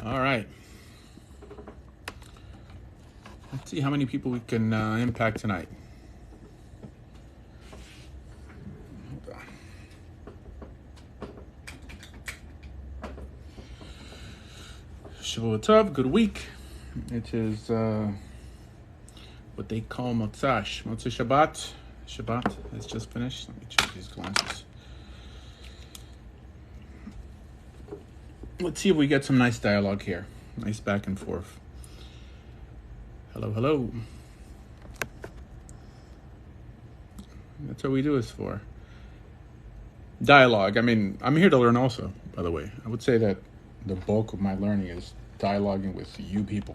All right. Let's see how many people we can impact tonight. Hold on. Shavua Tov, good week. It is what they call Motzei Shabbat. Shabbat has just finished. Let me change these glasses. Let's see if we get some nice dialogue here. Nice back and forth. Hello, hello. That's what we do this for. Dialogue. I mean, I'm here to learn also, by the way. I would say that the bulk of my learning is dialoguing with you people.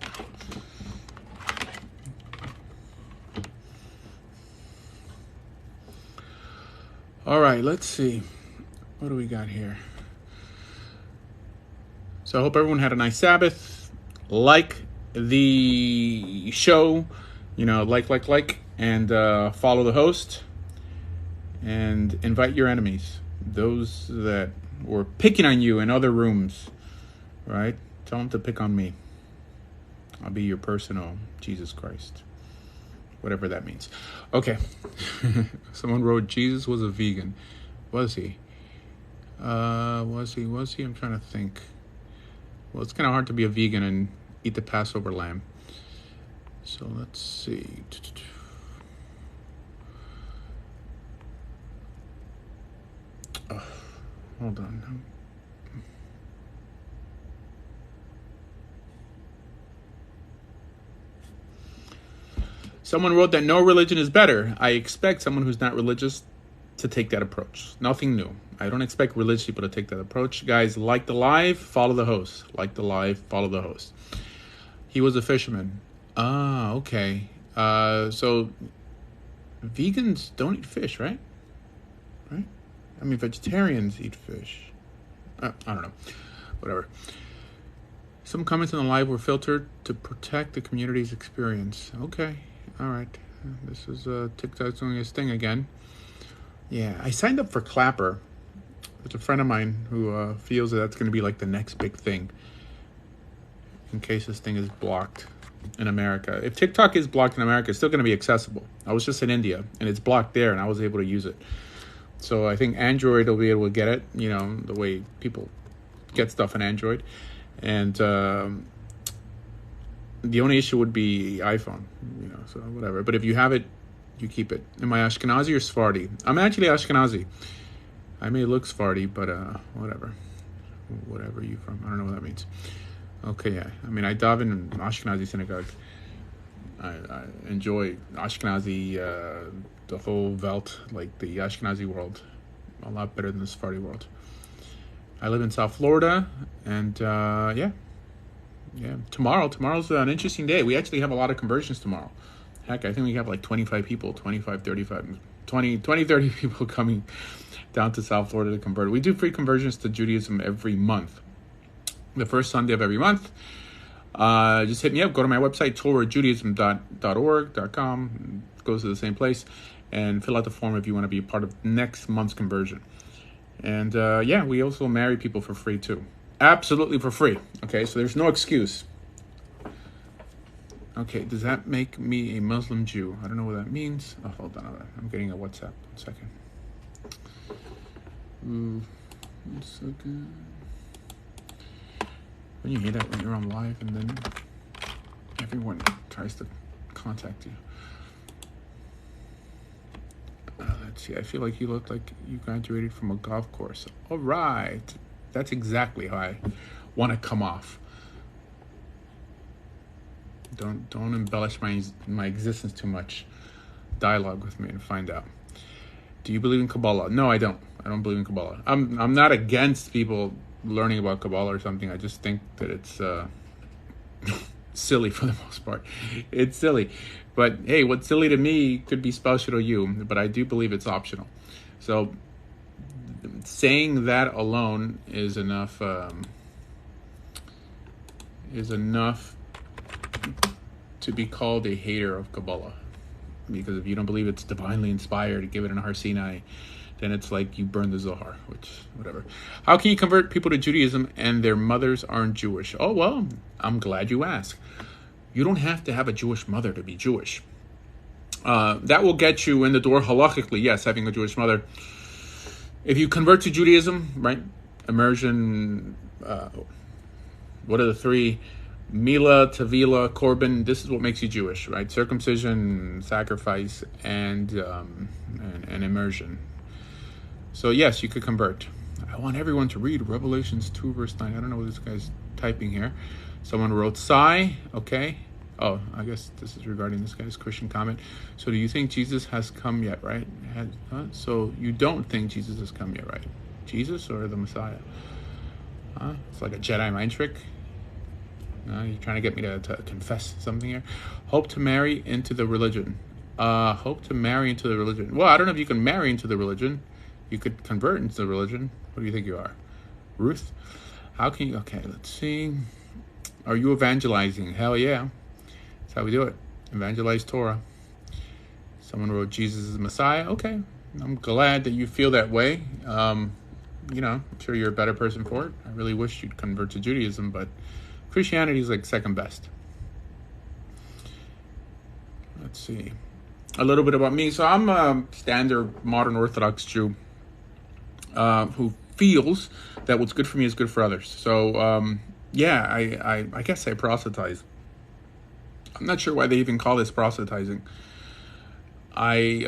All right, let's see. What do we got here? So I hope everyone had a nice Sabbath. Like the show, like, and follow the host. And invite your enemies, those that were picking on you in other rooms, right? Tell them to pick on me. I'll be your personal Jesus Christ. Whatever that means. Okay. Someone wrote, Jesus was a vegan. Was he? Was he? I'm trying to think. Well, it's kind of hard to be a vegan and eat the Passover lamb. So let's see. Oh, hold on. Someone wrote that no religion is better. I expect someone who's not religious to take that approach. Nothing new. I don't expect religious people to take that approach. Guys, like the live, follow the host. Like the live, follow the host. He was a fisherman. Ah, okay. So vegans don't eat fish, right? Right? I mean, vegetarians eat fish. I don't know. Whatever. Some comments on the live were filtered to protect the community's experience. Okay. All right. This is TikTok doing his thing again. Yeah, I signed up for Clapper. There's a friend of mine who feels that that's going to be like the next big thing in case this thing is blocked in America. If TikTok is blocked in America, it's still going to be accessible. I was just in India, and it's blocked there, and I was able to use it. So I think Android will be able to get it, the way people get stuff on Android. And the only issue would be iPhone, so whatever. But if you have it, you keep it. Am I Ashkenazi or Sephardi? I'm actually Ashkenazi. I may look Sephardi, but whatever. Whatever you from. I don't know what that means. Okay, yeah. I mean, I daven in Ashkenazi synagogue. I enjoy Ashkenazi, the whole Welt, like the Ashkenazi world, a lot better than the Sephardi world. I live in South Florida, and yeah. Tomorrow's an interesting day. We actually have a lot of conversions tomorrow. Heck, I think we have like 25 people, 25, 35, 20, 30 people coming down to South Florida to convert. We do free conversions to Judaism every month. The first Sunday of every month. Just hit me up. Go to my website, torahjudaism.org.com. Goes to the same place. And fill out the form if you want to be a part of next month's conversion. And we also marry people for free too. Absolutely for free. Okay, so there's no excuse. Okay, does that make me a Muslim Jew? I don't know what that means. Oh, hold on. I'm getting a WhatsApp. 1 second. 1 second. When you hear that when you're on live and then everyone tries to contact you. Let's see. I feel like you look like you graduated from a golf course. All right. That's exactly how I want to come off. Don't embellish my existence too much. Dialogue with me and find out. Do you believe in Kabbalah? No, I don't. I don't believe in Kabbalah. I'm not against people learning about Kabbalah or something. I just think that it's silly for the most part. It's silly. But hey, what's silly to me could be special to you, but I do believe it's optional. So saying that alone is enough to be called a hater of Kabbalah. Because if you don't believe it's divinely inspired, give it an Har Sinai. then it's like you burn the Zohar, which, whatever. How can you convert people to Judaism and their mothers aren't Jewish? Oh, well, I'm glad you asked. You don't have to have a Jewish mother to be Jewish. That will get you in the door halachically, yes, having a Jewish mother. If you convert to Judaism, right, immersion, what are the three? Mila, Tavila, Korban, this is what makes you Jewish, right? Circumcision, sacrifice, and immersion. So yes, you could convert. I want everyone to read Revelations 2 verse 9. I don't know what this guy's typing here. Someone wrote sigh, okay. Oh, I guess this is regarding this guy's Christian comment. So do you think Jesus has come yet, right? So you don't think Jesus has come yet, right? Jesus or the Messiah? It's like a Jedi mind trick. You're trying to get me to confess something here. Hope to marry into the religion. Hope to marry into the religion. Well, I don't know if you can marry into the religion. You could convert into the religion. What do you think you are? Ruth? How can you? Okay, let's see. Are you evangelizing? Hell yeah. That's how we do it. Evangelize Torah. Someone wrote Jesus is the Messiah. Okay. I'm glad that you feel that way. I'm sure you're a better person for it. I really wish you'd convert to Judaism, but Christianity is like second best. Let's see. A little bit about me. So I'm a standard modern Orthodox Jew who feels that what's good for me is good for others. So, I guess I proselytize. I'm not sure why they even call this proselytizing. I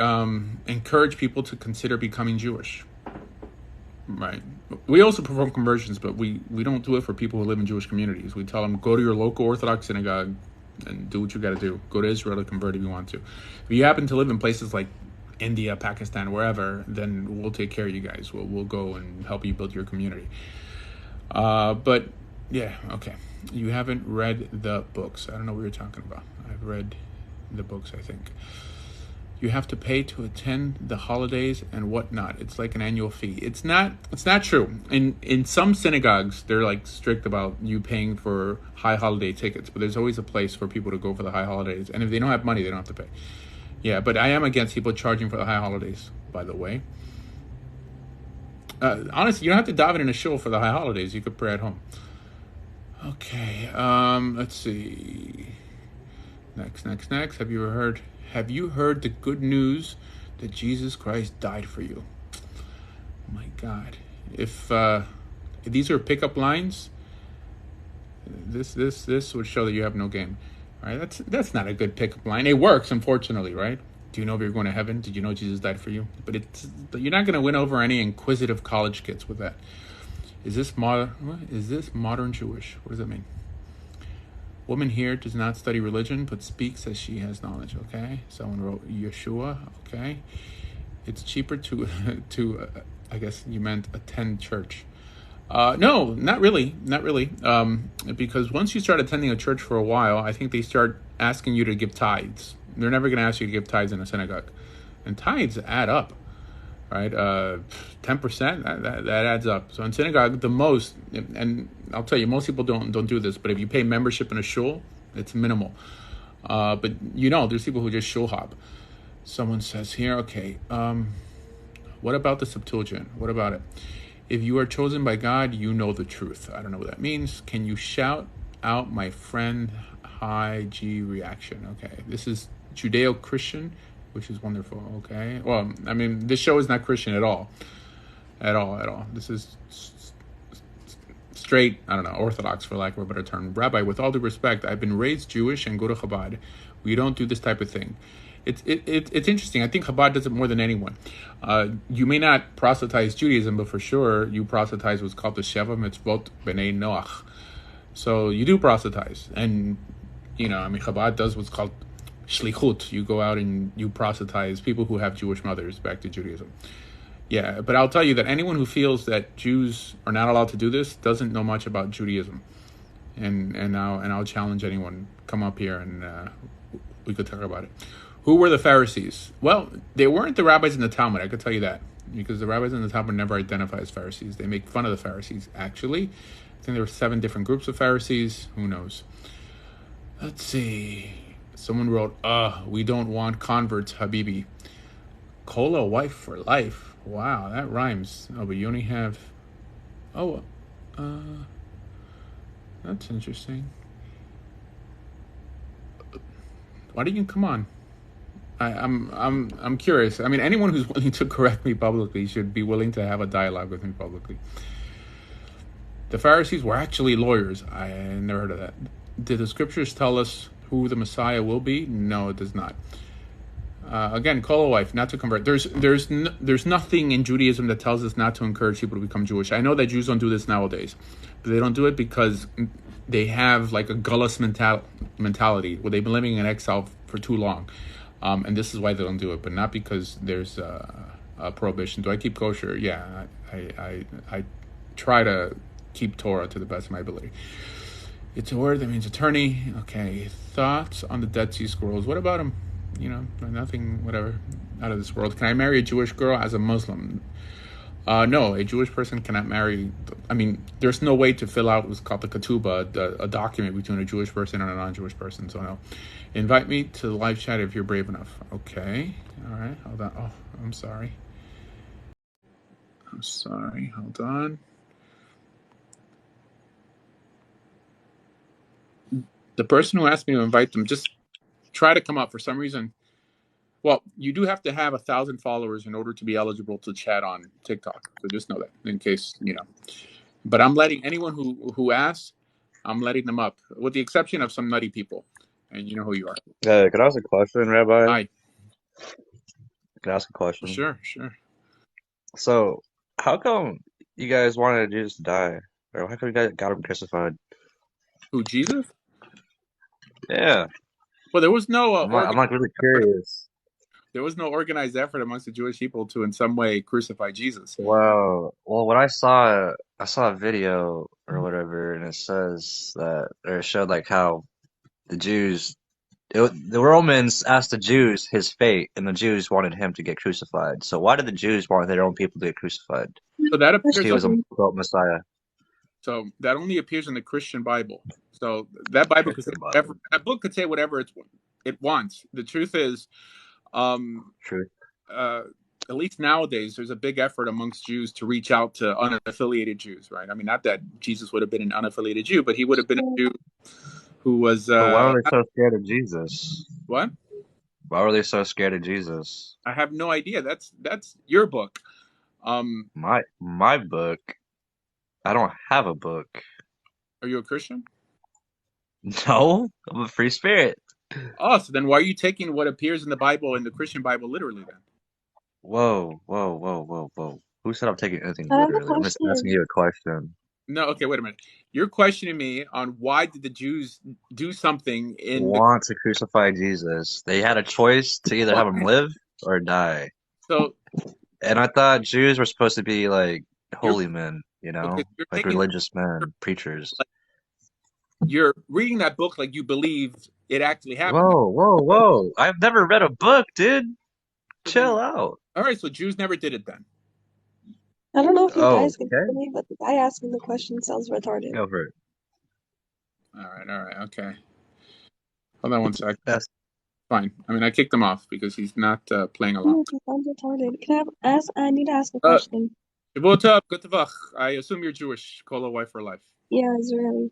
encourage people to consider becoming Jewish. Right. We also perform conversions, but we don't do it for people who live in Jewish communities. We tell them, go to your local Orthodox synagogue and do what you got to do. Go to Israel to convert if you want to. If you happen to live in places like India, Pakistan, wherever, then we'll take care of you guys. We'll go and help you build your community. But yeah, okay. You haven't read the books. I don't know what you're talking about. I've read the books, I think. You have to pay to attend the holidays and whatnot. It's like an annual fee. It's not true. In some synagogues, they're like strict about you paying for high holiday tickets, but there's always a place for people to go for the high holidays. And if they don't have money, they don't have to pay. Yeah, but I am against people charging for the high holidays, by the way. Honestly, you don't have to daven in a shul for the high holidays. You could pray at home. Okay, let's see. Next. Have you heard the good news that Jesus Christ died for you? Oh my God. If these are pickup lines, this would show that you have no game. All right, that's not a good pickup line. It works, unfortunately, right? Do you know if you're going to heaven? Did you know Jesus died for you? But you're not going to win over any inquisitive college kids with that. Is this modern Jewish? What does that mean? Woman here does not study religion, but speaks as she has knowledge. Okay. Someone wrote Yeshua. Okay. It's cheaper to I guess you meant attend church. No, not really. Because once you start attending a church for a while, I think they start asking you to give tithes. They're never going to ask you to give tithes in a synagogue, and tithes add up, right? 10%, that adds up. So in synagogue, the most, and I'll tell you, most people don't do this, but if you pay membership in a shul, it's minimal. But there's people who just shul hop. Someone says here, okay, what about the Septuagint? What about it? If you are chosen by God, you know the truth. I don't know what that means. Can you shout out my friend Hi G reaction? Okay, this is Judeo-Christian, which is wonderful. Okay, well, I mean, this show is not Christian at all. This is straight, I don't know, Orthodox, for lack of a better term. Rabbi, with all due respect, I've been raised Jewish and go to Chabad. We don't do this type of thing. It's interesting. I think Chabad does it more than anyone. You may not proselytize Judaism, but for sure you proselytize what's called the Sheva Mitzvot B'nai Noach. So you do proselytize, and Chabad does what's called shlichut. You go out and you proselytize people who have Jewish mothers back to Judaism. Yeah, but I'll tell you that anyone who feels that Jews are not allowed to do this doesn't know much about Judaism. And I'll challenge anyone, come up here and we could talk about it. Who were the Pharisees? Well, they weren't the rabbis in the Talmud, I could tell you that, because the rabbis in the Talmud never identify as Pharisees. They make fun of the Pharisees, actually. I think there were 7 different groups of Pharisees. Who knows? Let's see. Someone wrote, we don't want converts, Habibi. Call a wife for life. Wow, that rhymes. Oh, but you only have. Oh, uh, that's interesting. Why didn't you come on? I'm curious. I mean, anyone who's willing to correct me publicly should be willing to have a dialogue with me publicly. The Pharisees were actually lawyers. I never heard of that. Did the scriptures tell us who the Messiah will be? No, it does not. Again, call a wife, not to convert. There's nothing in Judaism that tells us not to encourage people to become Jewish. I know that Jews don't do this nowadays, but they don't do it because they have like a gullus mentality where they've been living in exile for too long, and this is why they don't do it. But not because there's a prohibition. Do I keep kosher? Yeah, I try to keep Torah to the best of my ability. It's a word that means attorney. Okay, thoughts on the Dead Sea Scrolls. What about them? You know, nothing, whatever, out of this world. Can I marry a Jewish girl as a Muslim? No, a Jewish person cannot marry. I mean, there's no way to fill out what's called the ketubah, a document between a Jewish person and a non-Jewish person. So no. Invite me to the live chat if you're brave enough. Okay. All right. Hold on. Oh, I'm sorry. Hold on. The person who asked me to invite them, just try to come up for some reason. Well, you do have to have 1,000 followers in order to be eligible to chat on TikTok. So just know that, in case, you know. But I'm letting anyone who asks, I'm letting them up, with the exception of some nutty people. And you know who you are. Could I ask a question, Rabbi? Hi. Could I ask a question? Sure, sure. So, how come you guys wanted Jesus to die? Or how come you guys got him crucified? Who, Jesus? Yeah, Well, there was no I'm like really curious. there was no organized effort amongst the Jewish people to in some way crucify Jesus. Well, when I saw a video or whatever, and it says that, or it showed like how the the Romans asked the Jews his fate, and the Jews wanted him to get crucified. So why did the Jews want their own people to get crucified? So that If appears he was a quote Messiah. so that only appears in the Christian Bible. So that Bible could say Christian whatever, Bible. that book could say whatever it wants. The truth is, um, Truth. uh, at least nowadays, there's a big effort amongst Jews to reach out to unaffiliated Jews, right? I mean, not that Jesus would have been an unaffiliated Jew, but he would have been a Jew who was But why were they so scared of Jesus? what? Why were they so scared of Jesus? I have no idea. That's your book. Um, My book. I don't have a book. are you a Christian? No, I'm a free spirit. Oh, so then why are you taking what appears in the Bible, in the Christian Bible, literally then? Whoa, whoa, whoa, whoa, whoa. Who said I'm taking anything I have a literally? I'm just asking question. you a question. No, okay, wait a minute. You're questioning me on why did the Jews do something in the Want to crucify Jesus. They had a choice to either have him why? live or die. So And I thought Jews were supposed to be like you're holy men, okay. So you're like taking religious men, preachers. like you're reading that book like you believe it actually happened. Whoa, whoa, whoa. I've never read a book, dude. So Chill then, out. all right. So Jews never did it then. I don't know if you Oh, guys can okay. hear me, but the guy asking the question sounds retarded. Go for it. All right, okay. Hold on one sec. That's Fine. I mean, I kicked him off because he's not playing along. No, he sounds retarded. I need to ask a Uh, question. what's up? Good to I assume you're Jewish. Call a wife for life. Yeah, Israeli.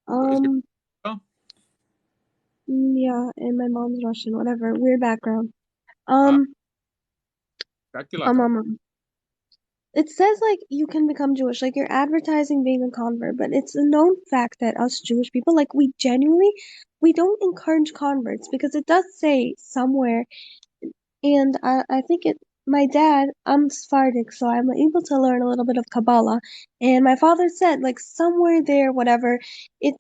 Is your oh, Yeah, and my mom's Russian, whatever. Weird background. uh, Um, back to Latin. It says like you can become Jewish, like you're advertising being a convert, but it's a known fact that us Jewish people, like we don't encourage converts because it does say somewhere. And I think my dad, I'm Sephardic, so I'm able to learn a little bit of Kabbalah. And my father said, like, somewhere there, whatever, it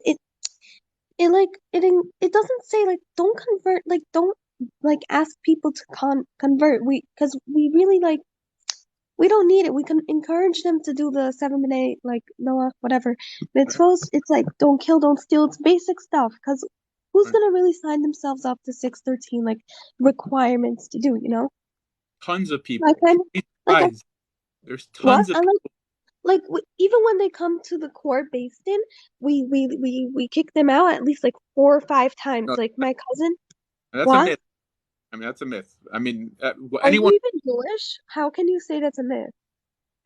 doesn't say, like, don't convert, like, don't, like, ask people to convert. Because we really, like, we don't need it. We can encourage them to do the 7 minute, like, Noah, whatever. Mitzvos, it's like, don't kill, don't steal. It's basic stuff. Because who's Right. gonna really sign themselves up to 613, like, requirements to do, you know? Tons of Like people. I'm like There's what? tons of I people. even when they come to the court based in, we kick them out at least like 4 or 5 times. No, Like my cousin, that's a what? myth. I mean, that's a myth. I mean, Are you anyone. even Jewish? How can you say that's a myth?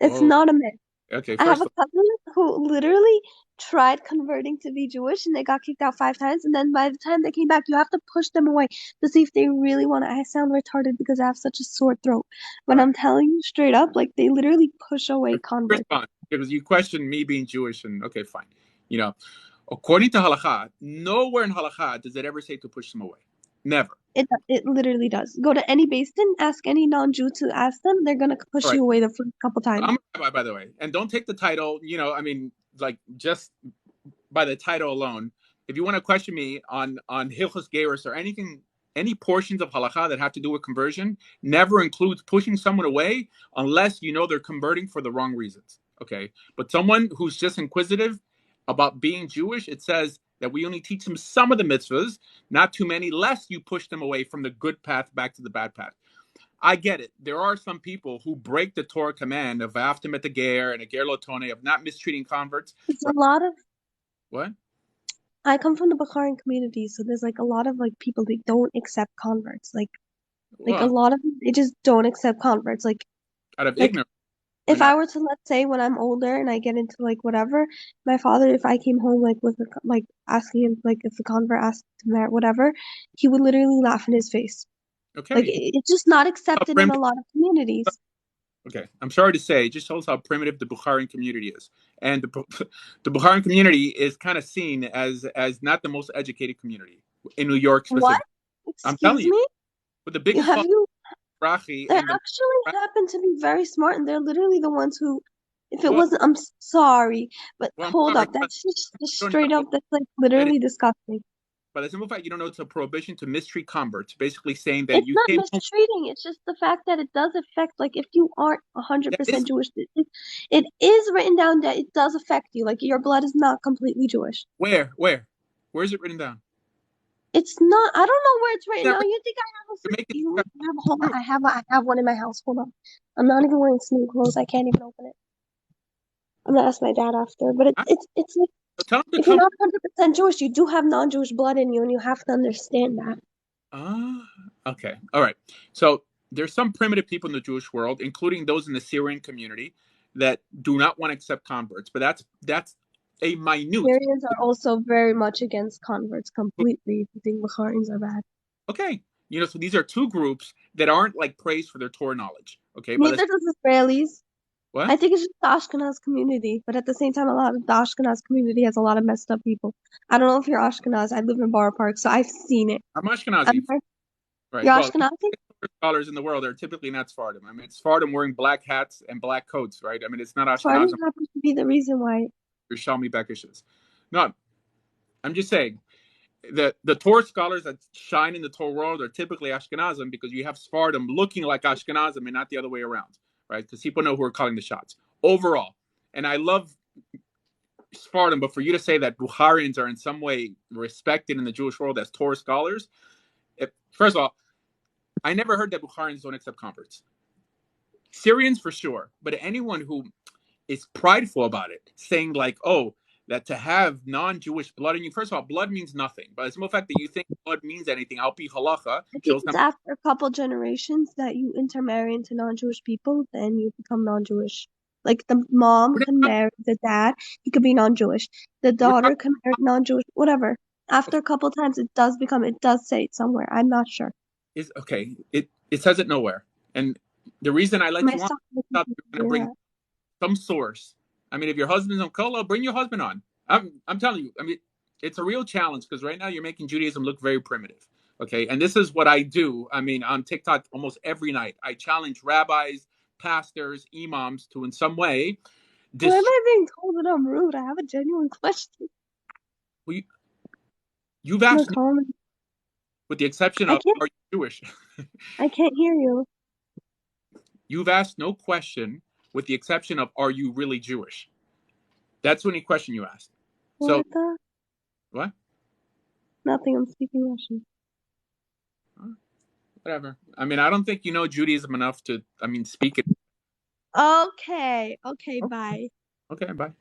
It's Whoa. not a myth. Okay, I have first a of cousin who literally tried converting to be Jewish and they got kicked out 5 times. And then by the time they came back, you have to push them away to see if they really want to. I sound retarded because I have such a sore throat. all. But I'm telling you straight up, like they literally push away converts. Respond because you questioned me being Jewish, and okay, fine. You know, according to halakha, nowhere in halakha does it ever say to push them away. Never. It literally does. Go to any basin, ask any non-Jew to ask them, they're gonna push All right. you away the first couple times. I'm a rabbi, by the way, and don't take the title. You know, I mean, like just by the title alone. If you want to question me on Hilchos Gerus or anything, any portions of halakha that have to do with conversion, never includes pushing someone away unless you know they're converting for the wrong reasons. Okay, but someone who's just inquisitive about being Jewish, it says that we only teach them some of the mitzvahs, not too many, lest you push them away from the good path back to the bad path. I get it. There are some people who break the Torah command of aftem et ger and a ger lotone, of not mistreating converts. It's a Right? lot of What? I come from the Bukharian community, so there's like a lot of like people that don't accept converts. Like a Well, lot of them, they just don't accept converts. out of Like ignorance, they're if I not. were to, let's say, when I'm older and I get into like whatever, my father, if I came home like with like asking him like if the convert asked to marry whatever, he would literally laugh in his face. Like Okay. it's just not How accepted in a primitive, lot of communities. okay. I'm sorry to say, it just shows how primitive the Bukharian community is. And the Bukharian community is kind of seen as not the most educated community in New York What? specifically. I'm telling Excuse you, me? with the biggest Have fuck you? Rachi They and the actually happen to be very smart, and they're literally the ones who, if it well, wasn't, I'm sorry, but I'm hold sorry, up, but that's just you don't straight up, know that's like that literally disgusting. by the simple fact you don't know it's a prohibition to mistreat converts, basically saying that It's you not came home. mistreating, it's just the fact that it does affect, like, if you aren't That is 100% Jewish, it is written down that it does affect you, like, your blood is not completely Jewish. where is it written down? It's not, I don't know where it's written That down. You think I have to make it hold on, true. I have one in my house, hold on. I'm not even wearing sneak clothes, I can't even open it. I'm gonna ask my dad after, but it's like, So tell them to if you're come. not 100% Jewish, you do have non-Jewish blood in you, and you have to understand that. Ah, okay. All right. So there's some primitive people in the Jewish world, including those in the Syrian community, that do not want to accept converts. But that's a minute. Syrians are also very much against converts completely. If you think Bukharians are bad. Okay. You know, so these are two groups that aren't like praised for their Torah knowledge. Okay. But Neither does Israelis. what? I think it's just the Ashkenaz community, but at the same time, a lot of the Ashkenaz community has a lot of messed up people. I don't know if you're Ashkenaz. I live in Borough Park, so I've seen it. I'm I'm Ashkenazi. Right. You're Well, Ashkenazi? scholars in the world are typically not Sephardim. I mean, it's Sephardim wearing black hats and black coats, right? I mean, it's not Sfardim Ashkenazim happens to be the reason why. or Shalmi Bekishes. No, I'm just saying the Torah scholars that shine in the Torah world are typically Ashkenazim because you have Sephardim looking like Ashkenazim and not the other way around, right? Because people know who are calling the shots overall. And I love Sephardim, but for you to say that Bukharians are in some way respected in the Jewish world as Torah scholars, first of all, I never heard that Bukharians don't accept converts. Syrians for sure, but anyone who is prideful about it, saying like, "Oh, that to have non-Jewish blood in you." First of all, blood means nothing. But the simple fact that you think blood means anything, al pi halacha, I think shows it's them. after a couple generations that you intermarry into non-Jewish people, then you become non-Jewish. Like the mom We're can not. marry the dad, he could be non-Jewish. The We're daughter talking. can marry non-Jewish, whatever. After Okay, a couple times, it does say it somewhere. I'm not sure. is okay. It says it nowhere. And the reason I let My you on, son I thought listens you were to going to bring that. some source. I mean, if your husband's on Kolo, bring your husband on. I'm telling you. I mean, it's a real challenge because right now you're making Judaism look very primitive. Okay, and this is what I do. I mean, on TikTok almost every night, I challenge rabbis, pastors, imams to, in some way, Why am destroy. I being told that I'm rude? I have a genuine question. You've No asked, comment. with the exception I of, can't. "Are you Jewish?" I can't hear you. You've asked no question, with the exception of, "Are you really Jewish?" That's the only question you asked. So What the? what? Nothing. I'm speaking Russian. Whatever. I mean, I don't think you know Judaism enough to. I mean, speak it. Okay. Okay. Oh, Bye. okay, bye.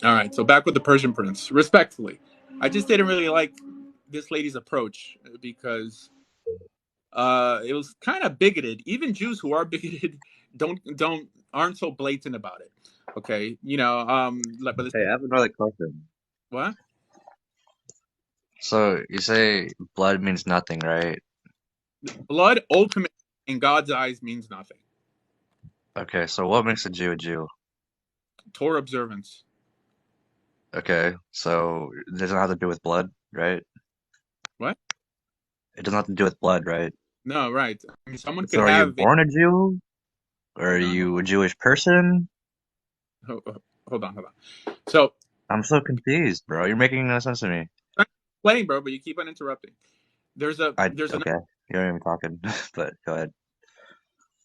All right, so back with the Persian prince. Respectfully, I just didn't really like this lady's approach because it was kind of bigoted. Even Jews who are bigoted don't aren't so blatant about it. Okay, but Hey, I have another question. what? So you say blood means nothing, right? Blood ultimately in God's eyes means nothing. Okay, so what makes a Jew a Jew? Torah observance. Okay, so it doesn't have to do with blood, right? What? It doesn't have to do with blood, right? No, right. I mean, someone So could are you have. born a Jew? Or are Hold on, you a Jewish person? hold on. So I'm so confused, bro. You're making no sense to me. I'm explaining, bro, but you keep on interrupting. There's a Okay, you're not even talking, but go ahead.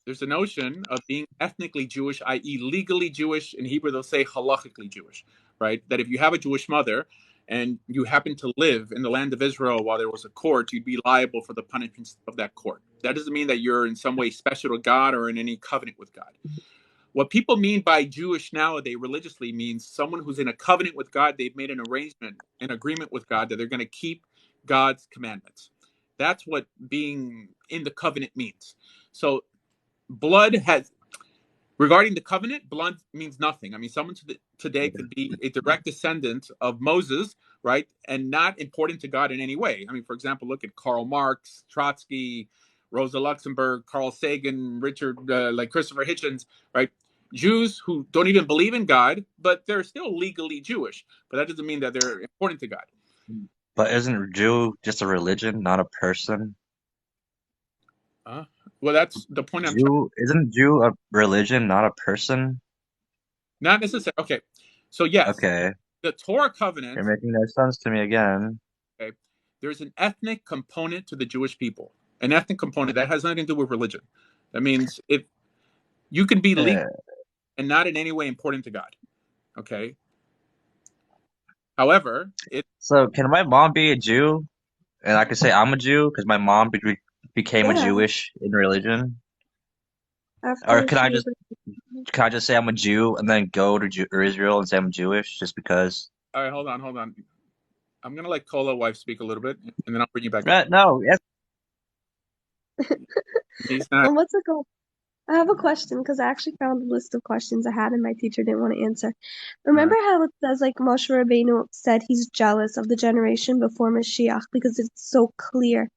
there's a notion of being ethnically Jewish, i.e., legally Jewish. In Hebrew, they'll say halachically Jewish, right? That if you have a Jewish mother and you happen to live in the land of Israel while there was a court, you'd be liable for the punishments of that court. That doesn't mean that you're in some way special to God or in any covenant with God. What people mean by Jewish nowadays religiously means someone who's in a covenant with God. They've made an arrangement, an agreement with God that they're going to keep God's commandments. That's what being in the covenant means. So blood has, regarding the covenant, blood means nothing. I mean, someone today could be a direct descendant of Moses, right, and not important to God in any way. I mean, for example, look at Karl Marx, Trotsky, Rosa Luxemburg, Carl Sagan, Richard, like Christopher Hitchens, right? Jews who don't even believe in God, but they're still legally Jewish. But that doesn't mean that they're important to God. But isn't Jew just a religion, not a person? Uh, well, that's the point I'm trying. Isn't Jew a religion, not a person? Not necessarily. Okay, so yes, Okay, the Torah you're covenant. making no sense to me again. Okay, there's an ethnic component to the Jewish people. An ethnic component that has nothing to do with religion. That means if you can be legal Yeah. and not in any way important to God. Okay. However, it So can my mom be a Jew? And I can say I'm a Jew because my mom became a Yeah, Jewish in religion? Or after she was. can I just say I'm a Jew and then go to or Israel and say I'm Jewish just because? all right. Hold on. I'm gonna let Kola wife speak a little bit, and then I'll bring you back up. No, yes. He's not. And what's it called? I have a question because I actually found a list of questions I had and my teacher didn't want to answer. Remember how it says like Moshe Rabbeinu said he's jealous of the generation before Mashiach because it's so clear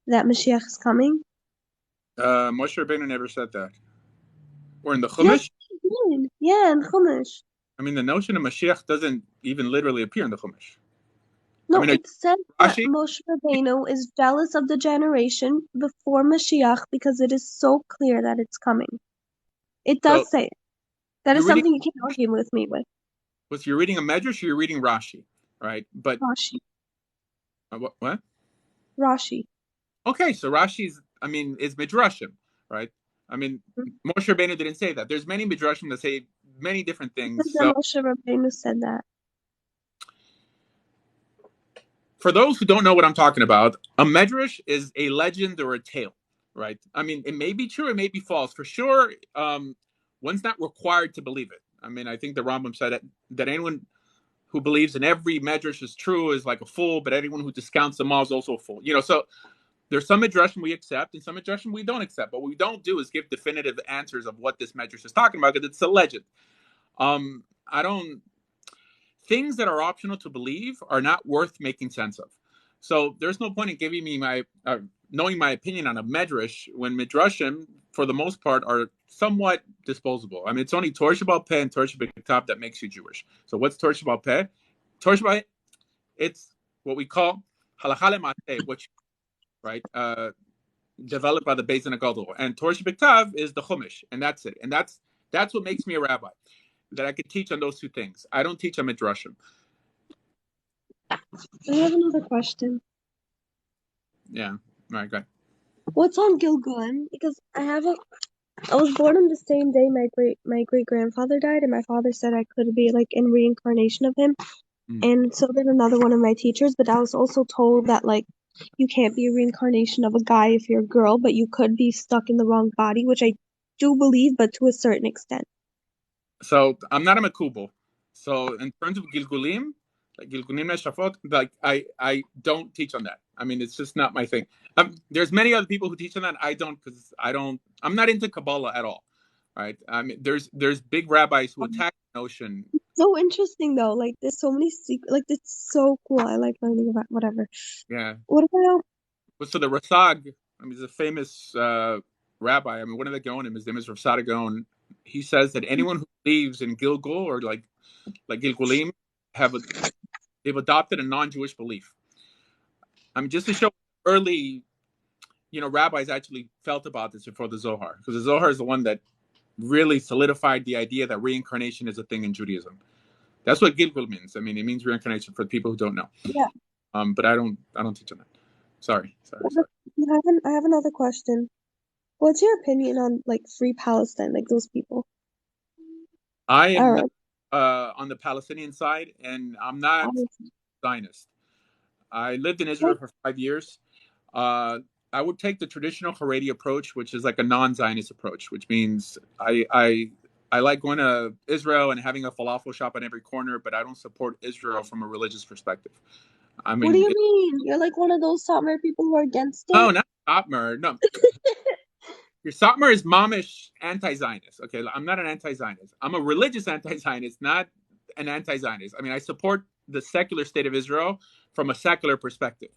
that Mashiach is coming? Moshe Rabbeinu never said that. Or in the Yes, Chumash. he did. Yeah, in Chumash. I mean, the notion of Mashiach doesn't even literally appear in the Chumash. I No, mean, it says that Rashi. Moshe Rabbeinu is jealous of the generation before Mashiach because it is so clear that it's coming. It So does say it. That you're is reading. something you can't argue with me with. Was you're reading a Medrash or you're reading Rashi, right? But Rashi. what? Rashi. Okay, so Rashi's, I mean, is midrashim, right? I mean, Moshe Rabbeinu didn't say that. There's many midrashim that say many different It things. says that So Moshe Rabbeinu said that. for those who don't know what I'm talking about, a medrash is a legend or a tale, right? I mean, it may be true, it may be false. For sure, one's not required to believe it. I mean, I think the Rambam said that anyone who believes in every medrash is true is like a fool, but anyone who discounts them all is also a fool. So there's some midrashim we accept and some midrashim we don't accept. But what we don't do is give definitive answers of what this midrash is talking about because it's a legend. I don't. Things that are optional to believe are not worth making sense of. So there's no point in giving me my knowing my opinion on a medrash when midrashim, for the most part, are somewhat disposable. I mean, it's only Torah Shabbal Peh and Torah Shabbat that makes you Jewish. So what's Torah Shabbal Peh? Torah Shabbat, it's what we call halacha lemaseh, which right developed by the Beis Din Gadol, and Torah Shabbat is the Chumash, and that's it. And that's what makes me a rabbi, that I could teach on those two things. I don't teach on midrashim. I have another question. Yeah. All right, good. What's on Gilgul? Because I was born on the same day my great grandfather died, and my father said I could be like in reincarnation of him. And so did another one of my teachers, but I was also told that like you can't be a reincarnation of a guy if you're a girl, but you could be stuck in the wrong body, which I do believe, but to a certain extent. So I'm not a makubal. So in terms of Gilgulim, like Gilgulim Neshafot, like I don't teach on that. I mean, it's just not my thing. There's many other people who teach on that. I don't, because I'm not into Kabbalah at all. Right? I mean, there's big rabbis who attack the notion. So interesting though. Like there's so many secrets. Like it's so cool. I like learning about whatever. Yeah. What about? So the Rasag, I mean, he's a famous rabbi. I mean, one of the Gaonim, his name is Rav Sada Gaon. He says that anyone who believes in Gilgul or like Gilgulim they've adopted a non-Jewish belief. I mean, just to show early, rabbis actually felt about this before the Zohar, because the Zohar is the one that really solidified the idea that reincarnation is a thing in Judaism. That's what Gilgul means. I mean, it means reincarnation for people who don't know. Yeah. But I don't teach on that. Sorry. I have another question. What's your opinion on like Free Palestine, like those people? I am not on the Palestinian side, and I'm not Zionist. I lived in Israel for 5 years. I would take the traditional Haredi approach, which is like a non-Zionist approach, which means I like going to Israel and having a falafel shop on every corner, but I don't support Israel from a religious perspective. I mean, what do you mean? You're like one of those Satmar people who are against it? No, not Satmar. No. Your Satmar is momish anti-Zionist. Okay, I'm not an anti-Zionist. I'm a religious anti-Zionist, not an anti-Zionist. I mean, I support the secular state of Israel from a secular perspective.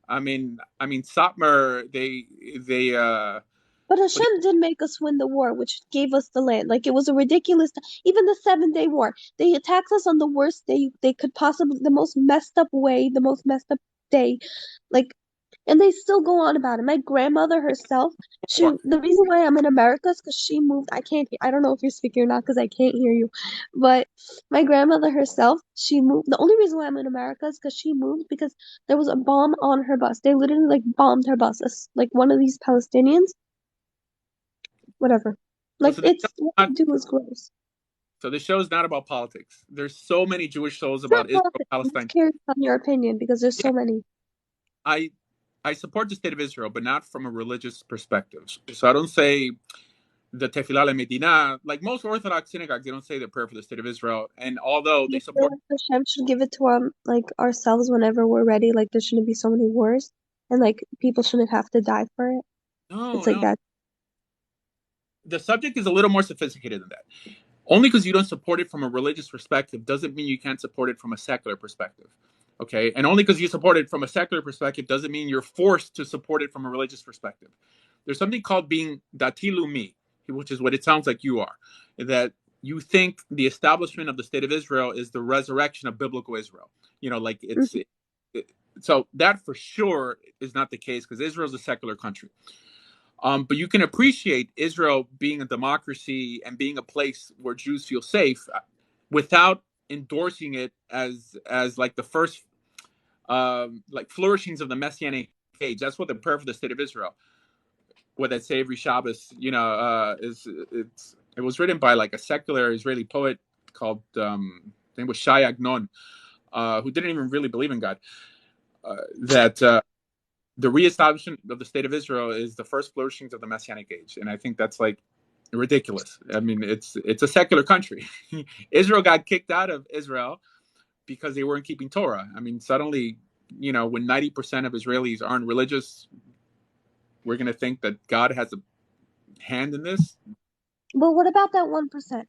I mean, Satmar, But Hashem did make us win the war, which gave us the land. Like it was a ridiculous. Even the 7-day war, they attacked us on the worst day they could possibly, the most messed up way, the most messed up day, like. And they still go on about it. My grandmother herself, the reason why I'm in America is because she moved. I don't know if you're speaking or not because I can't hear you. But my grandmother herself, she moved. The only reason why I'm in America is because she moved because there was a bomb on her bus. They literally like bombed her bus. Like one of these Palestinians, whatever. Like what they do is gross. So this show is not about politics. There's so many Jewish shows about Israel, Palestine. I'm curious on your opinion because there's so many. I support the state of Israel, but not from a religious perspective. So I don't say the Tefillah Medina, like most Orthodox synagogues, they don't say the prayer for the state of Israel. And although they support, Hashem should give it to like ourselves whenever we're ready. Like there shouldn't be so many wars, and like people shouldn't have to die for it. It's like that. The subject is a little more sophisticated than that. Only because you don't support it from a religious perspective doesn't mean you can't support it from a secular perspective. Okay, and only because you support it from a secular perspective doesn't mean you're forced to support it from a religious perspective. There's something called being dati lumi, which is what it sounds like you are. That you think the establishment of the state of Israel is the resurrection of biblical Israel. Like it's so that for sure is not the case because Israel is a secular country. But you can appreciate Israel being a democracy and being a place where Jews feel safe without endorsing it as like the first like flourishings of the Messianic age. That's what the prayer for the state of Israel, what that say every Shabbos, it was written by like a secular Israeli poet called his name was Shai Agnon, who didn't even really believe in God. The reestablishment of the state of Israel is the first flourishings of the Messianic age, and I think that's like ridiculous. I mean, it's a secular country. Israel got kicked out of Israel because they weren't keeping Torah. I mean, suddenly, when 90% of Israelis aren't religious, we're going to think that God has a hand in this. But what about that 1%?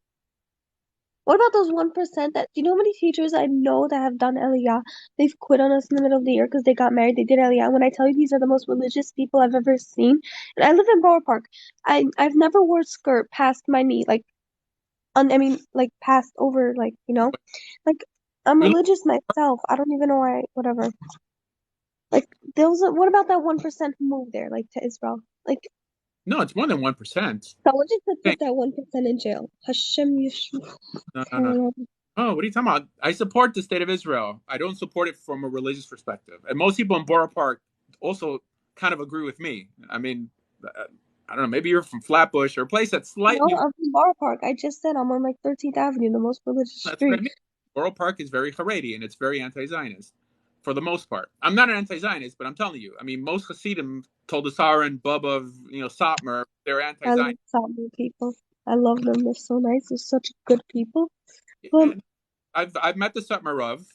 What about those 1% that, do you know how many teachers I know that have done Aliyah? They've quit on us in the middle of the year because they got married, they did Aliyah. When I tell you these are the most religious people I've ever seen, and I live in Borough Park, I've never wore a skirt past my knee, like past over, like I'm religious myself. I don't even know why, whatever. Like, what about that 1% who moved there, like, to Israel? Like, no, it's more than 1%. Someone just put that 1% in jail. Hashem Yishu. No. Oh, what are you talking about? I support the state of Israel. I don't support it from a religious perspective. And most people in Borough Park also kind of agree with me. I mean, I don't know, maybe you're from Flatbush or a place that's slightly... No, I'm from Borough Park. I just said I'm on like 13th Avenue, the most religious street. That's what I mean. Borough Park is very Haredi and it's very anti-Zionist for the most part. I'm not an anti-Zionist, but I'm telling you, I mean, most Hasidim told the Sara and Bubba of, Satmar, they're anti-Zionist. I love Satmar people. I love them. They're so nice. They're such good people. But I've met the Satmar Rav,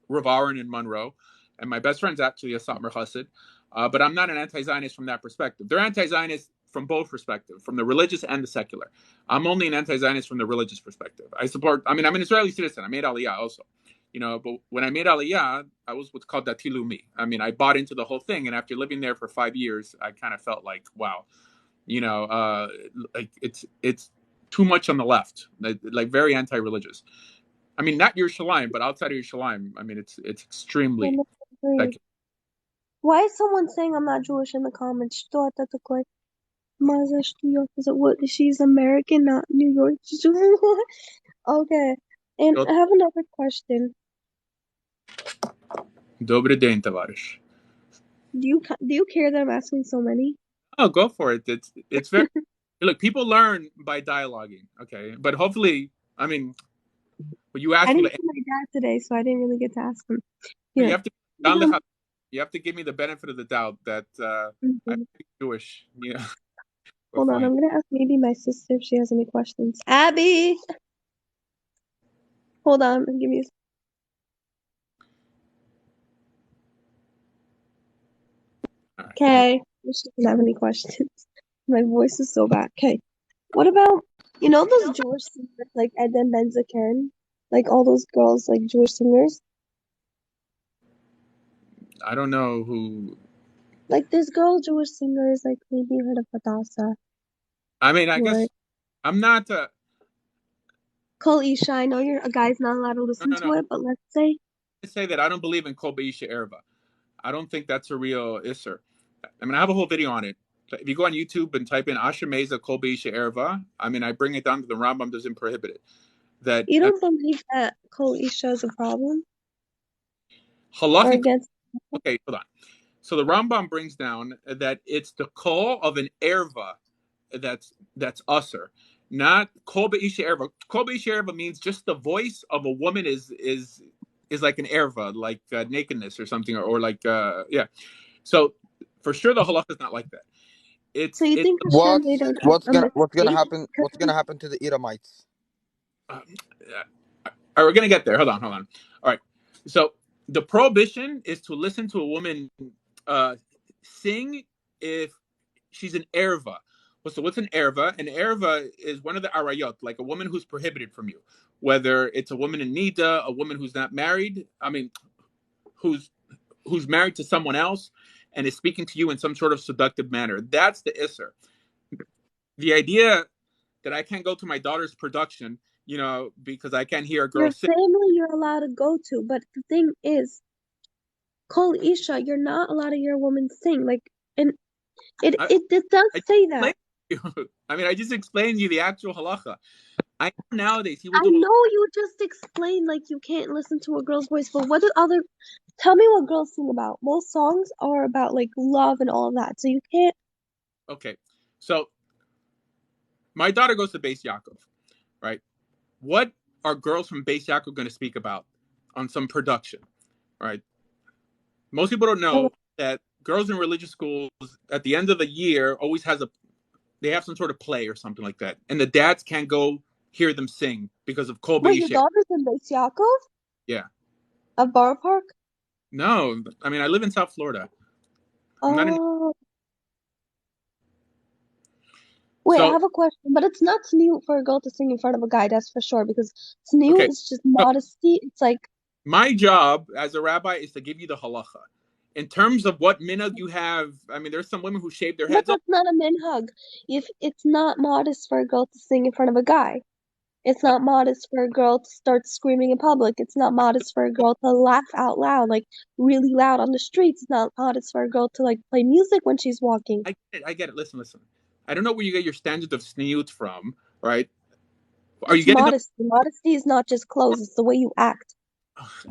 Rav Aaron in Monroe, and my best friend's actually a Satmar Chassid. But I'm not an anti-Zionist from that perspective. They're anti-Zionist from both perspectives, from the religious and the secular. I'm only an anti-Zionist from the religious perspective. I'm an Israeli citizen. I made Aliyah also. But when I made Aliyah, I was what's called Dati Leumi. I bought into the whole thing, and after living there for 5 years, I kind of felt like, wow, like it's too much on the left, like very anti-religious. Not Yerushalayim, but outside of Yerushalayim, it's extremely secular. Why is someone saying I'm not Jewish in the comments? What? She's American, not New York. Okay. And I have another question. Добрый день, товарищ. Do you care that I'm asking so many? Oh, go for it. It's very look. People learn by dialoguing. Okay, but hopefully, but you asked I me. didn't see my dad today, so I didn't really get to ask him. Yeah. Yeah. You have to give me the benefit of the doubt that I'm Jewish. Yeah. Hold on, I'm gonna ask maybe my sister if she has any questions. Abby, hold on, give me. Okay, she doesn't have any questions. My voice is so bad. Okay, what about those Jewish singers like Eden Benzaken, like all those girls like Jewish singers? I don't know who. Like there's girl Jewish singers, like maybe you heard of Hadassah. I guess I'm not. Kol Isha, I know a guy's not allowed to listen to it, but let's say. I say that I don't believe in Kol Isha Erva. I don't think that's a real Isser. I have a whole video on it. If you go on YouTube and type in Asher Meza Kol Isha Erva, I bring it down to the Rambam doesn't prohibit it. You don't believe that Kol Isha is a problem? Halachic. Okay, hold on. So the Rambam brings down that it's the call of an erva that's usser, not kol b'isha erva. Kol b'isha erva means just the voice of a woman is like an erva, like nakedness or something, or like yeah. So for sure the halacha is not like that. So you think what's gonna happen? What's gonna happen to the Edomites? We're gonna get there. Hold on. All right. So the prohibition is to listen to a woman sing if she's an erva. So what's an erva? An erva is one of the arayot, like a woman who's prohibited from you. Whether it's a woman in nida, a woman who's not married, who's married to someone else and is speaking to you in some sort of seductive manner. That's the isser. The idea that I can't go to my daughter's production, because I can't hear a girl sing. Your family you're allowed to go to, but the thing is, Kol Isha, you're not allowed to hear a woman sing. Like, and it does say that. I just explained to you the actual halacha. I know nowadays I know you just explained like you can't listen to a girl's voice, but tell me what girls sing about. Most songs are about like love and all of that, so you can't. Okay, so my daughter goes to Beis Yaakov, right? What are girls from Beis Yaakov going to speak about on some production, right? Most people don't know that girls in religious schools at the end of the year always they have some sort of play or something like that, and the dads can't go hear them sing because of Kol Isha. Wait, your daughter's in Beis Yaakov? Yeah. Of Borough Park? No, I live in South Florida. Wait, I have a question, but it's not tzniut for a girl to sing in front of a guy, that's for sure, because tzniut is just modesty. It's like... My job as a rabbi is to give you the halacha. In terms of what minhag you have, there's some women who shave their heads. That's not a minhag. If it's not modest for a girl to sing in front of a guy. It's not modest for a girl to start screaming in public. It's not modest for a girl to laugh out loud, like really loud on the streets. It's not modest for a girl to like play music when she's walking. I get it. Listen. I don't know where you get your standard of tzniut from, right? Are you getting modesty? Modesty is not just clothes; it's the way you act.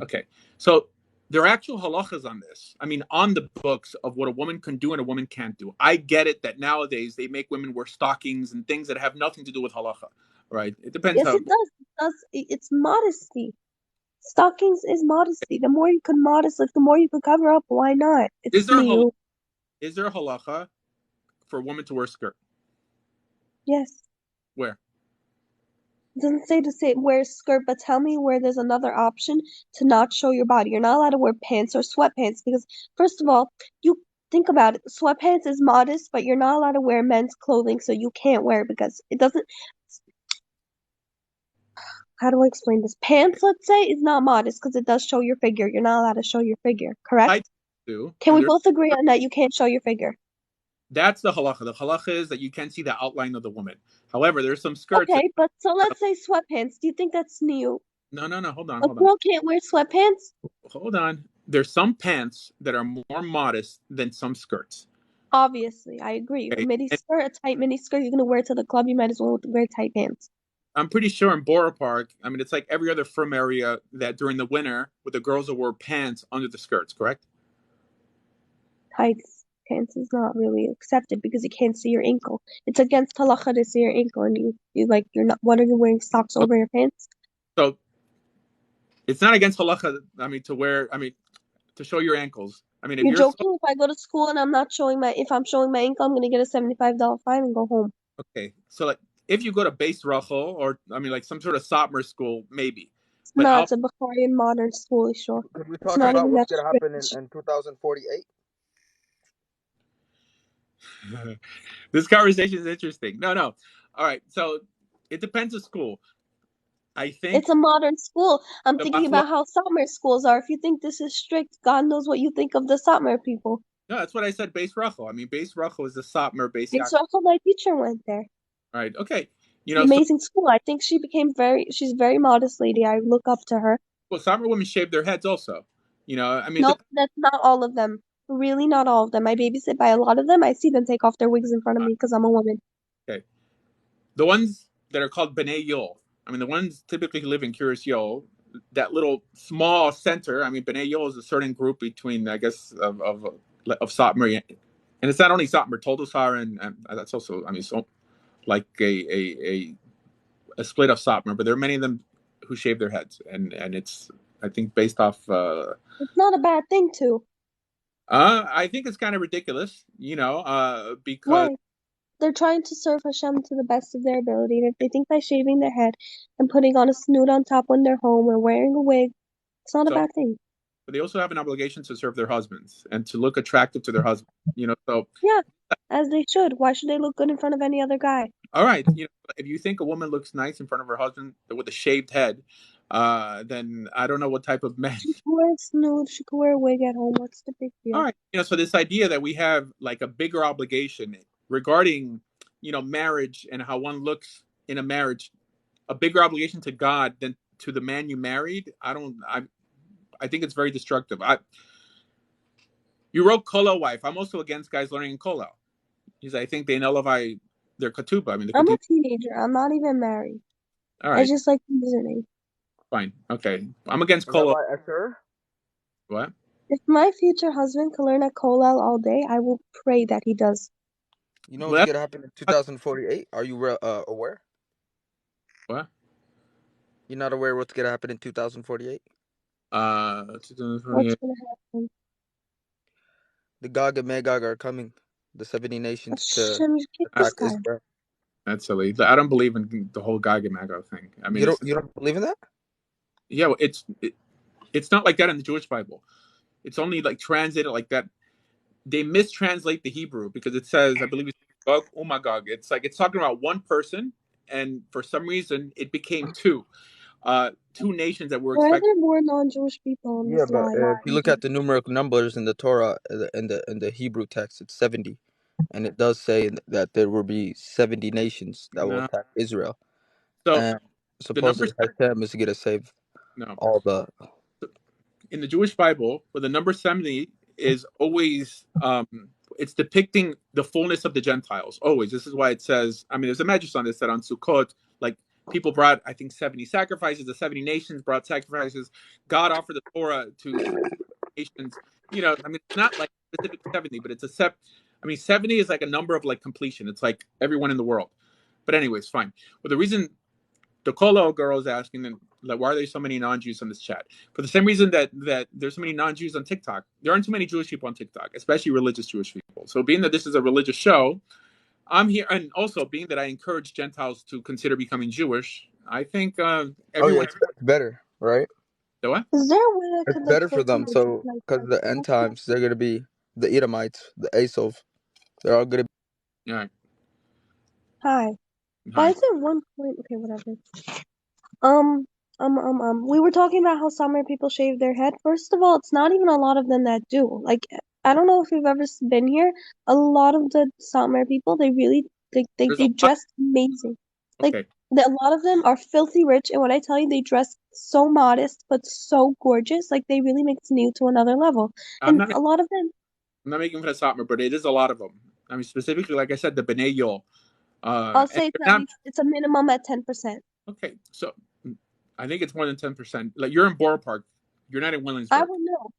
Okay, so there are actual halachas on this. On the books of what a woman can do and a woman can't do. I get it that nowadays they make women wear stockings and things that have nothing to do with halacha, right? It depends. Yes, it does. It's modesty. Stockings is modesty. The more you can modest, like the more you can cover up. Why not? Is there a halacha for a woman to wear a skirt? Yes. Where? It doesn't say to say wear a skirt, but tell me where there's another option to not show your body. You're not allowed to wear pants or sweatpants because, first of all, you think about it. Sweatpants is modest, but you're not allowed to wear men's clothing, so you can't wear it because it doesn't. How do I explain this? Pants, let's say, is not modest because it does show your figure. You're not allowed to show your figure, correct? I do. Can And we both agree on that? You can't show your figure. that's the halacha. The halacha is that you can't see the outline of the woman. However, there's some skirts. Okay, but so let's say sweatpants. Do you think that's new? No. Hold A on. girl can't wear sweatpants? Hold on. There's some pants that are more modest than some skirts. Obviously, I agree. Okay? A mini And skirt, a tight mini skirt, you're gonna wear to the club. You might as well wear tight pants. I'm pretty sure in Borough Park, I mean, it's like every other frum area that during the winter, with the girls will wear pants under the skirts, correct? Tights pants is not really accepted because you can't see your ankle. It's against halacha to see your ankle, and you're not. What are you wearing socks over your pants? So it's not against halacha. I mean, to wear. I mean, to show your ankles. I mean, if You're you're joking? If I go to school and I'm not showing if I'm showing my ankle, I'm gonna get a $75 fine and go home. okay, so like if you go to base Rachel or I mean, like some sort of Satmar school, maybe. But No, it's a Baharian modern school, sure. Could we It's talk not about even what's that gonna happen strict. in 2048? this conversation is interesting. No. All right, so it depends on school. I think It's a modern school. I'm the thinking Machloek. about how Satmar schools are. If you think this is strict, God knows what you think of the Satmar people. No, that's what I said. Base Rachel. I mean, base Rachel is the Satmar base. It's also my teacher went there. All right, okay. You It's an know, so amazing school. I think she's a very modest lady. I look up to her. well, Satmar women shave their heads also. You know, I mean, Nope, that's not all of them. Really, not all of them. I babysit by a lot of them. I see them take off their wigs in front of me because I'm a woman. okay. The ones that are called B'nai Yol. I mean, the ones typically who live in Kiryas Yol, that little small center. I mean, B'nai Yol is a certain group between, I guess, of Satmar, and it's not only Satmar, Toldosar, and that's also, I mean, so like a split of Satmar, but there are many of them who shave their heads, and it's I think based off. It's not a bad thing to. I think it's kind of ridiculous, you know, because Why? They're trying to serve Hashem to the best of their ability, and if they think by shaving their head and putting on a snoot on top when they're home or wearing a wig, it's not a so. bad thing. But they also have an obligation to serve their husbands and to look attractive to their husbands, you know. So Yeah, as they should. Why should they look good in front of any other guy? all right, you know, if you think a woman looks nice in front of her husband with a shaved head, then I don't know what type of man. She can wear a snoot, she can wear a wig at home. What's the big deal? All right, you know, so this idea that we have like a bigger obligation regarding, you know, marriage and how one looks in a marriage, a bigger obligation to God than to the man you married. I think it's very destructive. You wrote Kollel wife. I'm also against guys learning in Kollel. I think they nullify their ketubah. I mean, the I'm a ketubah. teenager. I'm not even married. All I right, just like username. fine, okay. I'm against Kollel. Rabbi Asher, What? If my future husband can learn at Kollel all day, I will pray that he does. you know what's Well, gonna happen in 2048? Are you aware? what? You're not aware what's gonna happen in 2048? What's 2028. gonna happen? The Gog and Magog are coming. The 70 nations to Hashem, just kick this attack guy. Israel. That's silly. I don't believe in the whole Gog and Magog thing. I mean, You don't believe in that? yeah, it's not like that in the Jewish Bible. It's only like translated like that. They mistranslate the Hebrew because it says, I believe it's Gog, Magog. It's like it's talking about one person, and for some reason it became two nations that were Why are expected. there more non-Jewish people in Yeah, this but line? if you look at the numeric numbers in the Torah, in the Hebrew text, it's 70, and it does say that there will be 70 nations that will No, attack Israel, so and the number supposedly Hashem is gonna save no. all the. In the Jewish Bible, where the number 70 is always it's depicting the fullness of the Gentiles. Always. This is why it says, I mean, there's a medrash on this that on Sukkot, like people brought, I think, 70 sacrifices, the 70 nations brought sacrifices. God offered the Torah to nations. You know, I mean, it's not like specific 70, but it's I mean, 70 is like a number of like completion. It's like everyone in the world. But anyways, fine. Well, the reason the Kollel girl is asking them, like, why are there so many non-Jews on this chat? For the same reason that there's so many non-Jews on TikTok. There aren't too many Jewish people on TikTok, especially religious Jewish people. So being that this is a religious show, I'm here, and also being that I encourage Gentiles to consider becoming Jewish, I think Oh yeah, everyone. it's better, right? The what? Is there a way I It's could like better for filter them. my So, like because the end times, they're gonna be the Edomites, the Asov. They're all gonna. All right. Hi. But Hi. I think one point. Okay, whatever. We were talking about how Summer people shave their head. First of all, it's not even a lot of them that do. Like, I don't know if you've ever been here. A lot of the Summer people, they really, There's a they lot. dress amazing. Like, Okay. a lot of them are filthy rich, and when I tell you they dress so modest but so gorgeous, like they really makes you to another level. I'm And not. a lot of them, I'm not making fun of Satmar, but it is a lot of them. I mean, specifically, like I said, the B'nai Yol. I'll And say it's at not least it's a minimum at 10%. okay. So I think it's more than 10%. Like you're in Borough Park, you're not in I Williamsburg. would know.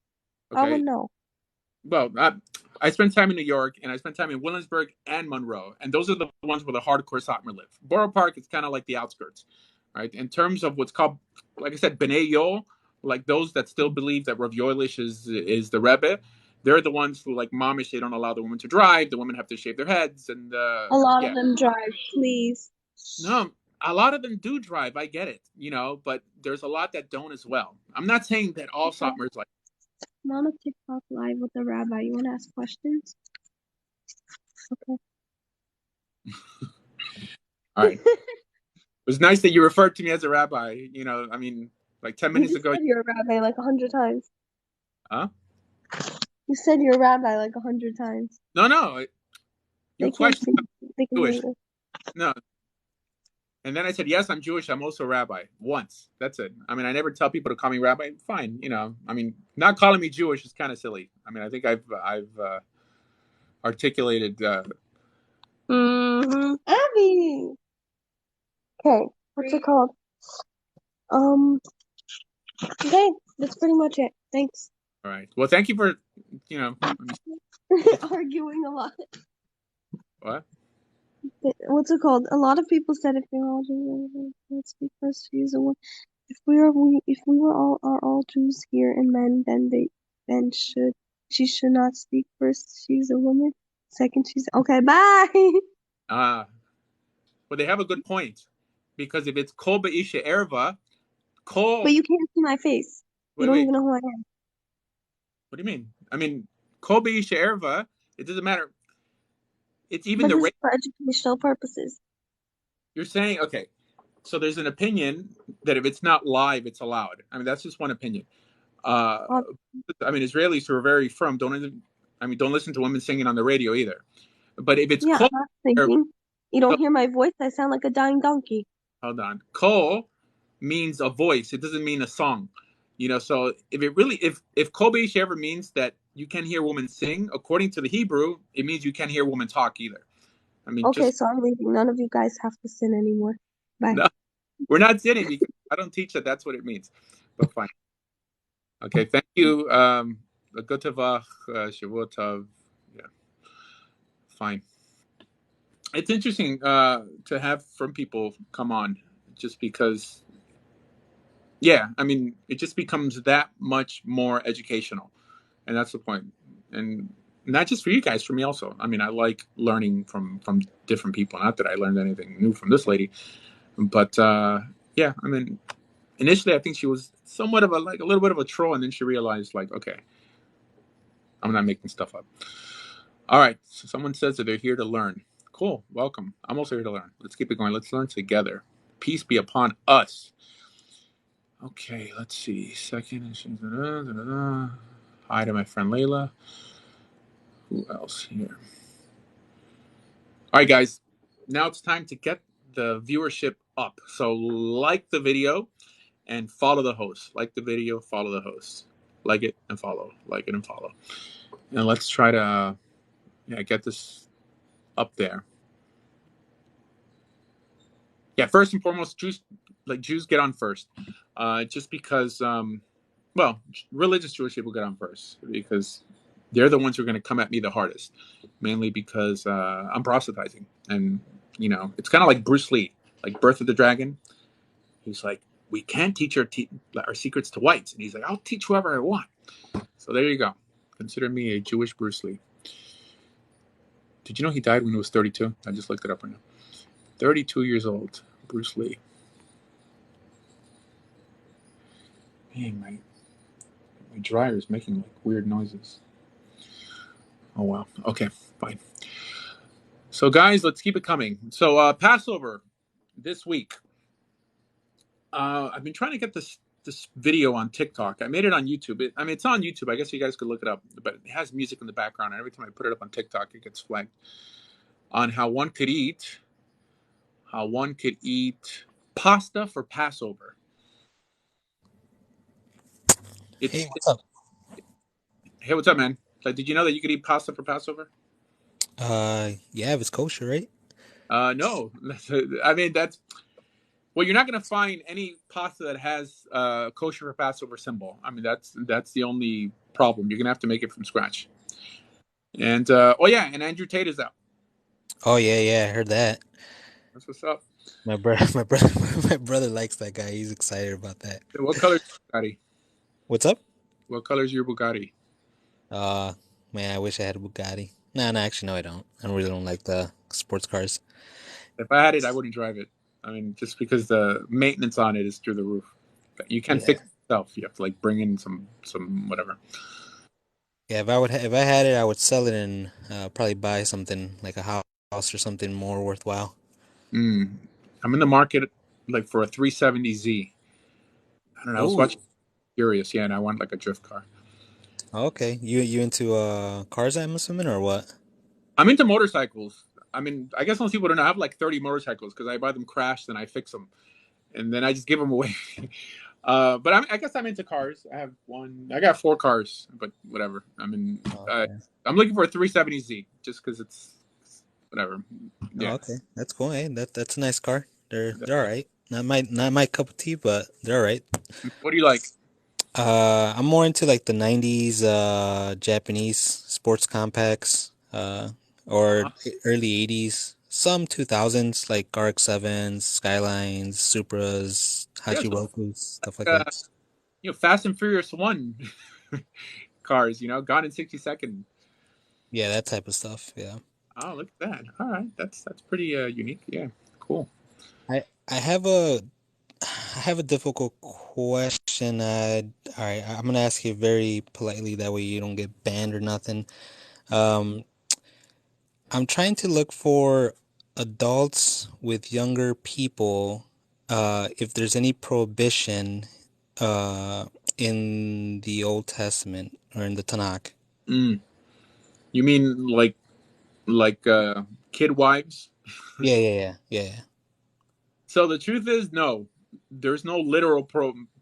I would Okay. know. Well, I spent time in New York, and I spent time in Williamsburg and Monroe, and those are the ones where the hardcore Satmar live. Borough Park is kind of like the outskirts, right? In terms of what's called, like I said, B'nai Yol, like those that still believe that Rav Yoelish is the Rebbe. They're the ones who, like Mamish, they don't allow the women to drive. The women have to shave their heads, and A lot yeah, of them drive, please. no, a lot of them do drive. I get it, but there's a lot that don't as well. I'm not saying that all Satmars like. I'm on a TikTok live with the rabbi. You want to ask questions? Okay. All right. It was nice that you referred to me as a rabbi. I mean, like 10 You minutes just ago. said you're a rabbi like 100 times. Huh? You said you're a rabbi like 100 times. No. You They can't questioned see. if They can I'm hear Jewish. you. No. And then I said, yes, I'm Jewish. I'm also a rabbi. Once. That's it. I mean, I never tell people to call me rabbi. Fine. I mean, not calling me Jewish is kind of silly. I mean, I think I've articulated. Abby! Okay. What's it called? Okay. That's pretty much it. Thanks. All right. Well, thank you for, let me Arguing a lot. what? What's it called? A lot of people said if they're all Jews, let's speak first. She's a woman. If we were all Jews here and men, then she should not speak first. She's a woman. Second, she's okay. Bye. Well, they have a good point. Because if it's Kol Isha Erva, But Kol. you can't see my face. You don't Wait. even know who I am. What do you mean? I mean, Kol Isha Erva, it doesn't matter. It's even But the this rate. is for educational purposes. You're saying, okay, so there's an opinion that if it's not live, it's allowed. I mean, that's just one opinion. Uh, Um, I mean, Israelis who are very firm don't listen to women singing on the radio either. But if it's yeah, I'm Kol, not thinking. You don't so, hear my voice. I sound like a dying donkey. hold on, Kol means a voice. It doesn't mean a song. So if Kol Beish ever means that you can hear women sing, according to the Hebrew, it means you can't hear women talk either. I mean, Okay, just so I'm leaving. None of you guys have to sin anymore. Bye. no, we're not sitting because I don't teach that that's what it means. But fine. Okay, thank you. Gutavach, Shavua Tov. Yeah, fine. It's interesting to have from people come on just because, yeah, I mean, it just becomes that much more educational. And that's the point. And not just for you guys, for me also. I mean, I like learning from different people. Not that I learned anything new from this lady, but yeah, I mean, initially I think she was somewhat of a little bit of a troll, and then she realized like, okay, I'm not making stuff up. All right, so someone says that they're here to learn. Cool, welcome. I'm also here to learn. Let's keep it going. Let's learn together. Peace be upon us. Okay, let's see. Second. Hi to my friend Layla. Who else here? All right, guys. Now it's time to get the viewership up. So like the video and follow the host. Like the video, follow the host. Like it and follow. Like it and follow. And let's try to get this up there. Yeah, first and foremost, Jews get on first. Just because, religious Jewish people get on first because they're the ones who are going to come at me the hardest, mainly because I'm proselytizing. And, it's kind of like Bruce Lee, like Birth of the Dragon. He's like, we can't teach our secrets to whites. And he's like, I'll teach whoever I want. So there you go. Consider me a Jewish Bruce Lee. Did you know he died when he was 32? I just looked it up right now. 32 years old, Bruce Lee. Dang, my dryer is making like weird noises. Oh wow. Okay, fine. So guys, let's keep it coming. So Passover this week. I've been trying to get this video on TikTok. I made it on YouTube. It's on YouTube. I guess you guys could look it up. But it has music in the background, and every time I put it up on TikTok, it gets flagged. On how one could eat pasta for Passover. Hey, what's up? Hey, what's up, man? Like, did you know that you could eat pasta for Passover? Yeah, if it's kosher, right? No. I mean, that's well, you're not going to find any pasta that has kosher for Passover symbol. I mean, that's the only problem. You're going to have to make it from scratch. And and Andrew Tate is out. Oh yeah, I heard that. That's what's up. My brother likes that guy. He's excited about that. What color is your Bugatti? What's up? What color is your Bugatti? Man, I wish I had a Bugatti. No, actually, no, I don't. I really don't like the sports cars. If I had it, I wouldn't drive it. I mean, just because the maintenance on it is through the roof. You can't fix it yourself. You have to like bring in some whatever. Yeah, if I had it, I would sell it and probably buy something like a house or something more worthwhile. I'm in the market like for a 370Z. I don't know. I was watching Curious, and I want like a drift car. Okay, you into cars, I'm assuming, or what? I'm into motorcycles. I mean, I guess most people don't know. I have like 30 motorcycles because I buy them crashed and I fix them, and then I just give them away. But I guess I'm into cars. I got 4 cars, but whatever. I mean, I'm looking for a 370Z just because it's whatever. Yeah. Oh, okay, that's cool. Hey, that's a nice car. They're all right. Not my cup of tea, but they're all right. What do you like? I'm more into like the 90s Japanese sports compacts or early 80s, some 2000s like RX-7s, Skylines, Supras, Hachirokus, stuff like that. Fast and Furious 1 cars, Gone in 60 Seconds. Yeah, that type of stuff. Yeah. Oh, look at that. All right. That's pretty unique. Yeah. Cool. I have a difficult question. All right, I'm gonna ask you very politely. That way you don't get banned or nothing. Um, I'm trying to look for adults with younger people. If there's any prohibition, in the Old Testament or in the Tanakh. You mean like kid wives? Yeah. So the truth is, no, there's no literal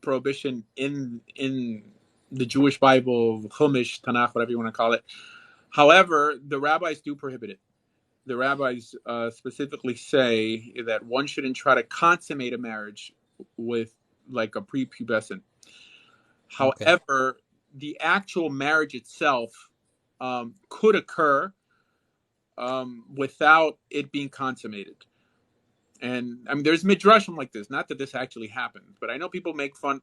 prohibition in the Jewish Bible, Chumash, Tanakh, whatever you want to call it. However, the rabbis do prohibit it. The rabbis specifically say that one shouldn't try to consummate a marriage with like a prepubescent. However, the actual marriage itself could occur without it being consummated. And I mean, there's midrashim like this. Not that this actually happened, but I know people make fun.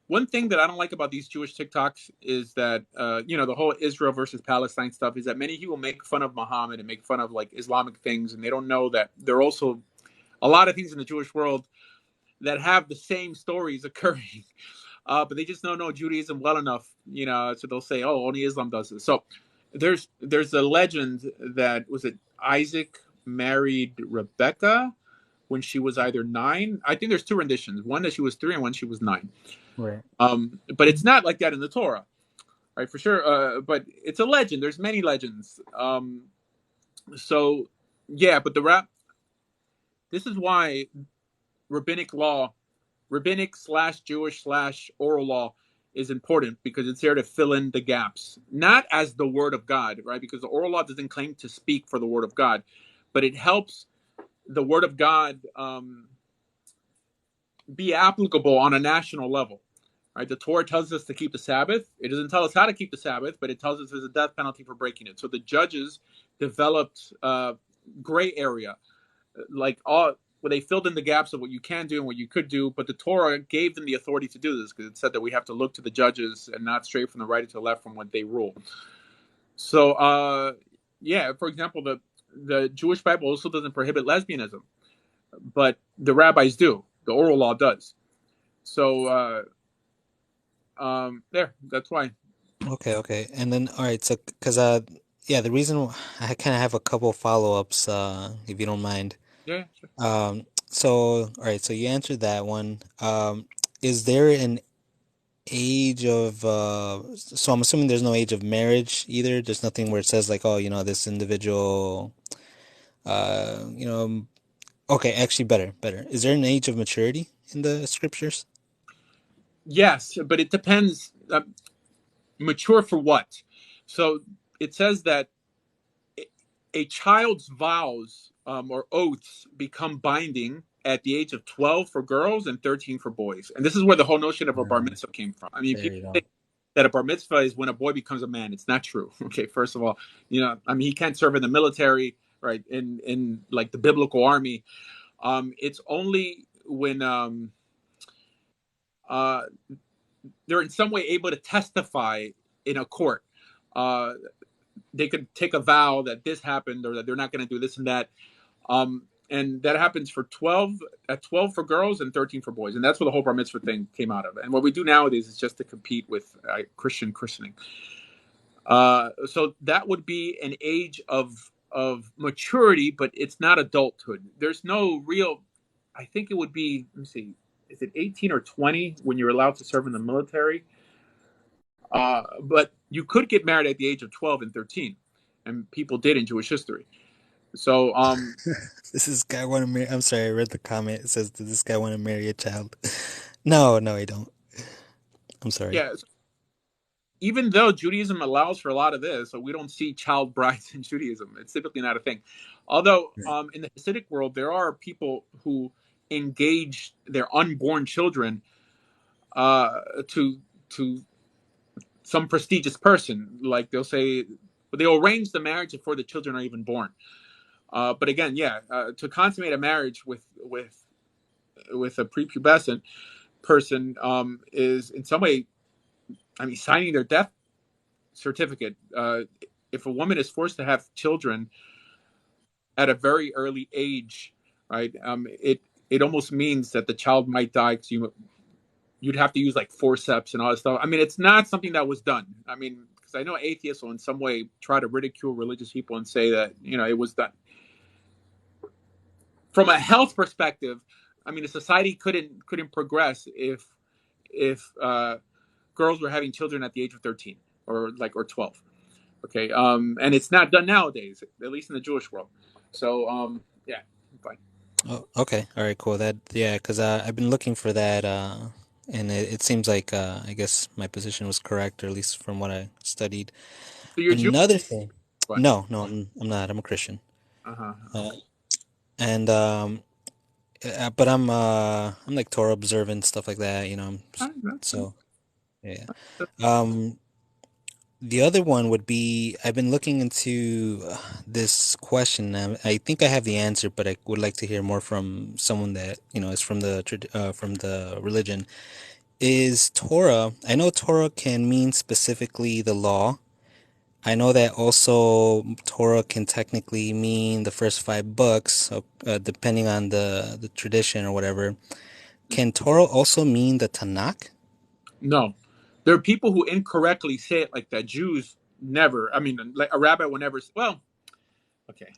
One thing that I don't like about these Jewish TikToks is that, the whole Israel versus Palestine stuff is that many people make fun of Muhammad and make fun of like Islamic things, and they don't know that there are also a lot of things in the Jewish world that have the same stories occurring, but they just don't know Judaism well enough, so they'll say, "Oh, only Islam does this." So there's a legend that was it Isaac married Rebecca when she was either 9. I think there's 2 renditions: one that she was 3 and one she was 9. Right. But it's not like that in the Torah, right? For sure. But it's a legend. There's many legends. So yeah, but this is why rabbinic / Jewish / oral law is important, because it's there to fill in the gaps, not as the word of God, right? Because the oral law doesn't claim to speak for the word of God, but it helps the word of God be applicable on a national level, right? The Torah tells us to keep the Sabbath. It doesn't tell us how to keep the Sabbath, but it tells us there's a death penalty for breaking it. So the judges developed gray area, where they filled in the gaps of what you can do and what you could do, but the Torah gave them the authority to do this, because it said that we have to look to the judges and not stray from the right to the left from what they rule. So, for example, the Jewish Bible also doesn't prohibit lesbianism, but the rabbis do. The oral law does. So That's why. Okay. And then, all right, so, because, yeah, the reason I kind of have a couple follow-ups, if you don't mind. Yeah, sure. So, all right, so you answered that one. Is there an age of, so I'm assuming there's no age of marriage either. There's nothing where it says like, oh, this individual, uh, you know, okay, actually better. Is there an age of maturity in the scriptures? Yes, but it depends. Mature for what? So it says that a child's vows or oaths become binding at the age of 12 for girls and 13 for boys. And this is where the whole notion of a bar mitzvah came from. I mean, There people you go. think that a bar mitzvah is when a boy becomes a man. It's not true. Okay, first of all, I mean, he can't serve in the military, right? In like the biblical army. It's only when uh, they're in some way able to testify in a court. Uh, they could take a vow that this happened or that they're not going to do this and that. And that happens for 12 for girls and 13 for boys. And that's where the whole bar mitzvah thing came out of. And what we do nowadays is just to compete with Christian christening. So that would be an age of maturity, but it's not adulthood. There's no real, I think it would be, let me see, is it 18 or 20 when you're allowed to serve in the military? But you could get married at the age of 12 and 13, and people did in Jewish history. So, Does this guy want to marry? I'm sorry, I read the comment. It says, "Does this guy want to marry a child?" No, I don't. I'm sorry. yeah, even though Judaism allows for a lot of this, so we don't see child brides in Judaism. It's typically not a thing. Although, in the Hasidic world, there are people who engage their unborn children to some prestigious person. Like they'll arrange the marriage before the children are even born. But again, to consummate a marriage with a prepubescent person is in some way, I mean, signing their death certificate. If a woman is forced to have children at a very early age, right? It almost means that the child might die because you'd have to use like forceps and all that stuff. I mean, it's not something that was done. I mean, because I know atheists will in some way try to ridicule religious people and say that it was done. From a health perspective, I mean, a society couldn't progress if girls were having children at the age of 13 or 12. Okay, and it's not done nowadays, at least in the Jewish world. So, yeah, fine. Oh, okay. All right, cool. Because I've been looking for that, and it seems like I guess my position was correct, or at least from what I studied. So you're Jewish? Another thing. What? No, I'm not. I'm a Christian. Uh-huh. And but I'm like Torah observant, stuff like that. So yeah. Um, the other one would be I've been looking into this question. I think I have the answer, but I would like to hear more from someone that is from the religion. Is Torah? I know Torah can mean specifically the law. I know that also Torah can technically mean the first 5 books, depending on the tradition or whatever. Can Torah also mean the Tanakh? No, there are people who incorrectly say it like that. Jews never. I mean, like a rabbi will never. Well, okay.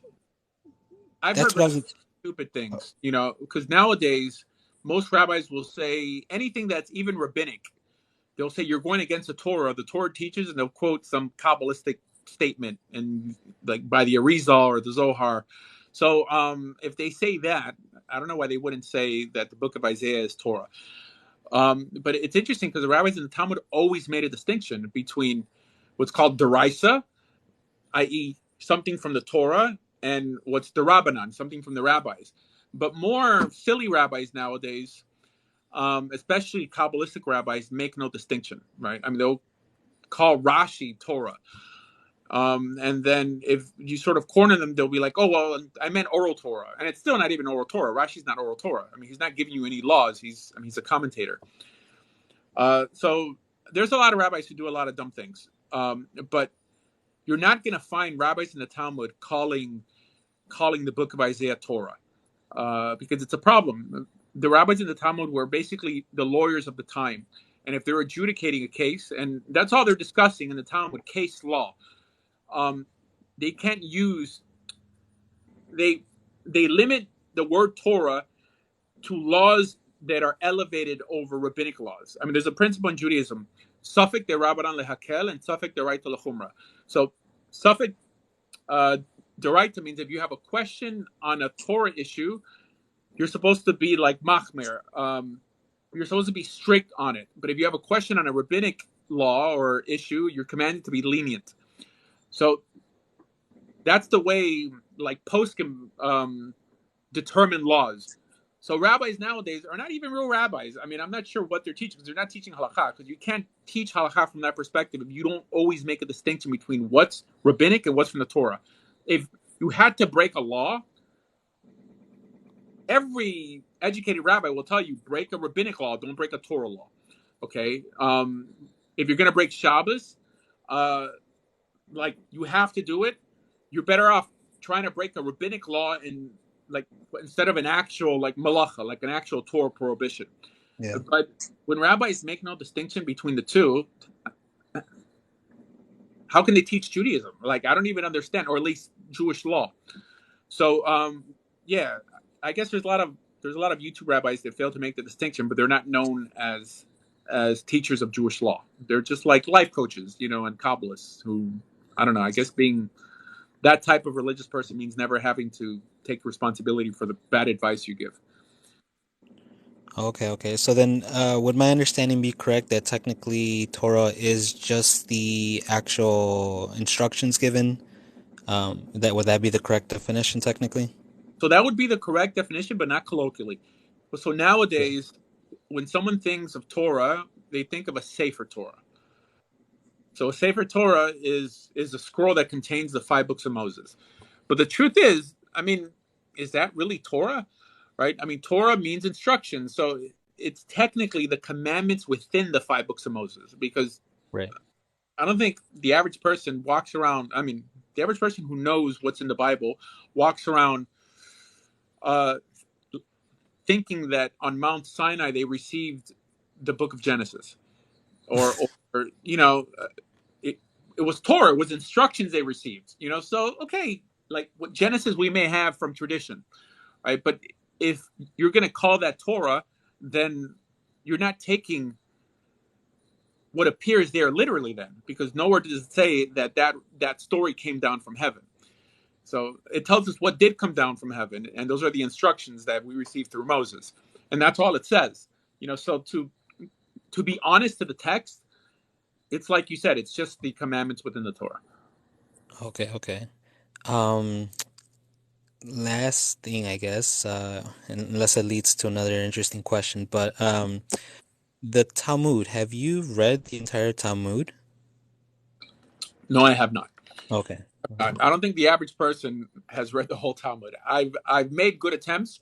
I've That's heard what I very was. stupid things, because nowadays most rabbis will say anything that's even rabbinic. They'll say you're going against the Torah. The Torah teaches, and they'll quote some Kabbalistic statement, and like by the Arizal or the Zohar. So if they say that, I don't know why they wouldn't say that the book of Isaiah is Torah. But it's interesting because the rabbis in the Talmud always made a distinction between what's called derisa, i.e., something from the Torah, and what's derabanan, something from the rabbis. But more silly rabbis nowadays, especially Kabbalistic rabbis, make no distinction, right? I mean, they'll call Rashi Torah. And then if you sort of corner them, they'll be like, oh, well, I meant oral Torah. And it's still not even oral Torah. Rashi's not oral Torah. I mean, he's not giving you any laws. He's a commentator. So there's a lot of rabbis who do a lot of dumb things. But you're not going to find rabbis in the Talmud calling the book of Isaiah Torah, because it's a problem. The rabbis in the Talmud were basically the lawyers of the time, and if they're adjudicating a case, and that's all they're discussing in the Talmud, case law, they can't use, they limit the word Torah to laws that are elevated over rabbinic laws. I mean, there's a principle in Judaism, Safek de Rabbanan lehakel and Safek de Raita lechumra. So Safek Deraita means if you have a question on a Torah issue, you're supposed to be like machmer. You're supposed to be strict on it. But if you have a question on a rabbinic law or issue, you're commanded to be lenient. So that's the way, like, poskim determine laws. So rabbis nowadays are not even real rabbis. I mean, I'm not sure what they're teaching, because they're not teaching halakha, because you can't teach halakha from that perspective if you don't always make a distinction between what's rabbinic and what's from the Torah. If you had to break a law, every educated rabbi will tell you, break a rabbinic law, don't break a Torah law. Okay? If you're going to break Shabbos, like, you have to do it. You're better off trying to break a rabbinic law in, like, instead of an actual, like, malacha, like an actual Torah prohibition. Yeah. But when rabbis make no distinction between the two, how can they teach Judaism? Like, I don't even understand, or at least Jewish law. So, yeah, I guess there's a lot of YouTube rabbis that fail to make the distinction, but they're not known as teachers of Jewish law. They're just like life coaches, and Kabbalists who, I don't know, I guess being that type of religious person means never having to take responsibility for the bad advice you give. Okay. So then, would my understanding be correct that technically Torah is just the actual instructions given? Would that be the correct definition technically? So that would be the correct definition, but not colloquially. So nowadays, when someone thinks of Torah, they think of a Sefer Torah. So a Sefer Torah is a scroll that contains the 5 books of Moses. But the truth is, I mean, is that really Torah? Right? I mean, Torah means instruction. So it's technically the commandments within the 5 books of Moses, because Right. I don't think the average person walks around, I mean, the average person who knows what's in the Bible walks around thinking that on Mount Sinai they received the book of Genesis. Or it was Torah, it was instructions they received. So, okay, like, what Genesis we may have from tradition, right? But if you're going to call that Torah, then you're not taking what appears there literally, then, because nowhere does it say that story came down from heaven. So it tells us what did come down from heaven, and those are the instructions that we received through Moses, and that's all it says. So to be honest to the text, it's like you said, it's just the commandments within the Torah. Okay. Last thing, I guess, unless it leads to another interesting question, but the Talmud, have you read the entire Talmud? No, I have not. Okay. I don't think the average person has read the whole Talmud. I've made good attempts,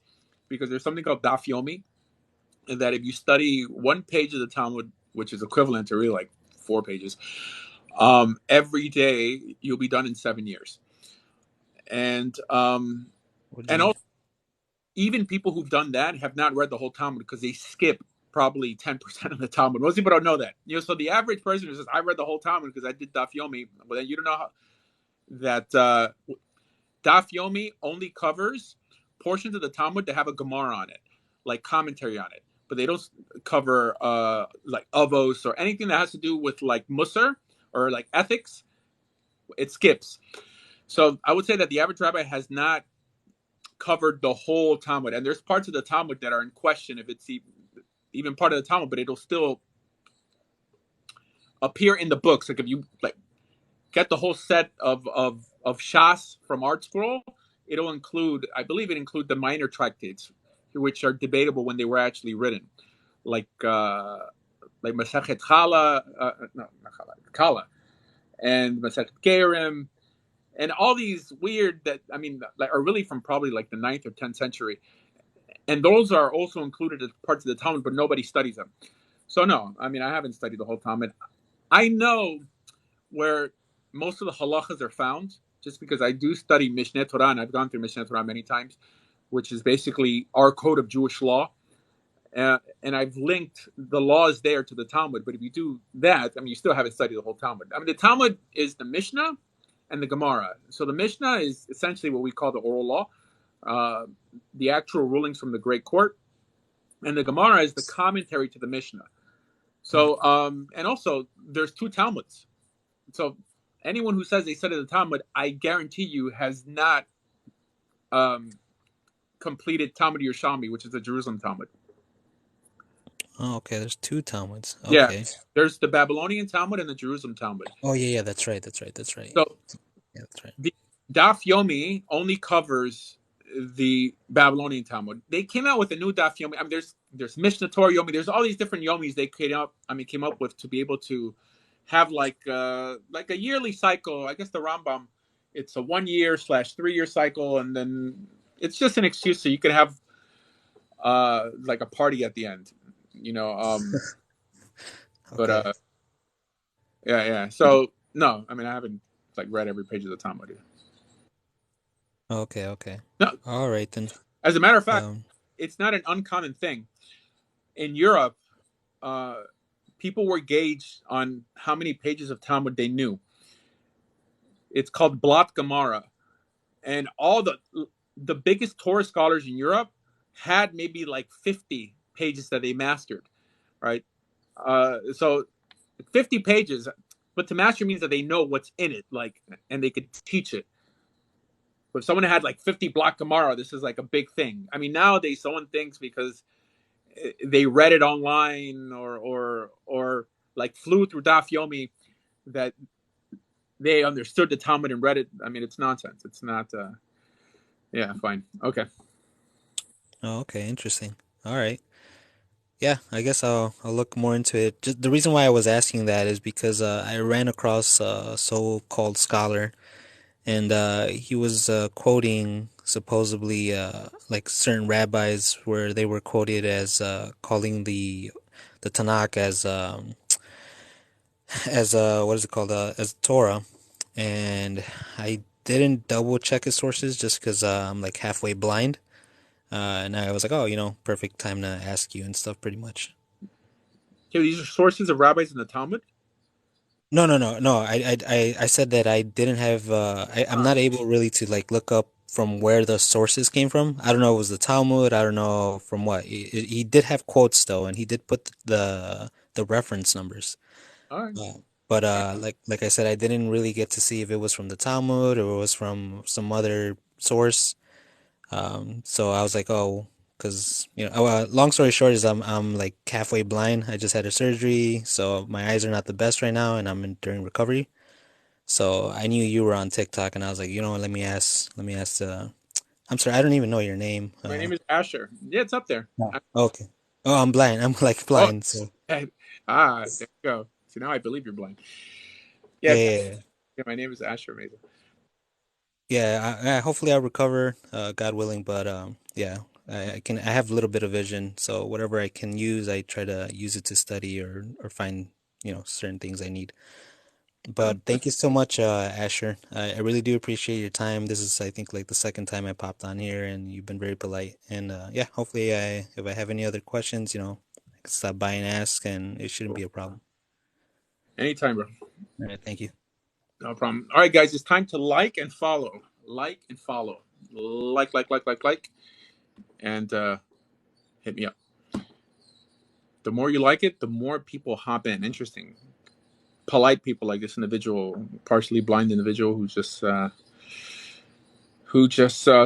because there's something called Daf Yomi, and that if you study one page of the Talmud, which is equivalent to really like 4 pages, every day, you'll be done in 7 years. And also, even people who've done that have not read the whole Talmud, because they skip probably 10% of the Talmud. Most people don't know that. So the average person who says, I read the whole Talmud because I did Daf Yomi, well, then you don't know how that Daf Yomi only covers portions of the Talmud that have a Gemara on it, like commentary on it. But they don't cover like Avos or anything that has to do with like Musar or like ethics. It skips. So I would say that the average rabbi has not covered the whole Talmud. And there's parts of the Talmud that are in question if it's even part of the Talmud, but it'll still appear in the books. Like, if you like get the whole set of Shas from Art Scroll, it'll include, I believe it include the minor tractates, which are debatable when they were actually written, like Masechet Chala, Kala, and Masechet Gerim, and all these weird that, I mean, like, are really from probably like the 9th or 10th century, and those are also included as parts of the Talmud, but nobody studies them. So no, I mean, I haven't studied the whole Talmud. I know where most of the halachas are found, just because I do study Mishneh Torah, and I've gone through Mishneh Torah many times, which is basically our code of Jewish law. And I've linked the laws there to the Talmud. But if you do that, I mean, you still haven't studied the whole Talmud. I mean, the Talmud is the Mishnah and the Gemara. So the Mishnah is essentially what we call the oral law, the actual rulings from the Great Court, and the Gemara is the commentary to the Mishnah. So, and also there's two Talmuds. So anyone who says they studied the Talmud, I guarantee you, has not completed Talmud Yerushalmi, which is the Jerusalem Talmud. Oh, okay. There's two Talmuds. Okay. Yeah, there's the Babylonian Talmud and the Jerusalem Talmud. Oh, yeah, that's right. So Yeah, that's right. the Daf Yomi only covers the Babylonian Talmud. They came out with a new Daf Yomi. I mean, there's Mishnah Torah Yomi. There's all these different Yomis they came up with to be able to have like a yearly cycle. I guess the Rambam, it's a 1 year / 3 year cycle, and then it's just an excuse so you can have like a party at the end, you know. Okay. But yeah. So no, I mean, I haven't like read every page of the Talmud yet. Okay. No, All right then. as a matter of fact, it's not an uncommon thing in Europe. People were gauged on how many pages of Talmud they knew. It's called Blat Gemara, and all the biggest Torah scholars in Europe had maybe like 50 pages that they mastered, right? So 50 pages, but to master means that they know what's in it, like, and they could teach it. But if someone had like 50 block Gemara, this is like a big thing. I mean, nowadays someone thinks because they read it online or like flew through Daf Yomi that they understood the Talmud and read it. I mean, it's nonsense. It's not. Yeah, fine. Okay. Oh, okay. Interesting. All right. Yeah, I guess I'll look more into it. Just the reason why I was asking that is because I ran across a so-called scholar, and he was quoting supposedly like certain rabbis where they were quoted as calling the Tanakh as what is it called, as Torah, and I didn't double check his sources just because I'm like halfway blind. And I was like, oh, perfect time to ask you and stuff, pretty much. Okay, these are sources of rabbis in the Talmud? No. I said that I didn't have. I'm not able really to like look up from where the sources came from. I don't know if it was the Talmud. I don't know from what. He did have quotes though, and he did put the reference numbers. All right. But like I said, I didn't really get to see if it was from the Talmud or it was from some other source. So I was like, oh, because long story short is I'm like halfway blind. I just had a surgery, so my eyes are not the best right now, and I'm during recovery. So I knew you were on TikTok, and I was like, let me ask. I'm sorry, I don't even know your name. My name is Asher. Yeah, it's up there. No. Okay. Oh, I'm blind. I'm like blind. So there you go. So now I believe you're blind. yeah. My name is Asher Meza. Yeah, hopefully I'll recover, God willing, but yeah, I have a little bit of vision, so whatever I can use, I try to use it to study or find, certain things I need. But thank you so much, Asher. I really do appreciate your time. This is, I think, like the second time I popped on here, and you've been very polite. And yeah, hopefully if I have any other questions, I can stop by and ask, and it shouldn't be a problem. Anytime, bro. All right, thank you. No problem. All right, guys, it's time to like and follow. Like and follow. Like. And hit me up. The more you like it, the more people hop in. Interesting. Polite people like this individual, partially blind individual who just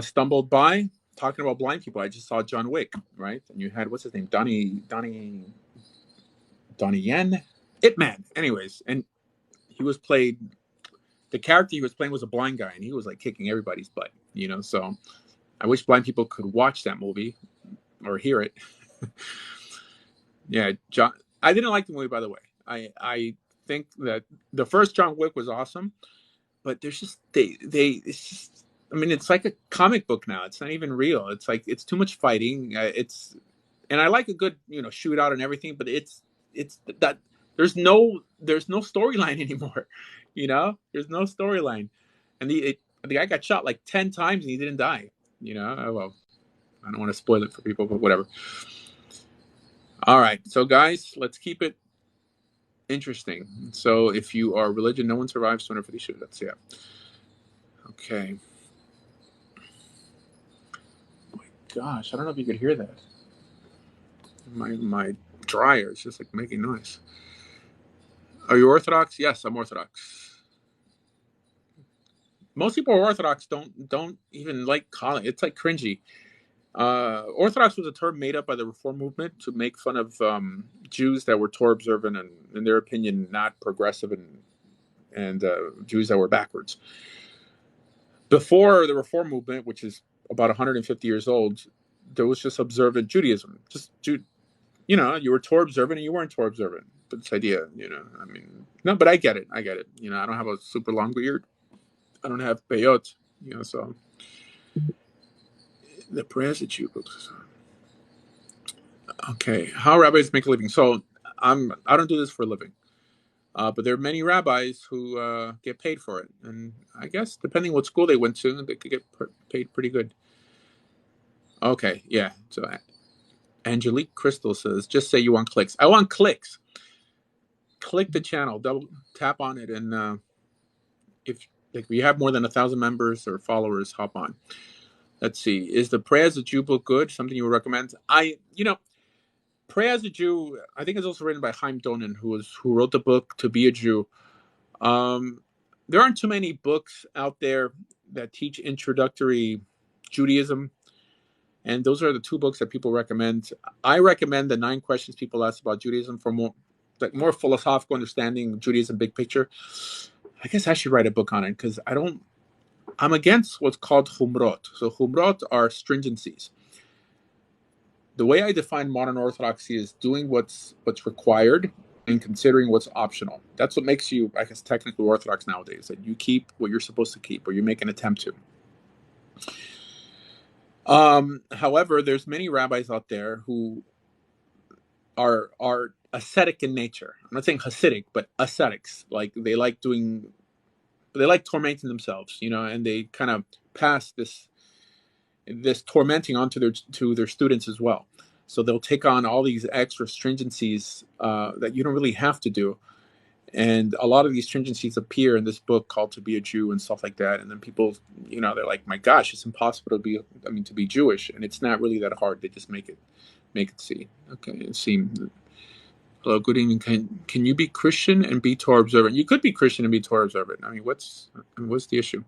stumbled by talking about blind people. I just saw John Wick, right? And you had, what's his name? Donnie Yen? Ip Man. Anyways, and the character he was playing was a blind guy, and he was like kicking everybody's butt, so I wish blind people could watch that movie or hear it. Yeah, John, I didn't like the movie, by the way. I think that the first John Wick was awesome, but there's just it's just, I mean, it's like a comic book now. It's not even real. It's like it's too much fighting. And I like a good shootout and everything, but it's that there's no storyline anymore. There's no storyline, and the guy got shot like 10 times and he didn't die. Well, I don't want to spoil it for people, but whatever. All right, so guys, let's keep it interesting. So if you are religion, no one survives 250 shoes. That's okay. My gosh, I don't know if you could hear that. My dryer is just like making noise. Are you Orthodox? Yes, I'm Orthodox. Most people who are Orthodox don't even like calling it's like cringy. Orthodox was a term made up by the Reform movement to make fun of Jews that were Torah observant and, in their opinion, not progressive and Jews that were backwards. Before the Reform movement, which is about 150 years old, there was just observant Judaism. You know, you were Torah observant and you weren't Torah observant. But this idea, you know, I mean, no, but I get it. You know, I don't have a super long beard. I don't have peyot, you know, so the prayers that you okay, how rabbis make a living. So I don't do this for a living. But there are many rabbis who get paid for it. And I guess depending what school they went to, they could get paid pretty good. Okay, yeah. So Angelique Crystal says, just say you want clicks. I want clicks. Click the channel, double tap on it, and if you have more than 1,000 members or followers, hop on. Let's see. Is the Pray as a Jew book good? Something you would recommend? Pray as a Jew, I think it's also written by Chaim Donin, who wrote the book To Be a Jew. There aren't too many books out there that teach introductory Judaism, and those are the two books that people recommend. I recommend the 9 questions people ask about Judaism for more philosophical understanding Judaism big picture. I guess I should write a book on it because I'm against what's called chumrot. So chumrot are stringencies. The way I define modern orthodoxy is doing what's required and considering what's optional. That's what makes you, I guess, technically Orthodox nowadays, that you keep what you're supposed to keep or you make an attempt to. However, there's many rabbis out there who are ascetic in nature. I'm not saying Hasidic, but ascetics. Like they like tormenting themselves, you know, and they kind of pass this tormenting onto their students as well. So they'll take on all these extra stringencies that you don't really have to do. And a lot of these stringencies appear in this book called To Be a Jew and stuff like that. And then people, you know, they're like, my gosh, it's impossible to be Jewish. And it's not really that hard. They just make it see. Okay, it seems. Hello, good evening. Can you be Christian and be Torah observant? You could be Christian and be Torah observant. I mean, what's the issue?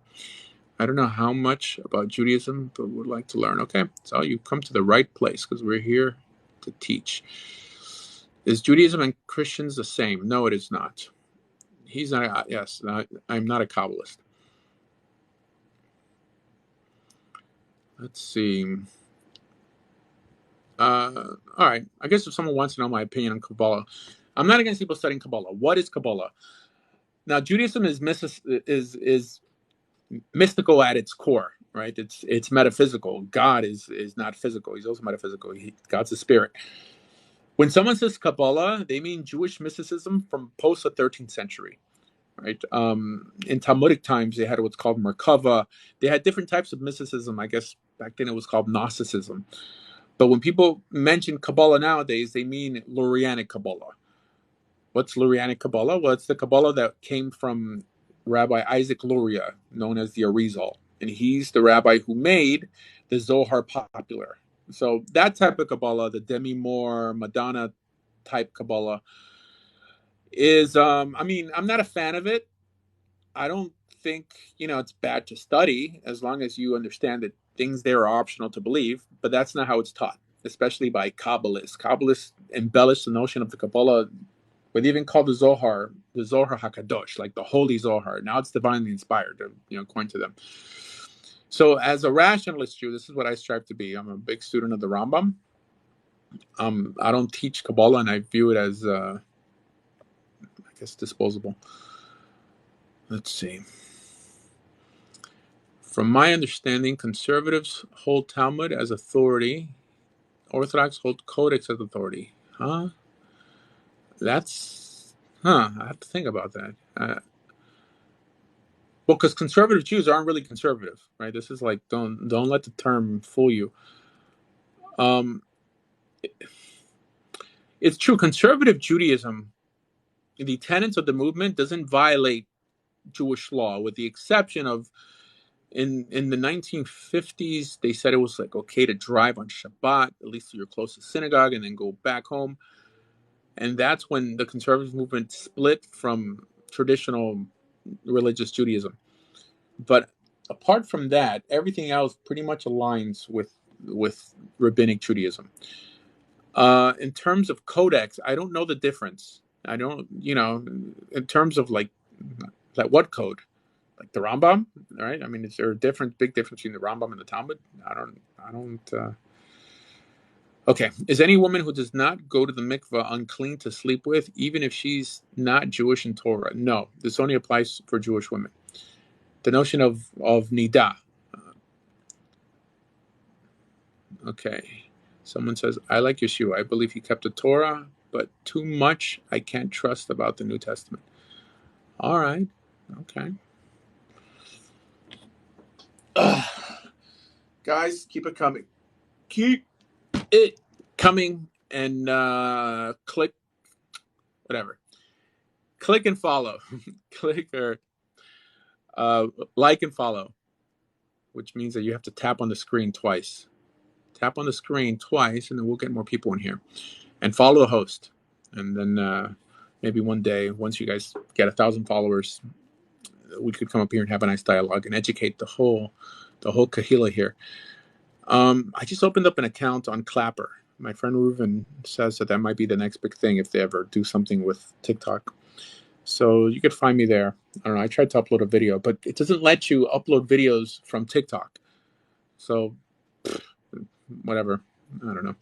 I don't know how much about Judaism, but would like to learn. Okay, so you come to the right place because we're here to teach. Is Judaism and Christians the same? No, it is not. He's not. Yes, I'm not a Kabbalist. Let's see. All right. I guess if someone wants to know my opinion on Kabbalah, I'm not against people studying Kabbalah. What is Kabbalah? Now, Judaism is mystical at its core, right? It's metaphysical. God is not physical. He's also metaphysical. God's a spirit. When someone says Kabbalah, they mean Jewish mysticism from post the 13th century, right? In Talmudic times, they had what's called Merkava. They had different types of mysticism. I guess back then it was called Gnosticism. But when people mention Kabbalah nowadays, they mean Lurianic Kabbalah. What's Lurianic Kabbalah? Well, it's the Kabbalah that came from Rabbi Isaac Luria, known as the Arizal. And he's the rabbi who made the Zohar popular. So that type of Kabbalah, the Demi Moore, Madonna type Kabbalah, is, I mean, I'm not a fan of it. I don't think, it's bad to study as long as you understand that things there are optional to believe, but that's not how it's taught, especially by Kabbalists. Kabbalists embellish the notion of the Kabbalah, what they even call the Zohar HaKadosh, like the Holy Zohar. Now it's divinely inspired, according to them. So as a rationalist Jew, this is what I strive to be. I'm a big student of the Rambam. I don't teach Kabbalah, and I view it as, I guess, disposable. Let's see. From my understanding, conservatives hold Talmud as authority. Orthodox hold Codex as authority. Huh? I have to think about that. Well, because conservative Jews aren't really conservative, right? This is like, don't let the term fool you. It's true. Conservative Judaism, the tenets of the movement, doesn't violate Jewish law, with the exception of in the 1950s, they said it was like okay to drive on Shabbat, at least to your closest synagogue, and then go back home. And that's when the conservative movement split from traditional religious Judaism. But apart from that, everything else pretty much aligns with rabbinic Judaism. In terms of codex, I don't know the difference. I don't, in terms of like what code? Like the Rambam, right? I mean, is there a big difference between the Rambam and the Talmud? I don't. Okay. Is any woman who does not go to the mikvah unclean to sleep with, even if she's not Jewish in Torah? No, this only applies for Jewish women. The notion of nidah. Okay. Someone says, I like Yeshua. I believe he kept the Torah, but too much I can't trust about the New Testament. All right. Okay. Guys, keep it coming. Keep it coming, and click whatever. Click and follow. Click or like and follow, which means that you have to tap on the screen twice. Tap on the screen twice, and then we'll get more people in here. And follow the host. And then maybe one day, once you guys get 1,000 followers, we could come up here and have a nice dialogue and educate the whole kahila here. I just opened up an account on Clapper. My friend Reuven says that might be the next big thing if they ever do something with TikTok. So you could find me there. I don't know. I tried to upload a video, but it doesn't let you upload videos from TikTok. So whatever. I don't know.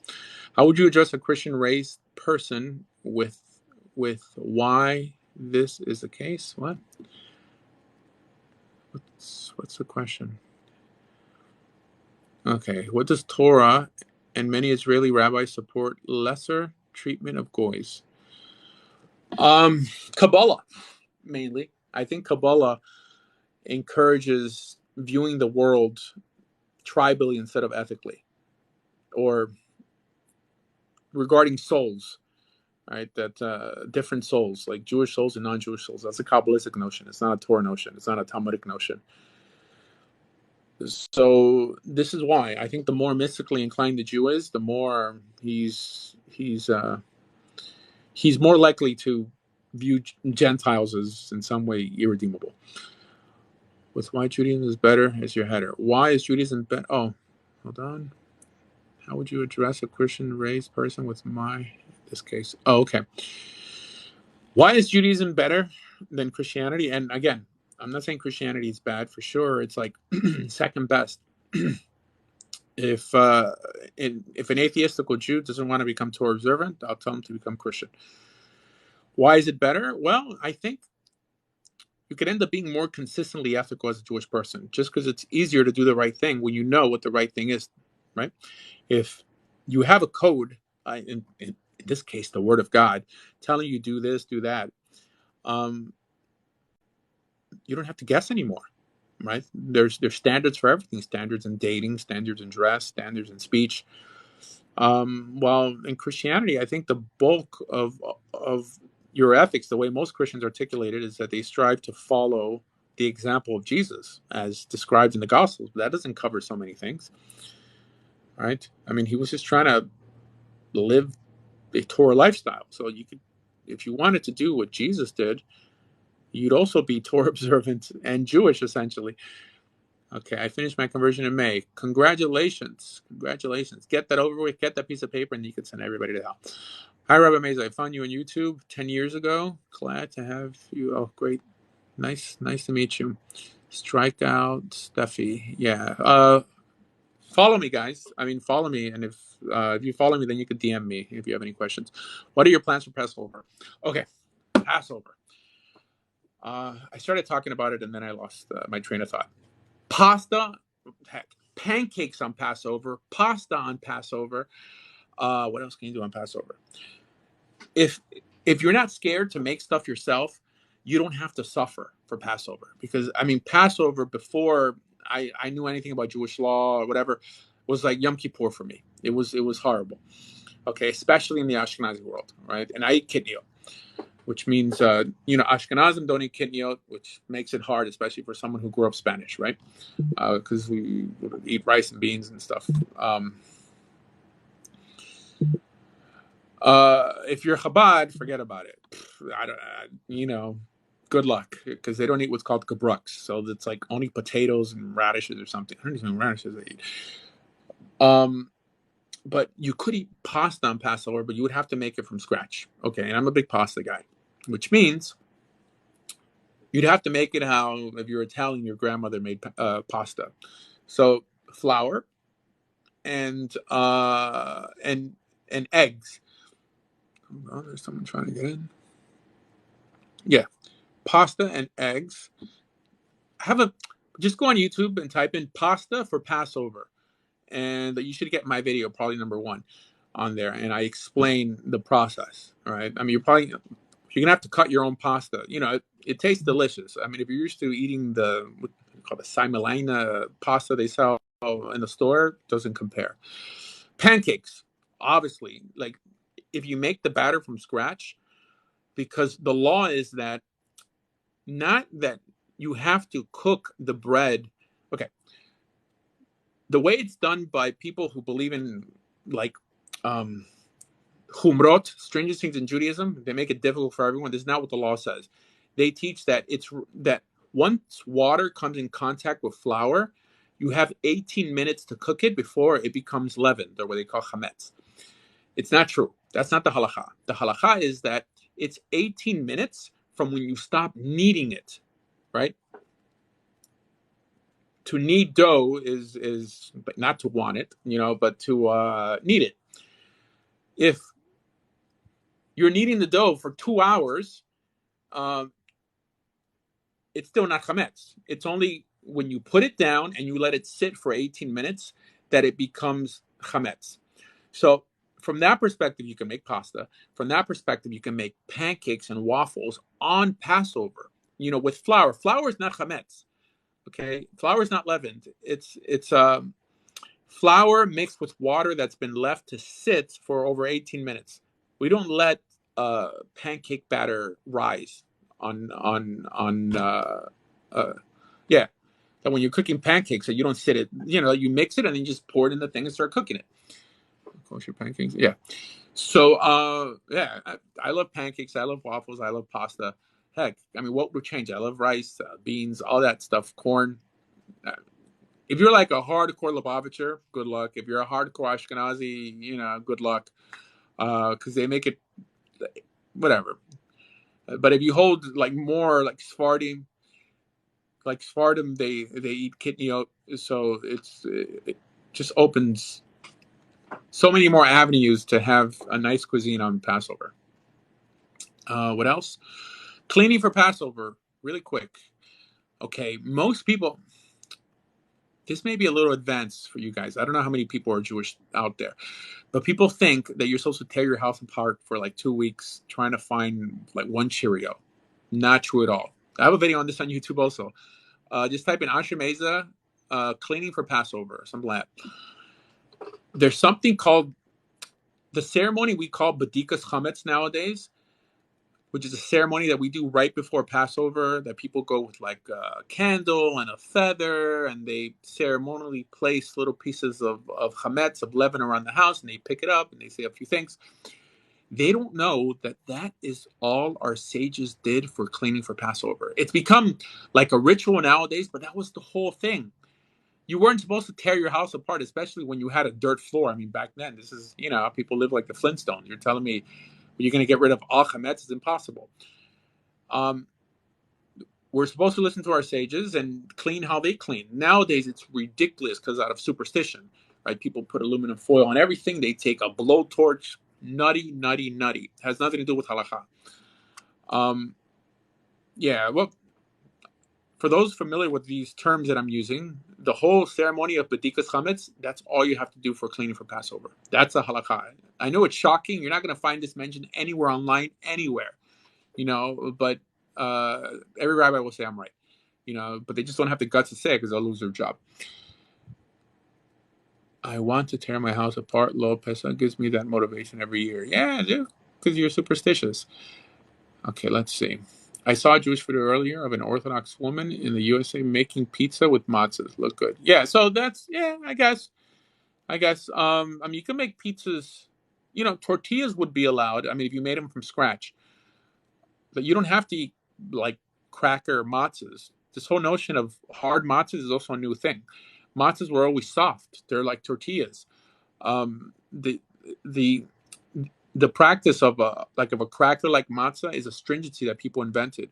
How would you address a Christian raised person with why this is the case? What? What's the question? Okay. What does Torah and many Israeli rabbis support lesser treatment of goys? Kabbalah, mainly. I think Kabbalah encourages viewing the world tribally instead of ethically, or regarding souls, right? That different souls, like Jewish souls and non-Jewish souls. That's a Kabbalistic notion. It's not a Torah notion. It's not a Talmudic notion. So this is why I think the more mystically inclined the Jew is, the more he's more likely to view Gentiles as in some way irredeemable. With why Judaism is better as your header. Why is Judaism better? Oh, hold on. How would you address a Christian raised person with this case? Oh, okay. Why is Judaism better than Christianity? And again, I'm not saying Christianity is bad for sure. It's like second best. If an atheistical Jew doesn't want to become Torah observant, I'll tell him to become Christian. Why is it better? Well, I think you could end up being more consistently ethical as a Jewish person, just because it's easier to do the right thing when you know what the right thing is, right? If you have a code, in this case, the Word of God, telling you do this, do that, you don't have to guess anymore, right? There's standards for everything: standards in dating, standards in dress, standards in speech. While in Christianity, I think the bulk of your ethics, the way most Christians articulate it, is that they strive to follow the example of Jesus as described in the Gospels. But that doesn't cover so many things, right? I mean, he was just trying to live a Torah lifestyle. So you could, if you wanted to do what Jesus did, you'd also be Torah observant and Jewish, essentially. Okay, I finished my conversion in May. Congratulations. Get that over with. Get that piece of paper, and you can send everybody to hell. Hi, Rabbi Meza. I found you on YouTube 10 years ago. Glad to have you. Oh, great. Nice to meet you. Strikeout, Steffi. Yeah. Follow me, guys. I mean, follow me. And if you follow me, then you could DM me if you have any questions. What are your plans for Passover? Okay, Passover. I started talking about it, and then I lost my train of thought. Pasta, heck, pancakes on Passover, pasta on Passover. What else can you do on Passover? If you're not scared to make stuff yourself, you don't have to suffer for Passover. Because I mean, Passover, before I knew anything about Jewish law or whatever, was like Yom Kippur for me. It was horrible. Okay, especially in the Ashkenazi world, right? And I eat kitniot, which means, Ashkenazim don't eat kitniot, which makes it hard, especially for someone who grew up Spanish, right? Because we eat rice and beans and stuff. If you're Chabad, forget about it. Good luck, because they don't eat what's called kabrux. So it's like only potatoes and radishes or something. I don't even know radishes they eat. But you could eat pasta on Passover, but you would have to make it from scratch. Okay, and I'm a big pasta guy, which means you'd have to make it how, if you're Italian, your grandmother made pasta. So flour and eggs. Oh, there's someone trying to get in. Yeah, pasta and eggs. Just go on YouTube and type in pasta for Passover, and you should get my video, probably number 1, on there, and I explain the process. All right, I mean you're gonna have to cut your own pasta. It tastes delicious. I mean, if you're used to eating what you call the Similina pasta they sell in the store, doesn't compare. Pancakes, obviously, like if you make the batter from scratch, because the law is that not that you have to cook the bread. Okay, the way it's done by people who believe in like chumrot, strangest things in Judaism, they make it difficult for everyone. This is not what the law says. They teach that that once water comes in contact with flour, you have 18 minutes to cook it before it becomes leavened, or what they call chametz. It's not true. That's not the halacha. The halacha is that it's 18 minutes from when you stop kneading it, right? To knead dough is not to want it, but to knead it. If you're kneading the dough for 2 hours, it's still not chametz. It's only when you put it down and you let it sit for 18 minutes that it becomes chametz. So from that perspective, you can make pasta. From that perspective, you can make pancakes and waffles on Passover, with flour. Flour is not chametz. Okay, flour is not leavened. It's flour mixed with water that's been left to sit for over 18 minutes. We don't let pancake batter rise yeah. That when you're cooking pancakes, so you don't sit it, you mix it and then you just pour it in the thing and start cooking it. Kosher pancakes, yeah. So I love pancakes, I love waffles, I love pasta. Heck, I mean, what would change? I love rice, beans, all that stuff, corn. If you're like a hardcore Lubavitcher, good luck. If you're a hardcore Ashkenazi, good luck, because they make it whatever. But if you hold like more like Sephardim, they eat kitniot, so it just opens so many more avenues to have a nice cuisine on Passover. What else? Cleaning for Passover, really quick. Okay, most people. This may be a little advanced for you guys. I don't know how many people are Jewish out there, but people think that you're supposed to tear your house apart for like 2 weeks trying to find like one Cheerio. Not true at all. I have a video on this on YouTube also. Just type in Asher Meza, cleaning for Passover, something like that. There's something called the ceremony we call Badikas Chametz nowadays, which is a ceremony that we do right before Passover, that people go with like a candle and a feather, and they ceremonially place little pieces of chametz, of leaven around the house, and they pick it up and they say a few things. They don't know that is all our sages did for cleaning for Passover. It's become like a ritual nowadays, but that was the whole thing. You weren't supposed to tear your house apart, especially when you had a dirt floor. I mean, back then, this is, people live like the Flintstones. You're telling me you're going to get rid of all chametz? It's impossible. We're supposed to listen to our sages and clean how they clean. Nowadays, it's ridiculous because out of superstition, right? People put aluminum foil on everything. They take a blowtorch. Nutty. Has nothing to do with halacha. Well, for those familiar with these terms that I'm using, the whole ceremony of Badikas Chametz, that's all you have to do for cleaning for Passover. That's a halakha. I know it's shocking. You're not going to find this mentioned anywhere online, anywhere, but every rabbi will say I'm right, but they just don't have the guts to say it because they'll lose their job. I want to tear my house apart. Lopez gives me that motivation every year. Yeah, dude, because you're superstitious. Okay, let's see. I saw a Jewish video earlier of an Orthodox woman in the USA making pizza with matzahs. Look good. Yeah, so that's, yeah, I guess. I mean, you can make pizzas. Tortillas would be allowed. I mean, if you made them from scratch, but you don't have to eat like cracker matzahs. This whole notion of hard matzahs is also a new thing. Matzahs were always soft. They're like tortillas. The the the practice of a cracker like matzah is a stringency that people invented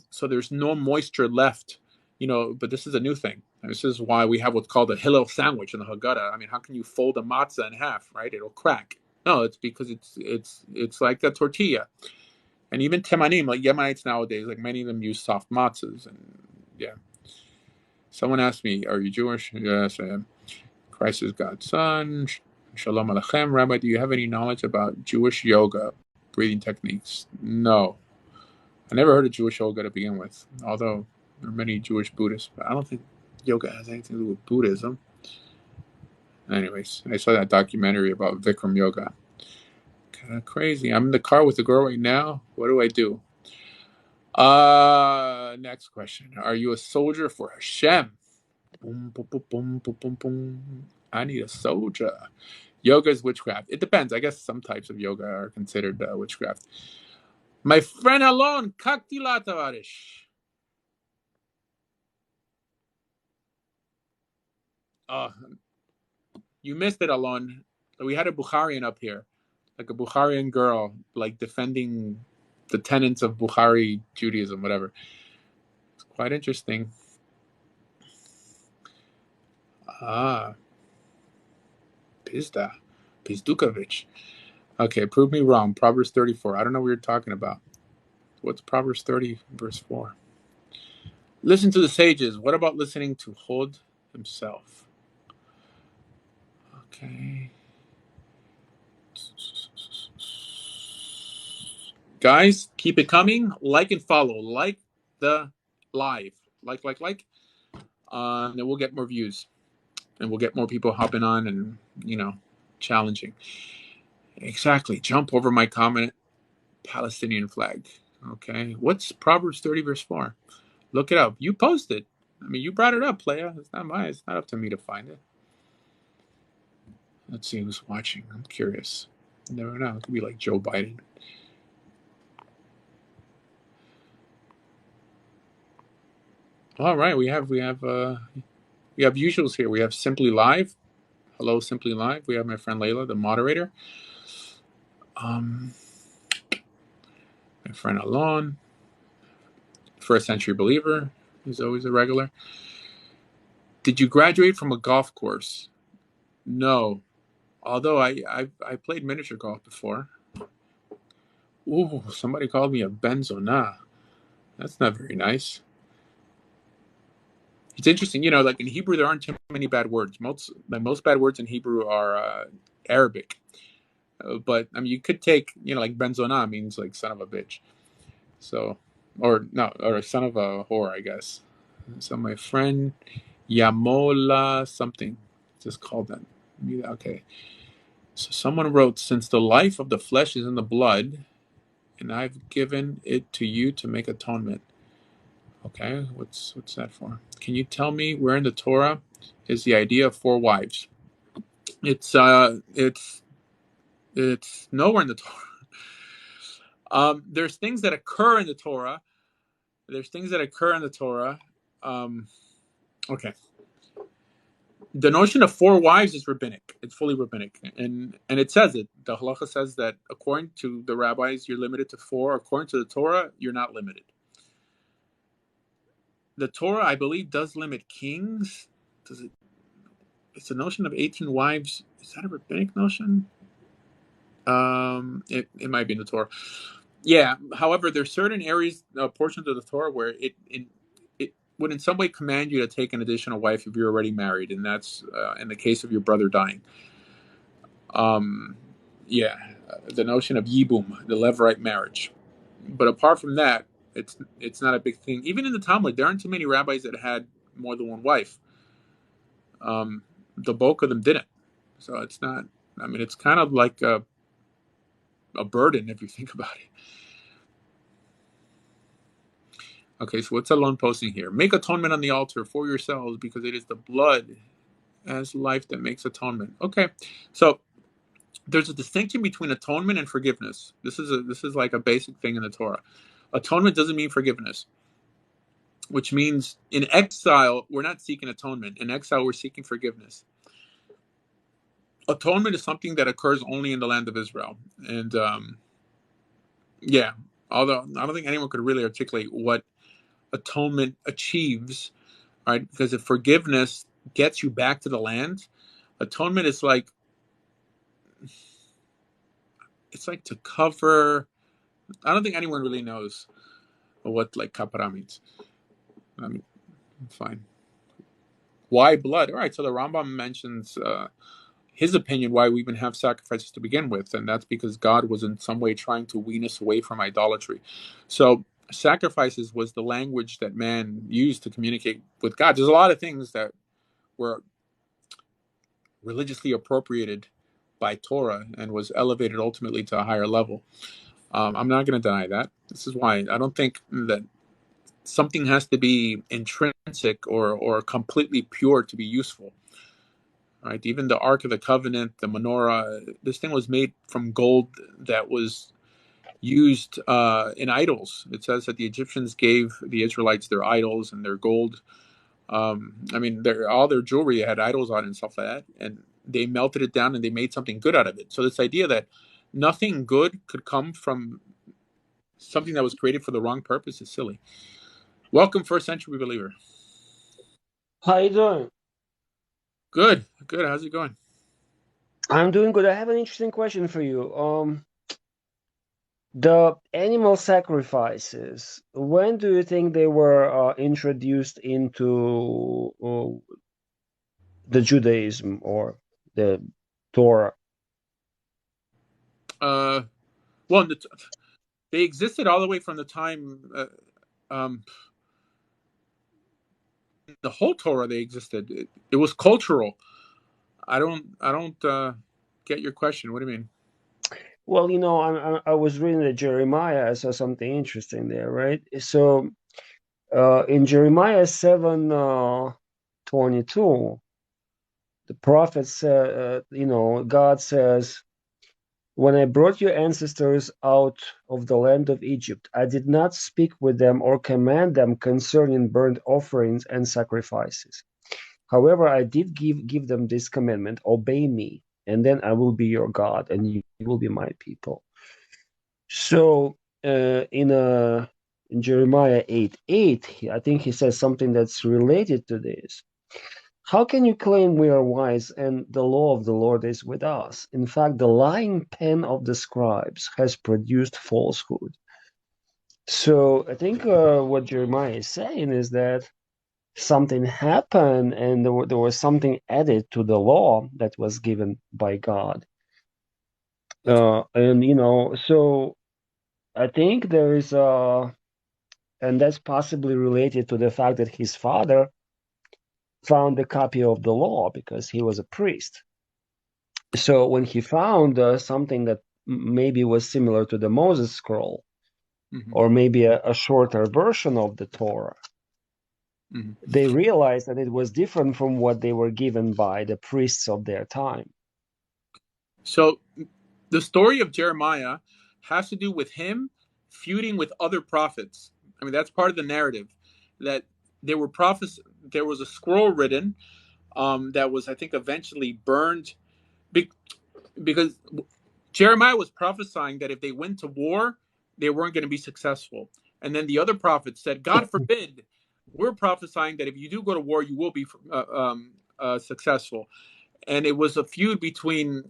so there's no moisture left. But this is a new thing. This is why we have what's called a Hillel sandwich in the Haggadah. I mean, how can you fold a matzah in half, right? It'll crack. No, it's because it's like a tortilla. And even temanim, like Yemenites nowadays, like many of them use soft matzahs. And yeah. Someone asked me, "Are you Jewish?" Yes, I am. Christ is God's son. Shalom Aleichem. Rabbi, do you have any knowledge about Jewish yoga, breathing techniques? No. I never heard of Jewish yoga to begin with, although there are many Jewish Buddhists, but I don't think yoga has anything to do with Buddhism. Anyways, I saw that documentary about Vikram yoga. Kind of crazy. I'm in the car with the girl right now. What do I do? Next question. Are you a soldier for Hashem? Boom, boom, boom, boom, boom, boom, boom. I need a soldier. Yoga is witchcraft. It depends. I guess some types of yoga are considered witchcraft. My friend Alon, kaktila tavarish. You missed it, Alon. We had a Bukharian up here, like a Bukharian girl, like defending the tenets of Bukhari Judaism, whatever. It's quite interesting. Pizdukovic. Okay, prove me wrong. Proverbs 34. I don't know what you're talking about. What's Proverbs 30, verse 4? Listen to the sages. What about listening to Hod himself? Okay. Guys, keep it coming. Like and follow. Like the live. Like. And then we'll get more views. And we'll get more people hopping on and, challenging. Exactly. Jump over my comment. Palestinian flag. Okay. What's Proverbs 30, verse 4? Look it up. You posted. I mean, you brought it up, playa. It's not up to me to find it. Let's see who's watching. I'm curious. You never know. It could be like Joe Biden. All right, we have usuals here. We have Simply Live. Hello, Simply Live. We have my friend Layla, the moderator. My friend Alon, First Century Believer, is always a regular. Did you graduate from a golf course? No, although I played miniature golf before. Ooh, somebody called me a benzona. That's not very nice. It's interesting, like in Hebrew, there aren't too many bad words. Most bad words in Hebrew are Arabic. But I mean, you could take, like benzona means like son of a bitch. So, or son of a whore, I guess. So my friend Yamola something just called that. Okay. So someone wrote, since the life of the flesh is in the blood, and I've given it to you to make atonement. Okay, what's that for? Can you tell me where in the Torah is the idea of 4 wives? It's nowhere in the Torah. There's things that occur in the Torah. Okay. The notion of 4 wives is rabbinic. It's fully rabbinic, and it says it. The halacha says that according to the rabbis, you're limited to 4. According to the Torah, you're not limited. The Torah, I believe, does limit kings. Does it? It's a notion of 18 wives. Is that a rabbinic notion? It might be in the Torah. Yeah. However, there's certain areas, portions of the Torah where it would in some way command you to take an additional wife if you're already married, and that's in the case of your brother dying. The notion of yibum, the Levirate marriage. But apart from that, it's not a big thing. Even in the Talmud, there aren't too many rabbis that had more than 1 wife. the bulk of them didn't. So it's not. I mean, it's kind of like a burden if you think about it. Okay, so what's Alon posting here? Make atonement on the altar for yourselves, because it is the blood as life that makes atonement. Okay, so there's a distinction between atonement and forgiveness. This is like a basic thing in the Torah. Atonement doesn't mean forgiveness, which means in exile we're not seeking atonement. In exile we're seeking forgiveness. Atonement is something that occurs only in the land of Israel, and yeah, although I don't think anyone could really articulate what atonement achieves, right? Because if forgiveness gets you back to the land, atonement is like, it's like to cover. I don't think anyone really knows what like kapara means. I mean, fine. Why blood? All right, so the Rambam mentions his opinion why we even have sacrifices to begin with, and that's because God was in some way trying to wean us away from idolatry. So sacrifices was the language that man used to communicate with God. There's a lot of things that were religiously appropriated by Torah and was elevated ultimately to a higher level. I'm not going to deny that. This is why I don't think that something has to be intrinsic or completely pure to be useful. Right? Even the Ark of the Covenant, the menorah, this thing was made from gold that was used in idols. It says that the Egyptians gave the Israelites their idols and their gold. I mean, all their jewelry had idols on it and stuff like that, and they melted it down and they made something good out of it. So this idea that nothing good could come from something that was created for the wrong purpose is silly. Welcome, first century believer. How you doing? Good. How's it going? I'm doing good. I have an interesting question for you. The animal sacrifices, when do you think they were introduced into the Judaism or the Torah? Well, they existed all the way from the time the whole Torah. They existed. It was cultural. I don't get your question. What do you mean? Well, I was reading the Jeremiah. I saw something interesting there, right? So, in Jeremiah 7:22, the prophet said, God says, "When I brought your ancestors out of the land of Egypt, I did not speak with them or command them concerning burnt offerings and sacrifices. However, I did give them this commandment: obey me, and then I will be your God, and you will be my people." So, in Jeremiah 8:8, I think he says something that's related to this. How can you claim we are wise and the law of the Lord is with us? In fact, the lying pen of the scribes has produced falsehood. So I think what Jeremiah is saying is that something happened and there was something added to the law that was given by God. So I think there is and that's possibly related to the fact that his father found a copy of the law because he was a priest. So when he found something that maybe was similar to the Moses scroll, or maybe a shorter version of the Torah, they realized that it was different from what they were given by the priests of their time. So the story of Jeremiah has to do with him feuding with other prophets. I mean, that's part of the narrative, that there were prophets. There was a scroll written that was, I think, eventually burned because Jeremiah was prophesying that if they went to war, they weren't going to be successful. And then the other prophets said, God forbid, we're prophesying that if you do go to war, you will be successful. And it was a feud between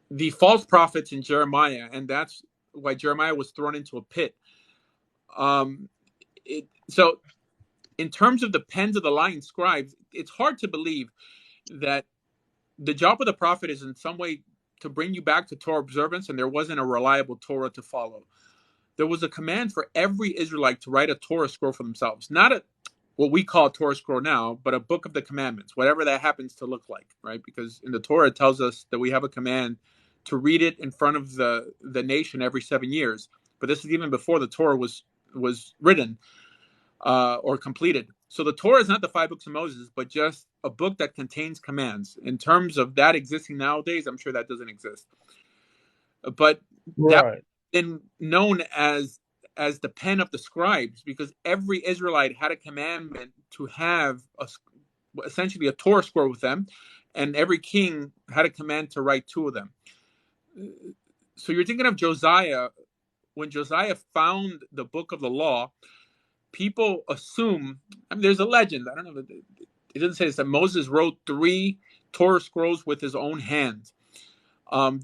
the false prophets in Jeremiah, and that's why Jeremiah was thrown into a pit. So in terms of the pens of the lying scribes, it's hard to believe that the job of the prophet is in some way to bring you back to Torah observance, and there wasn't a reliable Torah to follow. There was a command for every Israelite to write a Torah scroll for themselves, not what we call Torah scroll now, but a book of the commandments, whatever that happens to look like, right? Because in the Torah, it tells us that we have a command to read it in front of the nation every 7 years. But this is even before the Torah was written or completed. So the Torah is not the 5 books of Moses, but just a book that contains commands. In terms of that existing nowadays, I'm sure that doesn't exist. But that's Right. been known as the pen of the scribes, because every Israelite had a commandment to have essentially a Torah scroll with them, and every king had a command to write 2 of them. So you're thinking of Josiah. When Josiah found the book of the law, people assume, I mean, there's a legend, I don't know, it doesn't say this, that Moses wrote 3 Torah scrolls with his own hand. So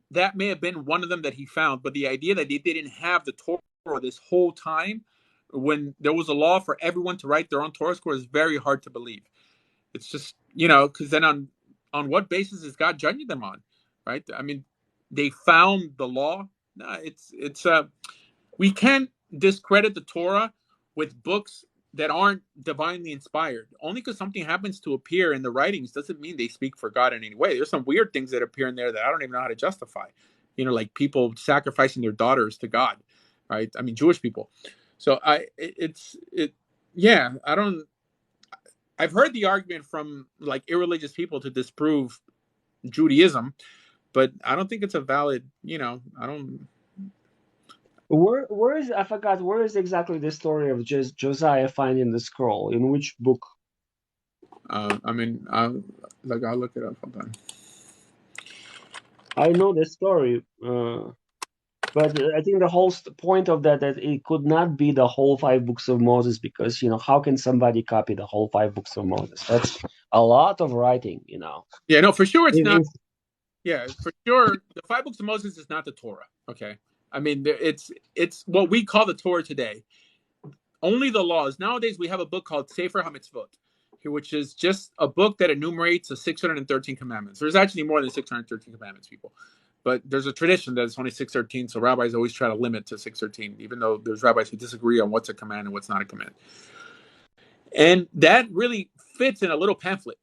that may have been one of them that he found, but the idea that they didn't have the Torah this whole time, when there was a law for everyone to write their own Torah scroll, is very hard to believe. It's just, because then on what basis is God judging them on, right? I mean, they found the law. No, we can't discredit the Torah with books that aren't divinely inspired. Only because something happens to appear in the writings doesn't mean they speak for God in any way. There's some weird things that appear in there that I don't even know how to justify. Like people sacrificing their daughters to God, right? I mean, Jewish people. So I've heard the argument from like irreligious people to disprove Judaism, but I don't think it's a valid, I don't. Where is, I forgot, where is exactly the story of just Josiah finding the scroll? In which book? I mean, I'll look it up. Hold on. I know the story, but I think the whole point of that it could not be the whole 5 books of Moses, because how can somebody copy the whole 5 books of Moses? That's a lot of writing, Yeah, no, for sure it's not. If- Yeah, for sure, the 5 books of Moses is not the Torah. Okay, I mean, it's what we call the Torah today. Only the laws. Nowadays, we have a book called Sefer HaMitzvot, which is just a book that enumerates the 613 commandments. There's actually more than 613 commandments, people. But there's a tradition that it's only 613, so rabbis always try to limit to 613, even though there's rabbis who disagree on what's a command and what's not a command. And that really fits in a little pamphlet.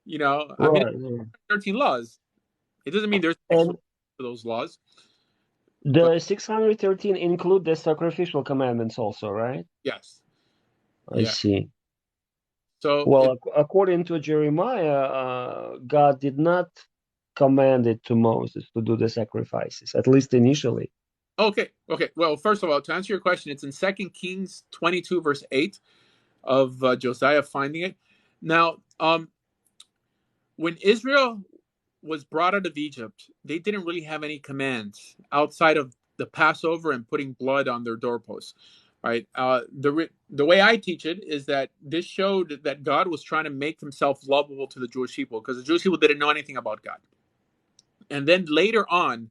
I mean, right. 13 laws. It doesn't mean there's And for those laws, but the 613 include the sacrificial commandments also, right? yes, I yeah. see. So Well, according to Jeremiah, God did not command it to Moses to do the sacrifices, at least initially. okay. Well, first of all, to answer your question, it's in 2 Kings 22 verse 8 of Josiah finding it. Now, when Israel was brought out of Egypt, they didn't really have any commands outside of the Passover and putting blood on their doorposts, right? The way I teach it is that this showed that God was trying to make himself lovable to the Jewish people, because the Jewish people didn't know anything about God. And then later on,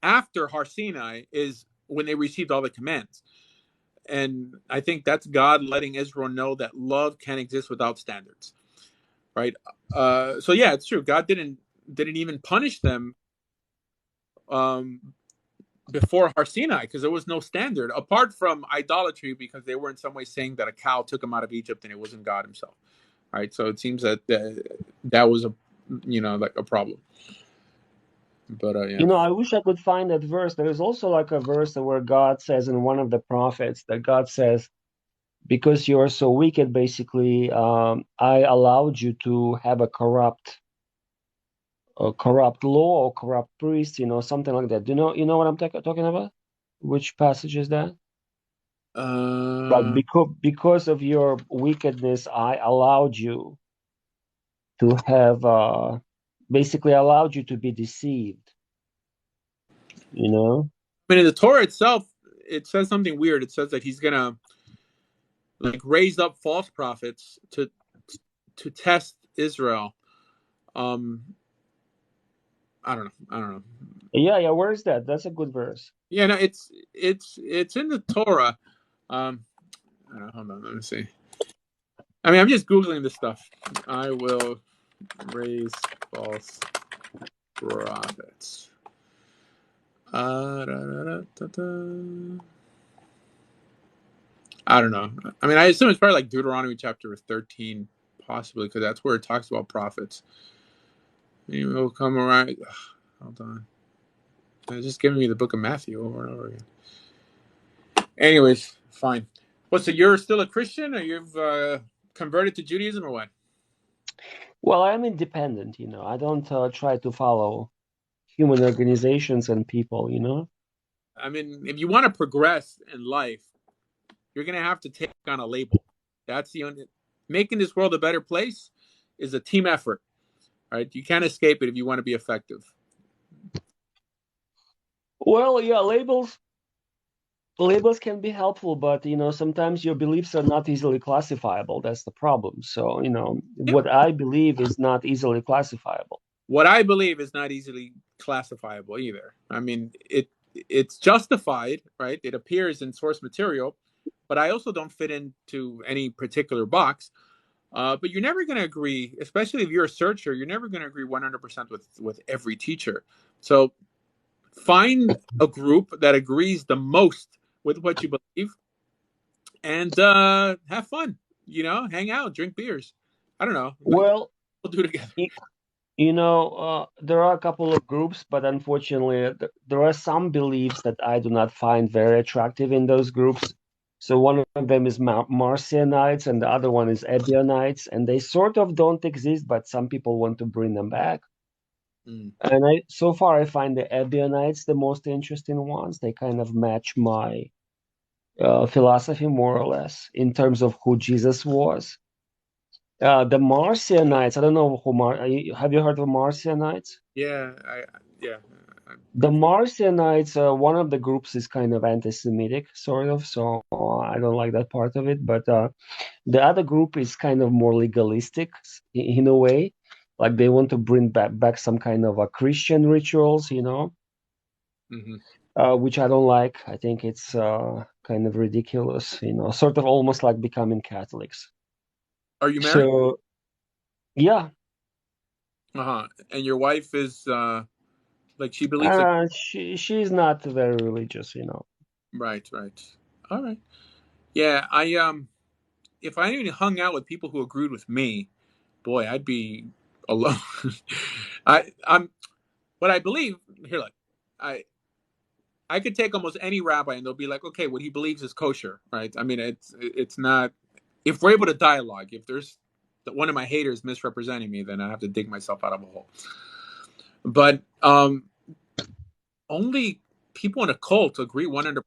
after Har Sinai, is when they received all the commands. And I think that's God letting Israel know that love can exist without standards, right? So yeah, it's true. God didn't even punish them before Har Sinai, because there was no standard apart from idolatry, because they were in some way saying that a cow took them out of Egypt and it wasn't God himself, right? So it seems that that was like a problem. But yeah. I wish I could find that verse. There is also like a verse where God says in one of the prophets that God says, because you are so wicked, basically, I allowed you to have a corrupt law or corrupt priest, something like that. Do you know what I'm talking about? Which passage is that? Like, because of your wickedness, I allowed you to have, basically allowed you to be deceived. I mean, in the Torah itself, it says something weird. It says that he's gonna like raise up false prophets to test Israel. I don't know. Yeah. Where is that? That's a good verse. Yeah, no, it's in the Torah. Hold on, let me see. I mean, I'm just googling this stuff. I will raise false prophets. Da, da, da, da, da. I don't know. I mean, I assume it's probably like Deuteronomy chapter 13, possibly, because that's where it talks about prophets. You will come around. Ugh, hold on. It's just giving me the book of Matthew over and over again. Anyways, fine. So you're still a Christian, or you've converted to Judaism, or what? Well, I'm independent, you know. I don't try to follow human organizations and people, you know. I mean, if you want to progress in life, you're going to have to take on a label. That's the only... Making this world a better place is a team effort, right? You can't escape it if you want to be effective. Well, yeah, labels can be helpful, but you know, sometimes your beliefs are not easily classifiable. That's the problem. So, you know, Yeah. what I believe is not easily classifiable. What I believe is not easily classifiable either. I mean, it's justified, right? It appears in source material, but I also don't fit into any particular box. But you're never going to agree, especially if you're a searcher. You're never going to agree 100% with every teacher. So find a group that agrees the most with what you believe, and have fun. You know, hang out, drink beers. I don't know. Well, We'll do it together. you know, there are a couple of groups, but unfortunately, there are some beliefs that I do not find very attractive in those groups. So one of them is Marcionites, and the other one is Ebionites, and they sort of don't exist, but some people want to bring them back. Mm. And so far I find the Ebionites the most interesting ones. They kind of match my philosophy more or less in terms of who Jesus was. The Marcionites, I don't know who have you heard of Marcionites? Yeah, The Marcionites, one of the groups is kind of anti-Semitic, sort of, so I don't like that part of it. But the other group is kind of more legalistic in a way, like they want to bring back some kind of Christian rituals, you know. Mm-hmm. Which I don't like. I think it's kind of ridiculous, you know, sort of almost like becoming Catholics. Are you married? So, yeah, And your wife is like she believes like she's not very religious, you know. right. All right. Yeah, I if I even hung out with people who agreed with me, boy, I'd be alone. I'm what I believe here. Like, I could take almost any rabbi and they'll be like, okay, what he believes is kosher, right? I mean, it's not. If we're able to dialogue, if there's one of my haters misrepresenting me, then I have to dig myself out of a hole. But only people in a cult agree 100%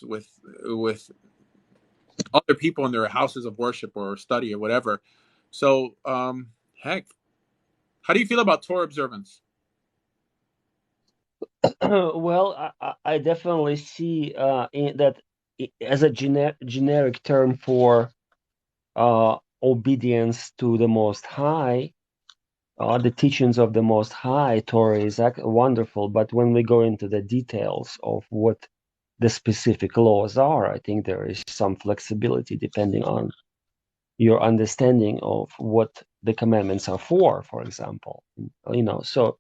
with other people in their houses of worship or study or whatever. So, heck, how do you feel about Torah observance? Well, I definitely see that as a generic term for obedience to the Most High. The teachings of the Most High, Torah is wonderful, but when we go into the details of what the specific laws are, I think there is some flexibility depending on your understanding of what the commandments are for example. You know, so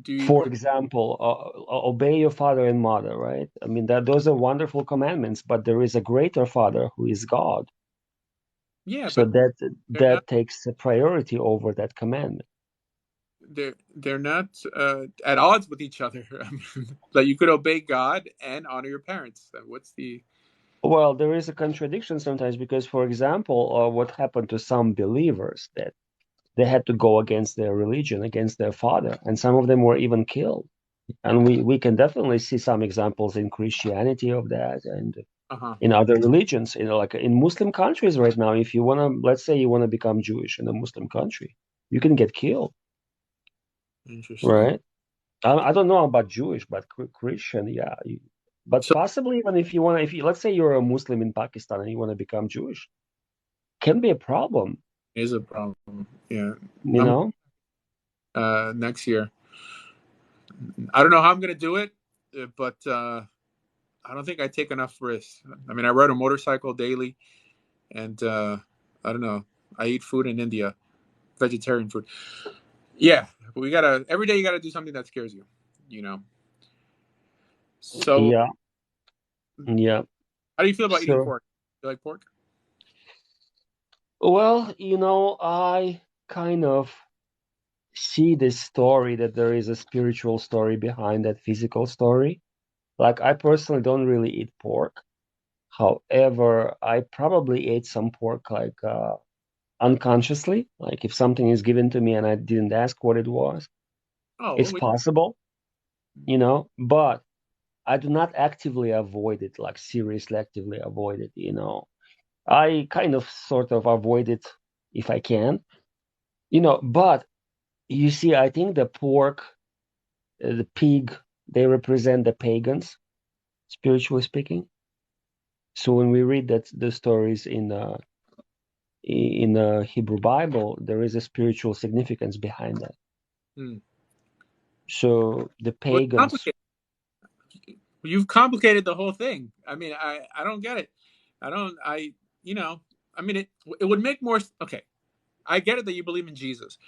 Do you? for example, obey your father and mother, right? I mean, those are wonderful commandments, but there is a greater father who is God. Yeah, So but they're not. that takes a priority over that commandment. They're not at odds with each other. I mean, like you could obey God and honor your parents. What's the? Well, there is a contradiction sometimes because, for example, what happened to some believers that they had to go against their religion, against their father, and some of them were even killed. And we can definitely see some examples in Christianity of that and Uh-huh. in other religions. You know, like in Muslim countries right now, if you want to, let's say you want to become Jewish in a Muslim country, you can get killed, Interesting. right? I don't know about Jewish, but Christian, yeah. But So possibly even if you want to, if you, let's say you're a Muslim in Pakistan and you want to become Jewish, can be a problem, is a problem. Yeah, you I'm know? next year. I don't know how I'm gonna do it, but I don't think I take enough risks. I mean, I ride a motorcycle daily, and I don't know. I eat food in India, vegetarian food. Yeah, we gotta every day. You gotta do something that scares you. You know. So, Yeah, yeah. how do you feel about eating So, pork? You like pork? Well, I kind of see this story that there is a spiritual story behind that physical story. Like, I personally don't really eat pork. However, I probably ate some pork like unconsciously. Like, if something is given to me and I didn't ask what it was, Oh, it's possible, but I do not actively avoid it, like seriously actively avoid it. I kind of sort of avoid it if I can. But you see, I think the pork, the pig, they represent the pagans, spiritually speaking. So when we read that the stories in the Hebrew Bible, there is a spiritual significance behind that. hmm. So the Well, it's pagans, complicated. You've complicated the whole thing. I mean, I don't get it. I don't. I you know. I mean, it would make more. Okay, I get it that you believe in Jesus,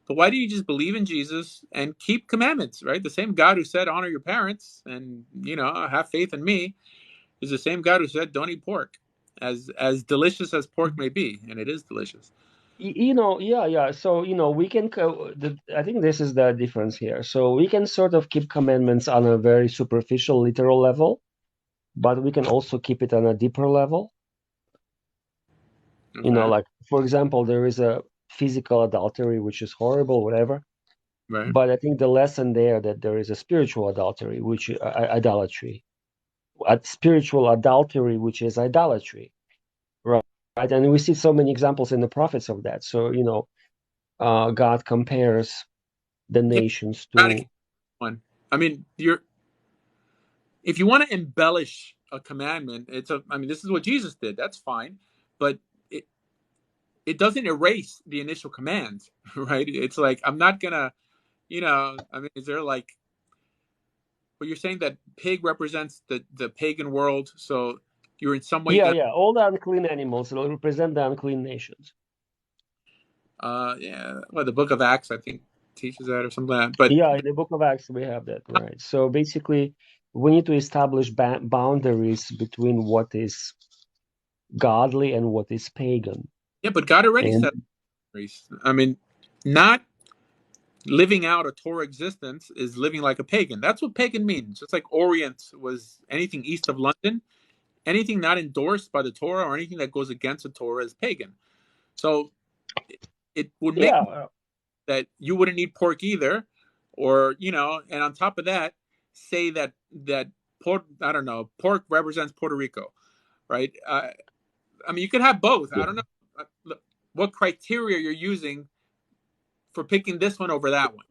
but why do you just believe in Jesus and keep commandments? Right, the same God who said honor your parents and have faith in me is the same God who said don't eat pork. As delicious as pork may be, and it is delicious. yeah. So we can. I think this is the difference here. So we can sort of keep commandments on a very superficial, literal level, but we can also keep it on a deeper level. Okay. Like, for example, there is a physical adultery, which is horrible, whatever. Right. But I think the lesson there that there is a spiritual adultery, which idolatry, a spiritual adultery, which is idolatry, right? And we see so many examples in the prophets of that. So God compares the Yeah. nations Eradicate to. one. I mean, if you want to embellish a commandment, I mean, this is what Jesus did. That's fine, but it it doesn't erase the initial command, right? It's like I'm not gonna, I mean, is there like, well, you're saying that pig represents the pagan world, so you're in some way Yeah, gonna, yeah, all the unclean animals will represent the unclean nations. yeah, well, the Book of Acts, I think, teaches that or something like that. But Yeah, in the Book of Acts we have that, right? So basically, we need to establish boundaries between what is godly and what is pagan. yeah, but God already And said race. I mean, not living out a Torah existence is living like a pagan. That's what pagan means. Just like Orient was anything east of London, anything not endorsed by the Torah or anything that goes against the Torah is pagan. So it would make yeah, that you wouldn't eat pork either, or and on top of that, say that pork. I don't know. Pork represents Puerto Rico, right? I mean, you could have both. I don't know what criteria you're using for picking this one over that one.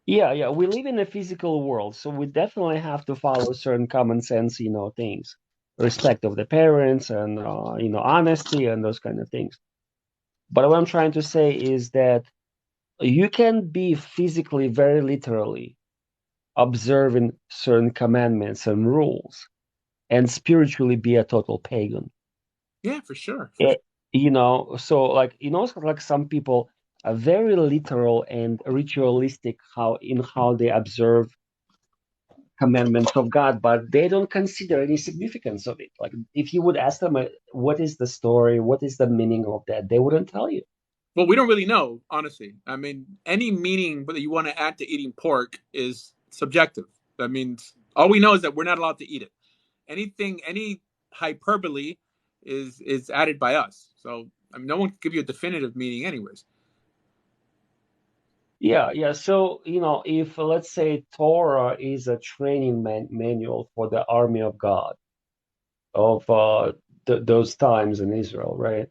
yeah, we live in a physical world, so we definitely have to follow certain common sense, things, respect of the parents and honesty and those kind of things. But what I'm trying to say is that you can be physically, very literally, observing certain commandments and rules and spiritually be a total pagan. Yeah, for sure, for sure. It, so like, like some people are very literal and ritualistic how they observe commandments of God, but they don't consider any significance of it. Like, if you would ask them, what is the story, what is the meaning of that, they wouldn't tell you. Well, we don't really know, honestly. I mean, any meaning that you want to add to eating pork is subjective. That means all we know is that we're not allowed to eat it. Any hyperbole is added by us. So I mean, no one can give you a definitive meaning, anyways. Yeah. So, if let's say Torah is a training manual for the army of God of those times in Israel, right?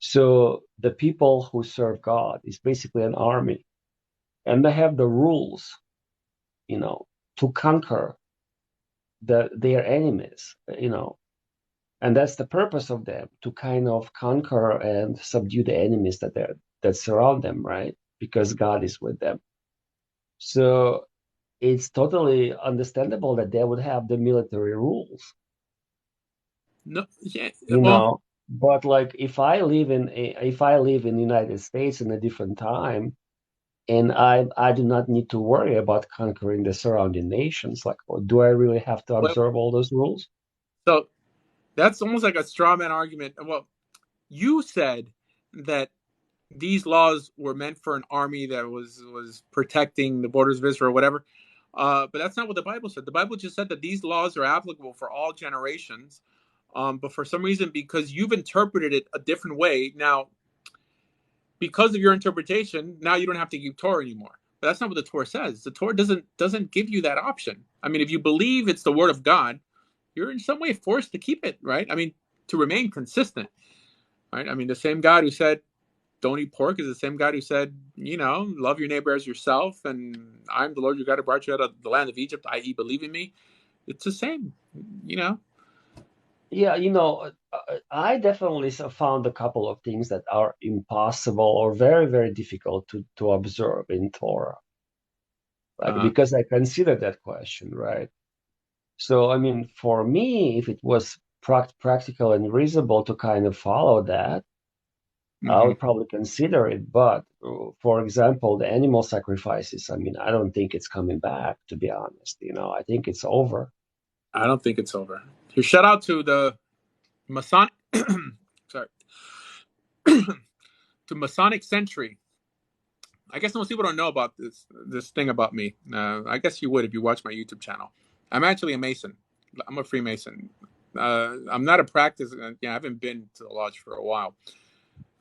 So the people who serve God is basically an army, and they have the rules, to conquer their enemies, and that's the purpose of them, to kind of conquer and subdue the enemies that surround them, right? Because God is with them. So it's totally understandable that they would have the military rules, No, yeah. you Well, know. But like, if I live in the United States in a different time, and I do not need to worry about conquering the surrounding nations, like, do I really have to well, observe all those rules? so That's almost like a straw man argument. Well, you said that these laws were meant for an army that was protecting the borders of Israel or whatever. But that's not what the Bible said. The Bible just said that these laws are applicable for all generations. But for some reason, because you've interpreted it a different way, now, because of your interpretation, now you don't have to keep Torah anymore. But that's not what the Torah says. The Torah doesn't give you that option. I mean, if you believe it's the word of God, you're in some way forced to keep it, right? I mean, to remain consistent, right? I mean, the same God who said, don't eat pork is the same God who said, love your neighbor as yourself, and I'm the Lord your God who brought you out of the land of Egypt, i.e., believe in me. It's the same, Yeah, I definitely found a couple of things that are impossible or very, very difficult to observe in Torah, like because I considered that question, right? So, I mean, for me, if it was practical and reasonable to kind of follow that, I would probably consider it. But for example, the animal sacrifices, I mean, I don't think it's coming back, to be honest. I think it's over. I don't think it's over. Here, shout out to the Masonic, sorry, to Masonic Century. I guess most people don't know about this thing about me. I guess you would if you watch my YouTube channel. I'm actually a Mason. I'm a Freemason. I'm not a practice. I haven't been to the lodge for a while.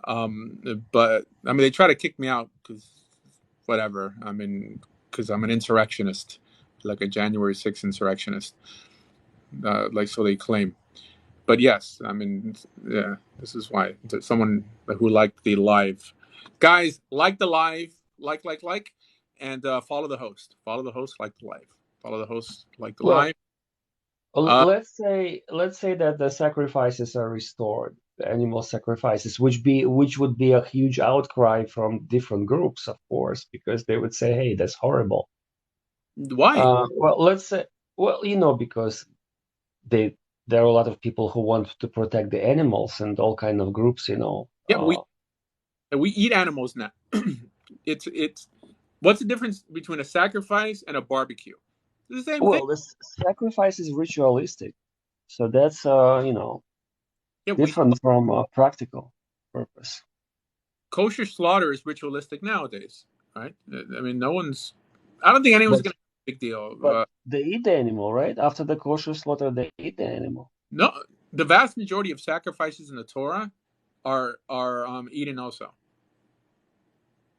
But I mean, they try to kick me out because whatever. I mean, because I'm an insurrectionist, like a January 6th insurrectionist, like so they claim. But yes, I mean, yeah, this is why someone who liked the live, guys, like the live, like, and follow the host. Follow the host, like the live. Follow the host, like the Well, live. let's say that the sacrifices are restored, the animal sacrifices, which would be a huge outcry from different groups, of course, because they would say, "Hey, that's horrible." Why? Well, let's say, because there are a lot of people who want to protect the animals and all kind of groups. Yeah, we eat animals now. it's what's the difference between a sacrifice and a barbecue? It's the same thing. Well, this sacrifice is ritualistic, so that's Yeah, different from a practical purpose. kosher slaughter is ritualistic nowadays, right? I mean, I don't think anyone's But gonna make a big deal. but they eat the animal, right? After the kosher slaughter, they eat the animal. No, the vast majority of sacrifices in the Torah are eaten also.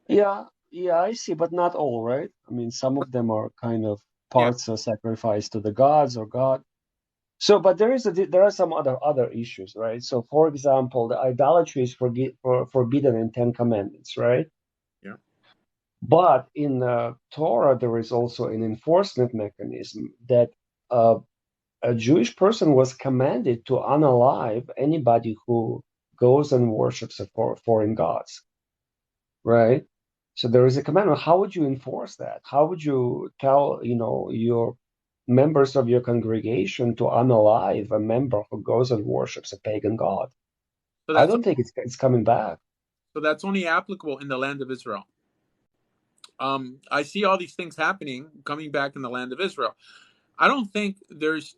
Yeah, I see, but not all, right? I mean, some of them are kind of Yeah. parts of sacrifice to the gods or God. So, but there are some other issues, right? So, for example, the idolatry is forbidden in Ten Commandments, right? Yeah. But in the Torah, there is also an enforcement mechanism that a Jewish person was commanded to unalive anybody who goes and worships foreign gods, right? So there is a commandment. How would you enforce that? How would you tell, your members of your congregation to unalive a member who goes and worships a pagan god? So I that's don't think it's coming back. only applicable in the land of Israel. I see all these things happening, coming back in the land of Israel. I don't think there's.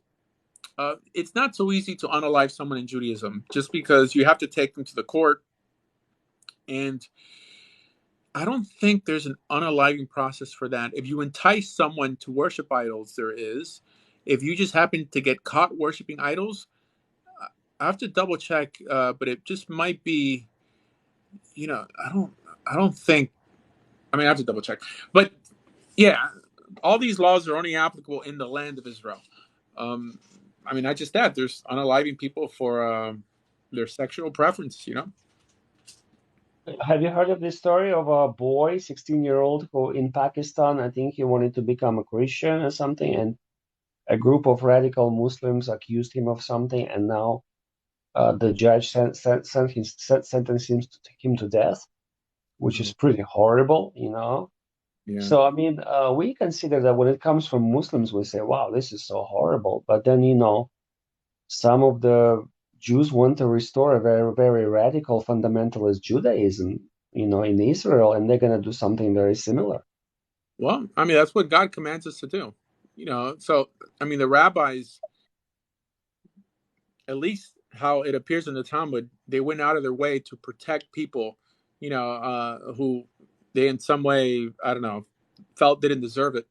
It's not so easy to unalive someone in Judaism, just because you have to take them to the court, and I don't think there's an unaliving process for that. If you entice someone to worship idols, there is. If you just happen to get caught worshiping idols, I have to double check, but it just might be. I don't think. I mean, I have to double check, but yeah, all these laws are only applicable in the land of Israel. I mean, not just that. There's unaliving people for their sexual preference. Have you heard of this story of a boy, 16-year-old, who in Pakistan, I think he wanted to become a Christian or something, and a group of radical Muslims accused him of something, and now the judge sentenced him to death, which is pretty horrible. Yeah. So, I mean, we consider that when it comes from Muslims, we say, wow, this is so horrible. But then, some of the Jews want to restore a very, very radical fundamentalist Judaism, in Israel, and they're going to do something very similar. Well, I mean, that's what God commands us to do. So, I mean, the rabbis, at least how it appears in the Talmud, they went out of their way to protect people, who they in some way, I don't know, felt didn't deserve it.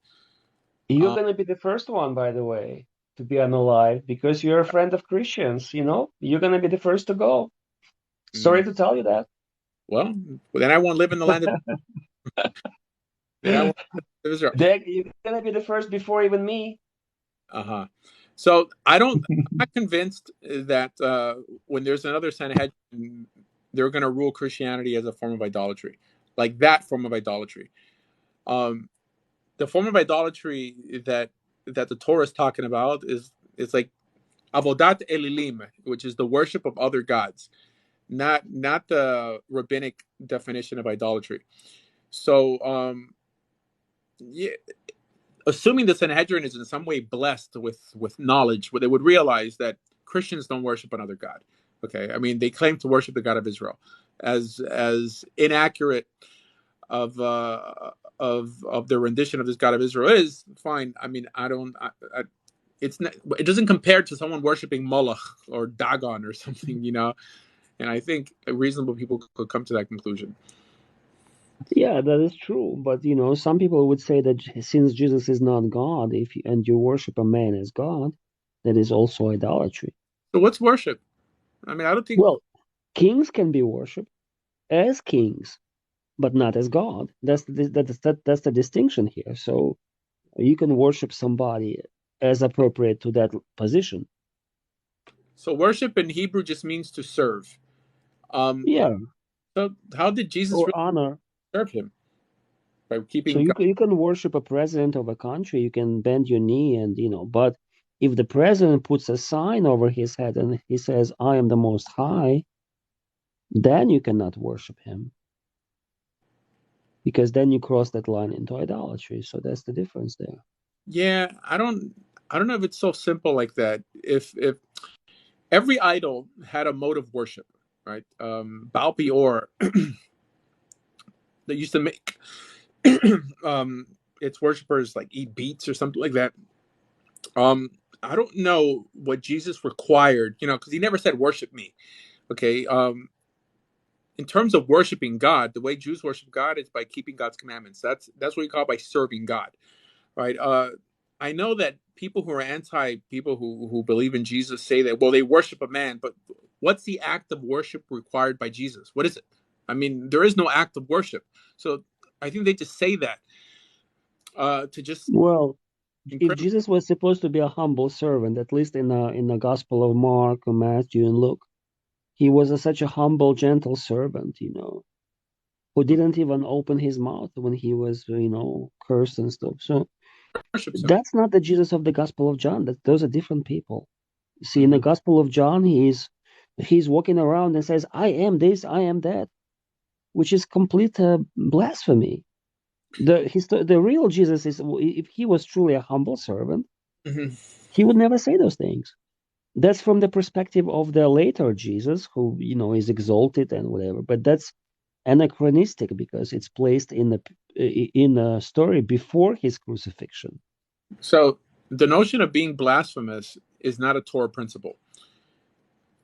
You're Uh, gonna be the first one, by the way, to be unalive because you're a friend of Christians, you know? You're gonna be the first to go. Sorry mm, to tell you that. well, then I won't live in the land of. Then I won't live in Israel. You're gonna be the first before even me. Uh-huh. So I'm not convinced that when there's another Sanhedrin, they're going to rule Christianity as a form of idolatry, like that form of idolatry. Um, the form of idolatry that the Torah is talking about is like avodat elilim, which is the worship of other gods, not the rabbinic definition of idolatry. So, yeah, assuming the Sanhedrin is in some way blessed with knowledge, where they would realize that Christians don't worship another god. Okay, I mean they claim to worship the God of Israel. As inaccurate of their rendition of this God of Israel is, fine. I mean I don't. It's not, it doesn't compare to someone worshiping Moloch or Dagon or something, And I think reasonable people could come to that conclusion. Yeah, that is true. But you know, some people would say that since Jesus is not God, and you worship a man as God, that is also idolatry. So what's worship? I mean, I don't think. Well, kings can be worshipped as kings, but not as God. That's the distinction here. So you can worship somebody as appropriate to that position. So worship in Hebrew just means to serve. Um, Yeah, so how did Jesus or really honor. serve him? By So keeping God? you can worship a president of a country, you can bend your knee and but if the president puts a sign over his head and he says, I am the most high, then you cannot worship him. Because then you cross that line into idolatry. So that's the difference there. Yeah, I don't know if it's so simple like that. If every idol had a mode of worship, right? Baal Peor that used to make um its worshippers like eat beets or something like that. Um, I don't know what Jesus required, because he never said worship me. Okay. In terms of worshiping God, the way Jews worship God is by keeping God's commandments. That's what we call by serving God, right? I know that people who are anti people who believe in Jesus say that, well, they worship a man, but what's the act of worship required by Jesus? What is it? I mean, there is no act of worship. So I think they just say that to just Well, if incriminate. Jesus was supposed to be a humble servant, at least in the Gospel of Mark or Matthew and Luke, he was such a humble, gentle servant, who didn't even open his mouth when he was, cursed and stuff. So Worships him. that's not the Jesus of the Gospel of John. Those are different people. See, in the Mhm. Gospel of John, he's walking around and says, "I am this, I am that," which is complete blasphemy. The real Jesus is, if he was truly a humble servant, Mhm. he would never say those things. That's from the perspective of the later Jesus, who is exalted and whatever. But that's anachronistic because it's placed in a story before his crucifixion. So the notion of being blasphemous is not a Torah principle.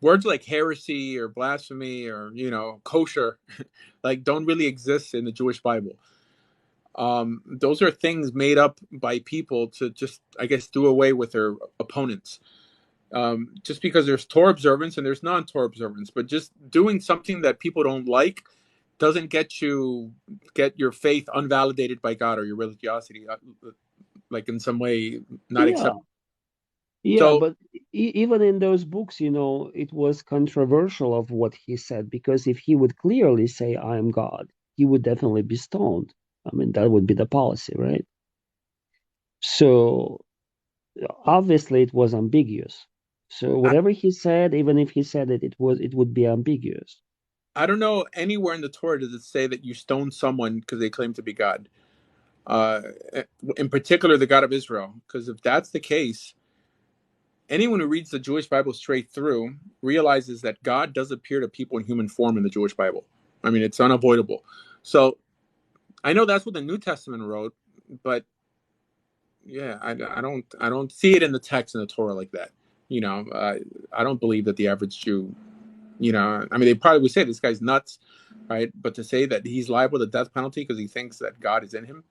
Words like heresy or blasphemy or kosher, like don't really exist in the Jewish Bible. Those are things made up by people to just, I guess, do away with their opponents. Just because there's Torah observance and there's non-Torah observance, but just doing something that people don't like doesn't get your faith unvalidated by God or your religiosity, like in some way not Yeah, acceptable. yeah, So but even in those books, it was controversial of what he said because if he would clearly say, "I am God," he would definitely be stoned. I mean, that would be the policy, right? So obviously, it was ambiguous. So I, whatever he said, even if he said it would be ambiguous. I don't know anywhere in the Torah does it say that you stone someone because they claim to be God. Uh, in particular, the God of Israel, because if that's the case, anyone who reads the Jewish Bible straight through realizes that God does appear to people in human form in the Jewish Bible. I mean, it's unavoidable. So I know that's what the New Testament wrote, but yeah, I don't see it in the text in the Torah like that. You know, I don't believe that the average Jew, you know, I mean, they probably would say this guy's nuts, right? But to say that he's liable to the death penalty because he thinks that God is in him,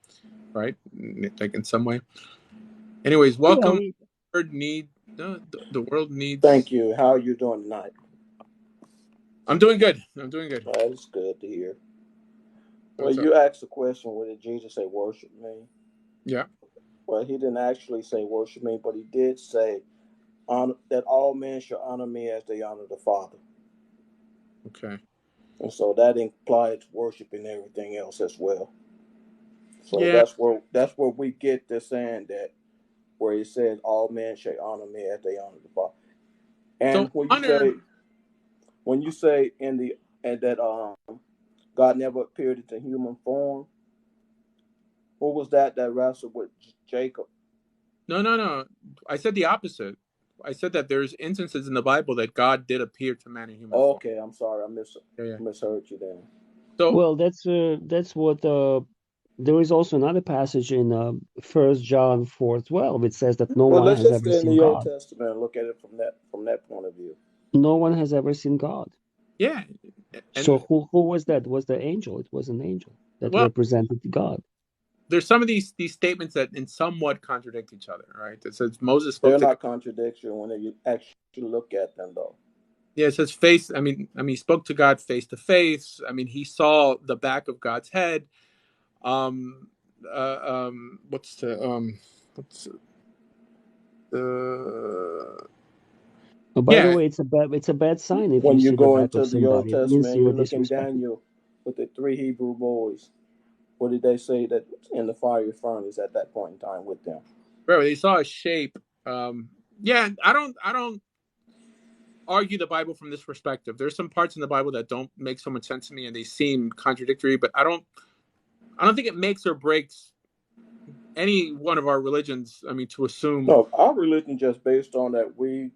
right? Like in some way. Anyways, welcome. Well, The world needs. Thank you. How are you doing tonight? I'm doing good. I'm doing good. That is good to hear. Well, What's up? you asked the question, what did Jesus say, worship me? Yeah. Well, he didn't actually say worship me, but he did say that all men should honor me as they honor the Father. Okay. And so that implies worship and everything else as well. So Yeah. that's where we get the saying that where he says all men should honor me as they honor the Father. And So when you say that God never appeared in human form, what was that wrestled with Jacob? No. I said the opposite. I said that there's instances in the Bible that God did appear to man in human form. Okay, I'm sorry, I Yeah. misheard you then. So Well, that's what there is also another passage in 1 John 4:12. It says that no Well, one let's has just ever stay in seen the Old God. Testament and look at it from that point of view. No one has ever seen God. yeah, So and who was that? Was the angel? It was an angel that well, represented God. there's some of these statements that in somewhat contradict each other, right? It says Moses spoke They're to. not contradiction when you actually look at them, though. Yeah, it says face. He spoke to God face to face. I mean, he saw the back of God's head. What's the By the yeah. way, it's a bad sign if you When you see the go back of into the Old somebody. It means Testament, you you were look in disrespected. Daniel with the three Hebrew boys. What did they say that in the fiery furnace at that point in time with them? Right, they saw a shape. Yeah, I don't argue the Bible from this perspective. There's some parts in the Bible that don't make so much sense to me, and they seem contradictory. But I don't think it makes or breaks any one of our religions. I mean, to assume. No, our religion just based on that we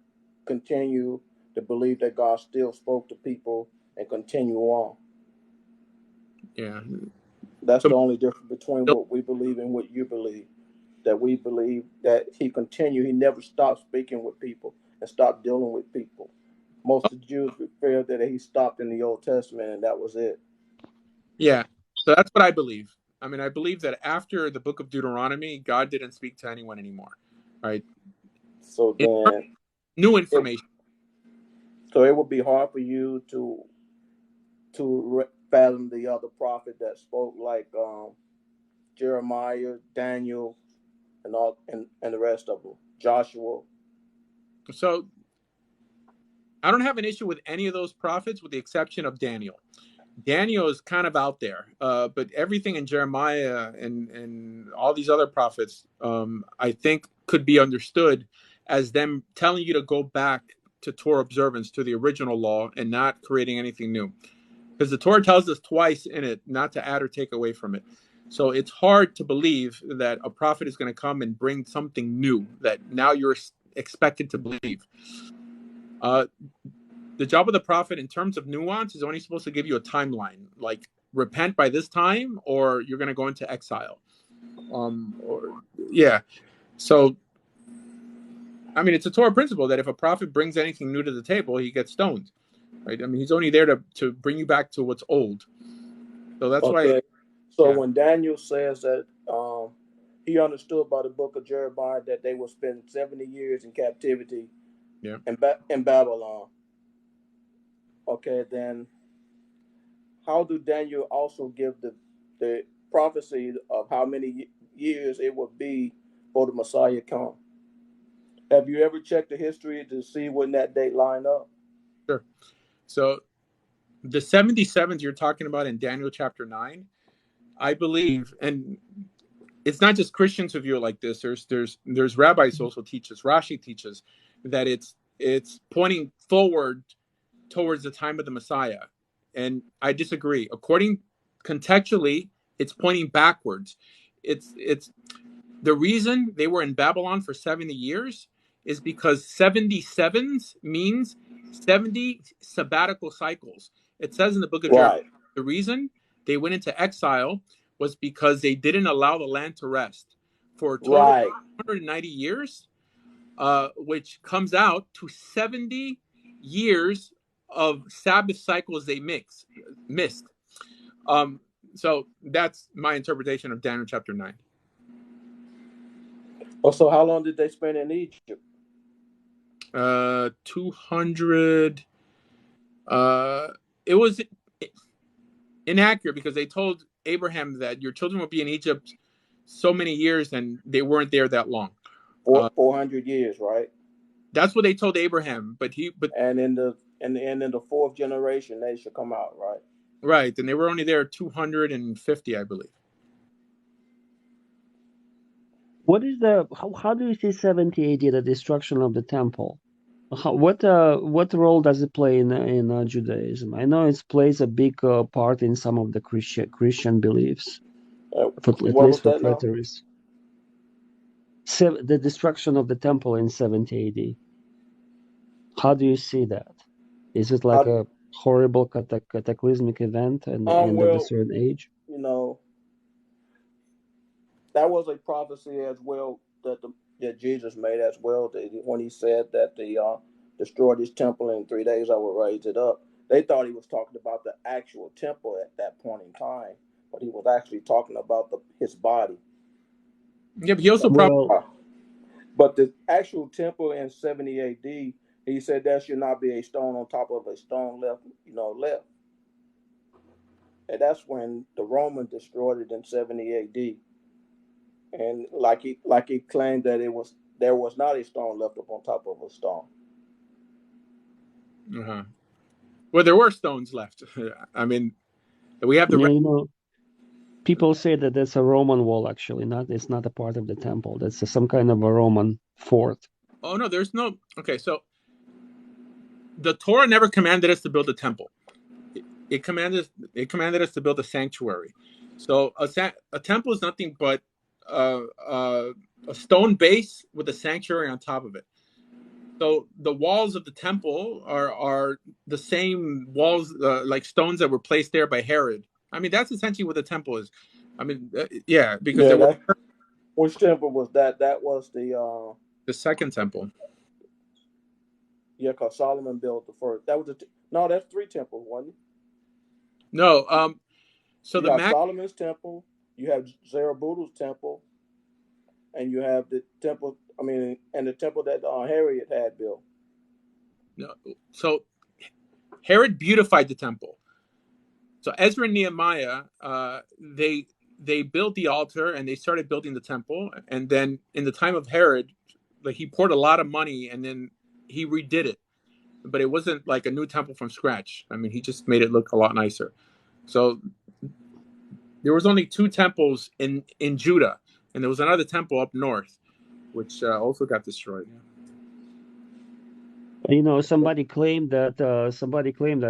continue to believe that God still spoke to people and continue on. Yeah. That's So, the only difference between what we believe and what you believe. That we believe that he never stopped speaking with people and stopped dealing with people. Most of the Jews feel that he stopped in the Old Testament and that was it. yeah. So that's what I believe. I mean, I believe that after the book of Deuteronomy, God didn't speak to anyone anymore, right? So In then, new information. it would be hard for you to fathom the other prophet that spoke like Jeremiah, Daniel, and all and the rest of them, Joshua. So I don't have an issue with any of those prophets, with the exception of Daniel. Daniel is kind of out there, but everything in Jeremiah and all these other prophets, I think, could be understood as them telling you to go back to Torah observance, to the original law, and not creating anything new. Because the Torah tells us twice in it not to add or take away from it. So it's hard to believe that a prophet is going to come and bring something new that now you're expected to believe. The job of the prophet in terms of nuance is only supposed to give you a timeline, like repent by this time or you're going to go into exile. So I mean, it's a Torah principle that if a prophet brings anything new to the table, he gets stoned, right? I mean, he's only there to bring you back to what's old. So that's why. So Yeah. when Daniel says that he understood by the book of Jeremiah that they will spend 70 years in captivity in Babylon. Okay, then how do Daniel also give the prophecy of how many years it would be for the Messiah come? Have you ever checked the history to see when that date line up? Sure. So the 77s you're talking about in Daniel chapter 9, I believe, and it's not just Christians who view it like this. There's rabbis who also teach us. Rashi teaches that it's pointing forward towards the time of the Messiah, and I disagree. According contextually, it's pointing backwards. It's the reason they were in Babylon for 70 years is because 77s means 70 sabbatical cycles. It says in the book of Jeremiah, Right. the reason they went into exile was because they didn't allow the land to rest. For a total of 190 years, which comes out to 70 years of Sabbath cycles they missed. So that's my interpretation of Daniel chapter 9. Also, how long did they spend in Egypt? 200. It was inaccurate because they told Abraham that your children will be in Egypt so many years, and they weren't there that long. 400 years, right? That's what they told Abraham, and in the fourth generation they should come out, right? Right, and they were only there 250, I believe. What is how do you see 70 AD, the destruction of the temple? What role does it play in Judaism? I know it plays a big part in some of the Christian beliefs, at least for preterists. The destruction of the temple in 70 AD. How do you see that? Is it like a horrible cataclysmic event and the end of a certain age? You know, that was a prophecy as well that Jesus made as well. When he said that they destroyed his temple in 3 days, I will raise it up. They thought he was talking about the actual temple at that point in time, but he was actually talking about his body. Yeah, but he also but the actual temple in 70 AD, he said there should not be a stone on top of a stone left. And that's when the Romans destroyed it in 70 AD. And like he claimed that there was not a stone left up on top of a stone. Uh-huh. Well, there were stones left. I mean, we have the people say that that's a Roman wall. Actually, it's not a part of the temple. That's some kind of a Roman fort. Oh no, there's no. Okay, so the Torah never commanded us to build a temple. It commanded us to build a sanctuary. So a temple is nothing but a stone base with a sanctuary on top of it. So the walls of the temple are the same walls, like stones that were placed there by Herod. I mean, that's essentially what the temple is. I mean, because which temple was that? That was the second temple. Yeah, because Solomon built the first. That was that's 3 temples, wasn't it? No, so you have Solomon's temple, you have Zerubbabel's temple, and you have the temple. And the temple that Herod had built. No, so Herod beautified the temple. So Ezra and Nehemiah, they built the altar and they started building the temple. And then in the time of Herod, like he poured a lot of money and then he redid it. But it wasn't like a new temple from scratch. I mean, he just made it look a lot nicer. So there was only 2 temples in Judah, and there was another temple up north, which also got destroyed. Somebody claimed that I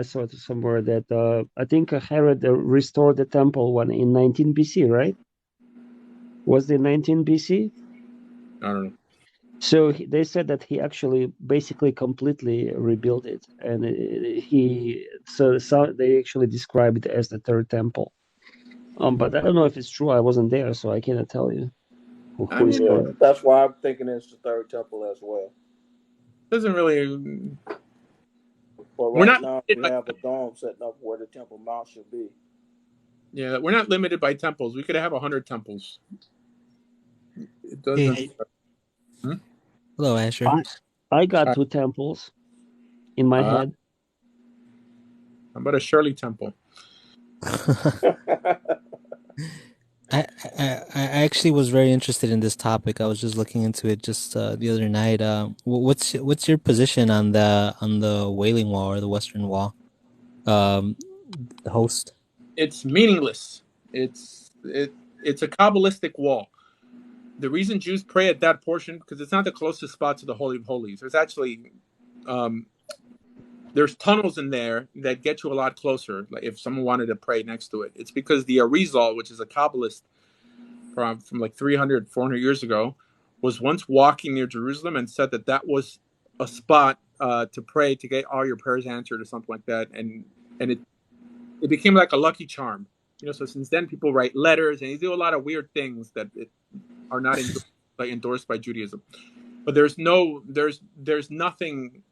saw it somewhere that I think Herod restored the temple in 19 BC, right? Was it 19 BC? I don't know. So they said that he actually basically completely rebuilt it, and so they actually described it as the 3rd temple. But I don't know if it's true. I wasn't there, so I cannot tell you who is correct. That's why I'm thinking it's the 3rd temple as well. Doesn't really. But now we have a dome setting up where the Temple Mount should be. Yeah, we're not limited by temples. We could have 100 temples. It doesn't. Hey. Hello, Asher. I got 2 temples in my head. How about a Shirley temple? I actually was very interested in this topic. I was just looking into it just the other night. What's your position on the Wailing Wall or the Western Wall? The host. It's meaningless. It's a Kabbalistic wall. The reason Jews pray at that portion because it's not the closest spot to the Holy of Holies. There's actually there's tunnels in there that get you a lot closer. Like if someone wanted to pray next to it, it's because the Arizal, which is a Kabbalist from like 300, 400 years ago, was once walking near Jerusalem and said that was a spot to pray to get all your prayers answered or something like that, and it became like a lucky charm. So since then people write letters and they do a lot of weird things that are not endorsed by Judaism. But there's nothing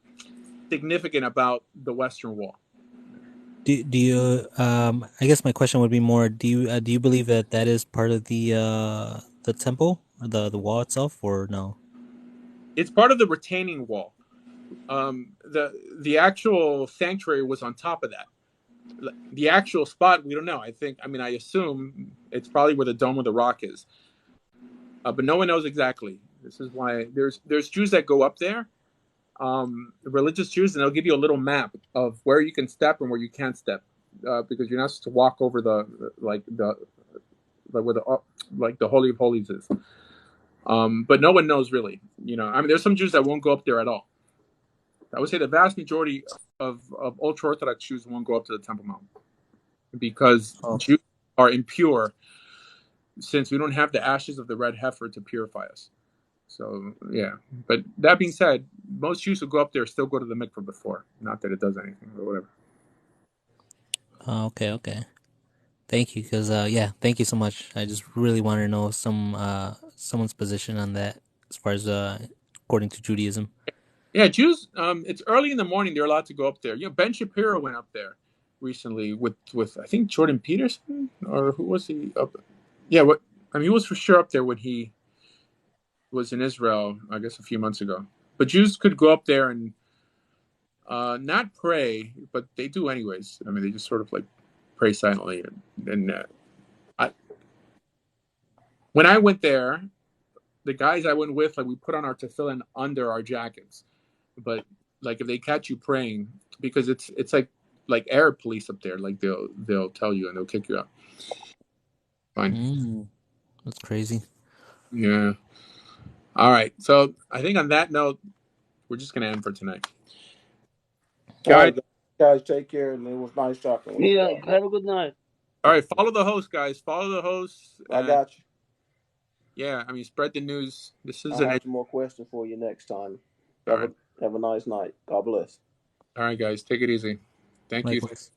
significant about the Western Wall. Do you I guess my question would be more, do you believe that is part of the temple, or the wall itself, or no? It's part of the retaining wall. The actual sanctuary was on top of that. The actual spot, we don't know. I assume it's probably where the Dome of the Rock is, but no one knows exactly. This is why there's Jews that go up there, religious Jews, and they'll give you a little map of where you can step and where you can't step, because you're not supposed to walk over the where the Holy of Holies is. But no one knows really. There's some Jews that won't go up there at all. I would say the vast majority of ultra Orthodox Jews won't go up to the Temple Mount because Jews are impure, since we don't have the ashes of the red heifer to purify us. So yeah, but that being said, most Jews who go up there still go to the mikveh before. Not that it does anything or whatever. Okay. Thank you, because thank you so much. I just really wanted to know someone's position on that, as far as according to Judaism. Yeah, Jews. It's early in the morning. They're allowed to go up there. Ben Shapiro went up there recently with I think Jordan Peterson, or who was he up? Yeah, he was for sure up there when he was in Israel, I guess a few months ago. But Jews could go up there and not pray, but they do anyways. They just sort of like pray silently. And when I went there, the guys I went with, we put on our tefillin under our jackets. But if they catch you praying, because it's like Arab police up there, they'll tell you and they'll kick you out. Fine. That's crazy. Yeah. All right. So I think on that note, we're just gonna end for tonight. Guys, take care, and it was nice talking with you. Yeah, have a good night. All right, follow the host, guys. Follow the host. I got you. Yeah, spread the news. This is I'll have some more questions for you next time. All right. Have a nice night. God bless. All right, guys. Take it easy. Thank you. Likewise.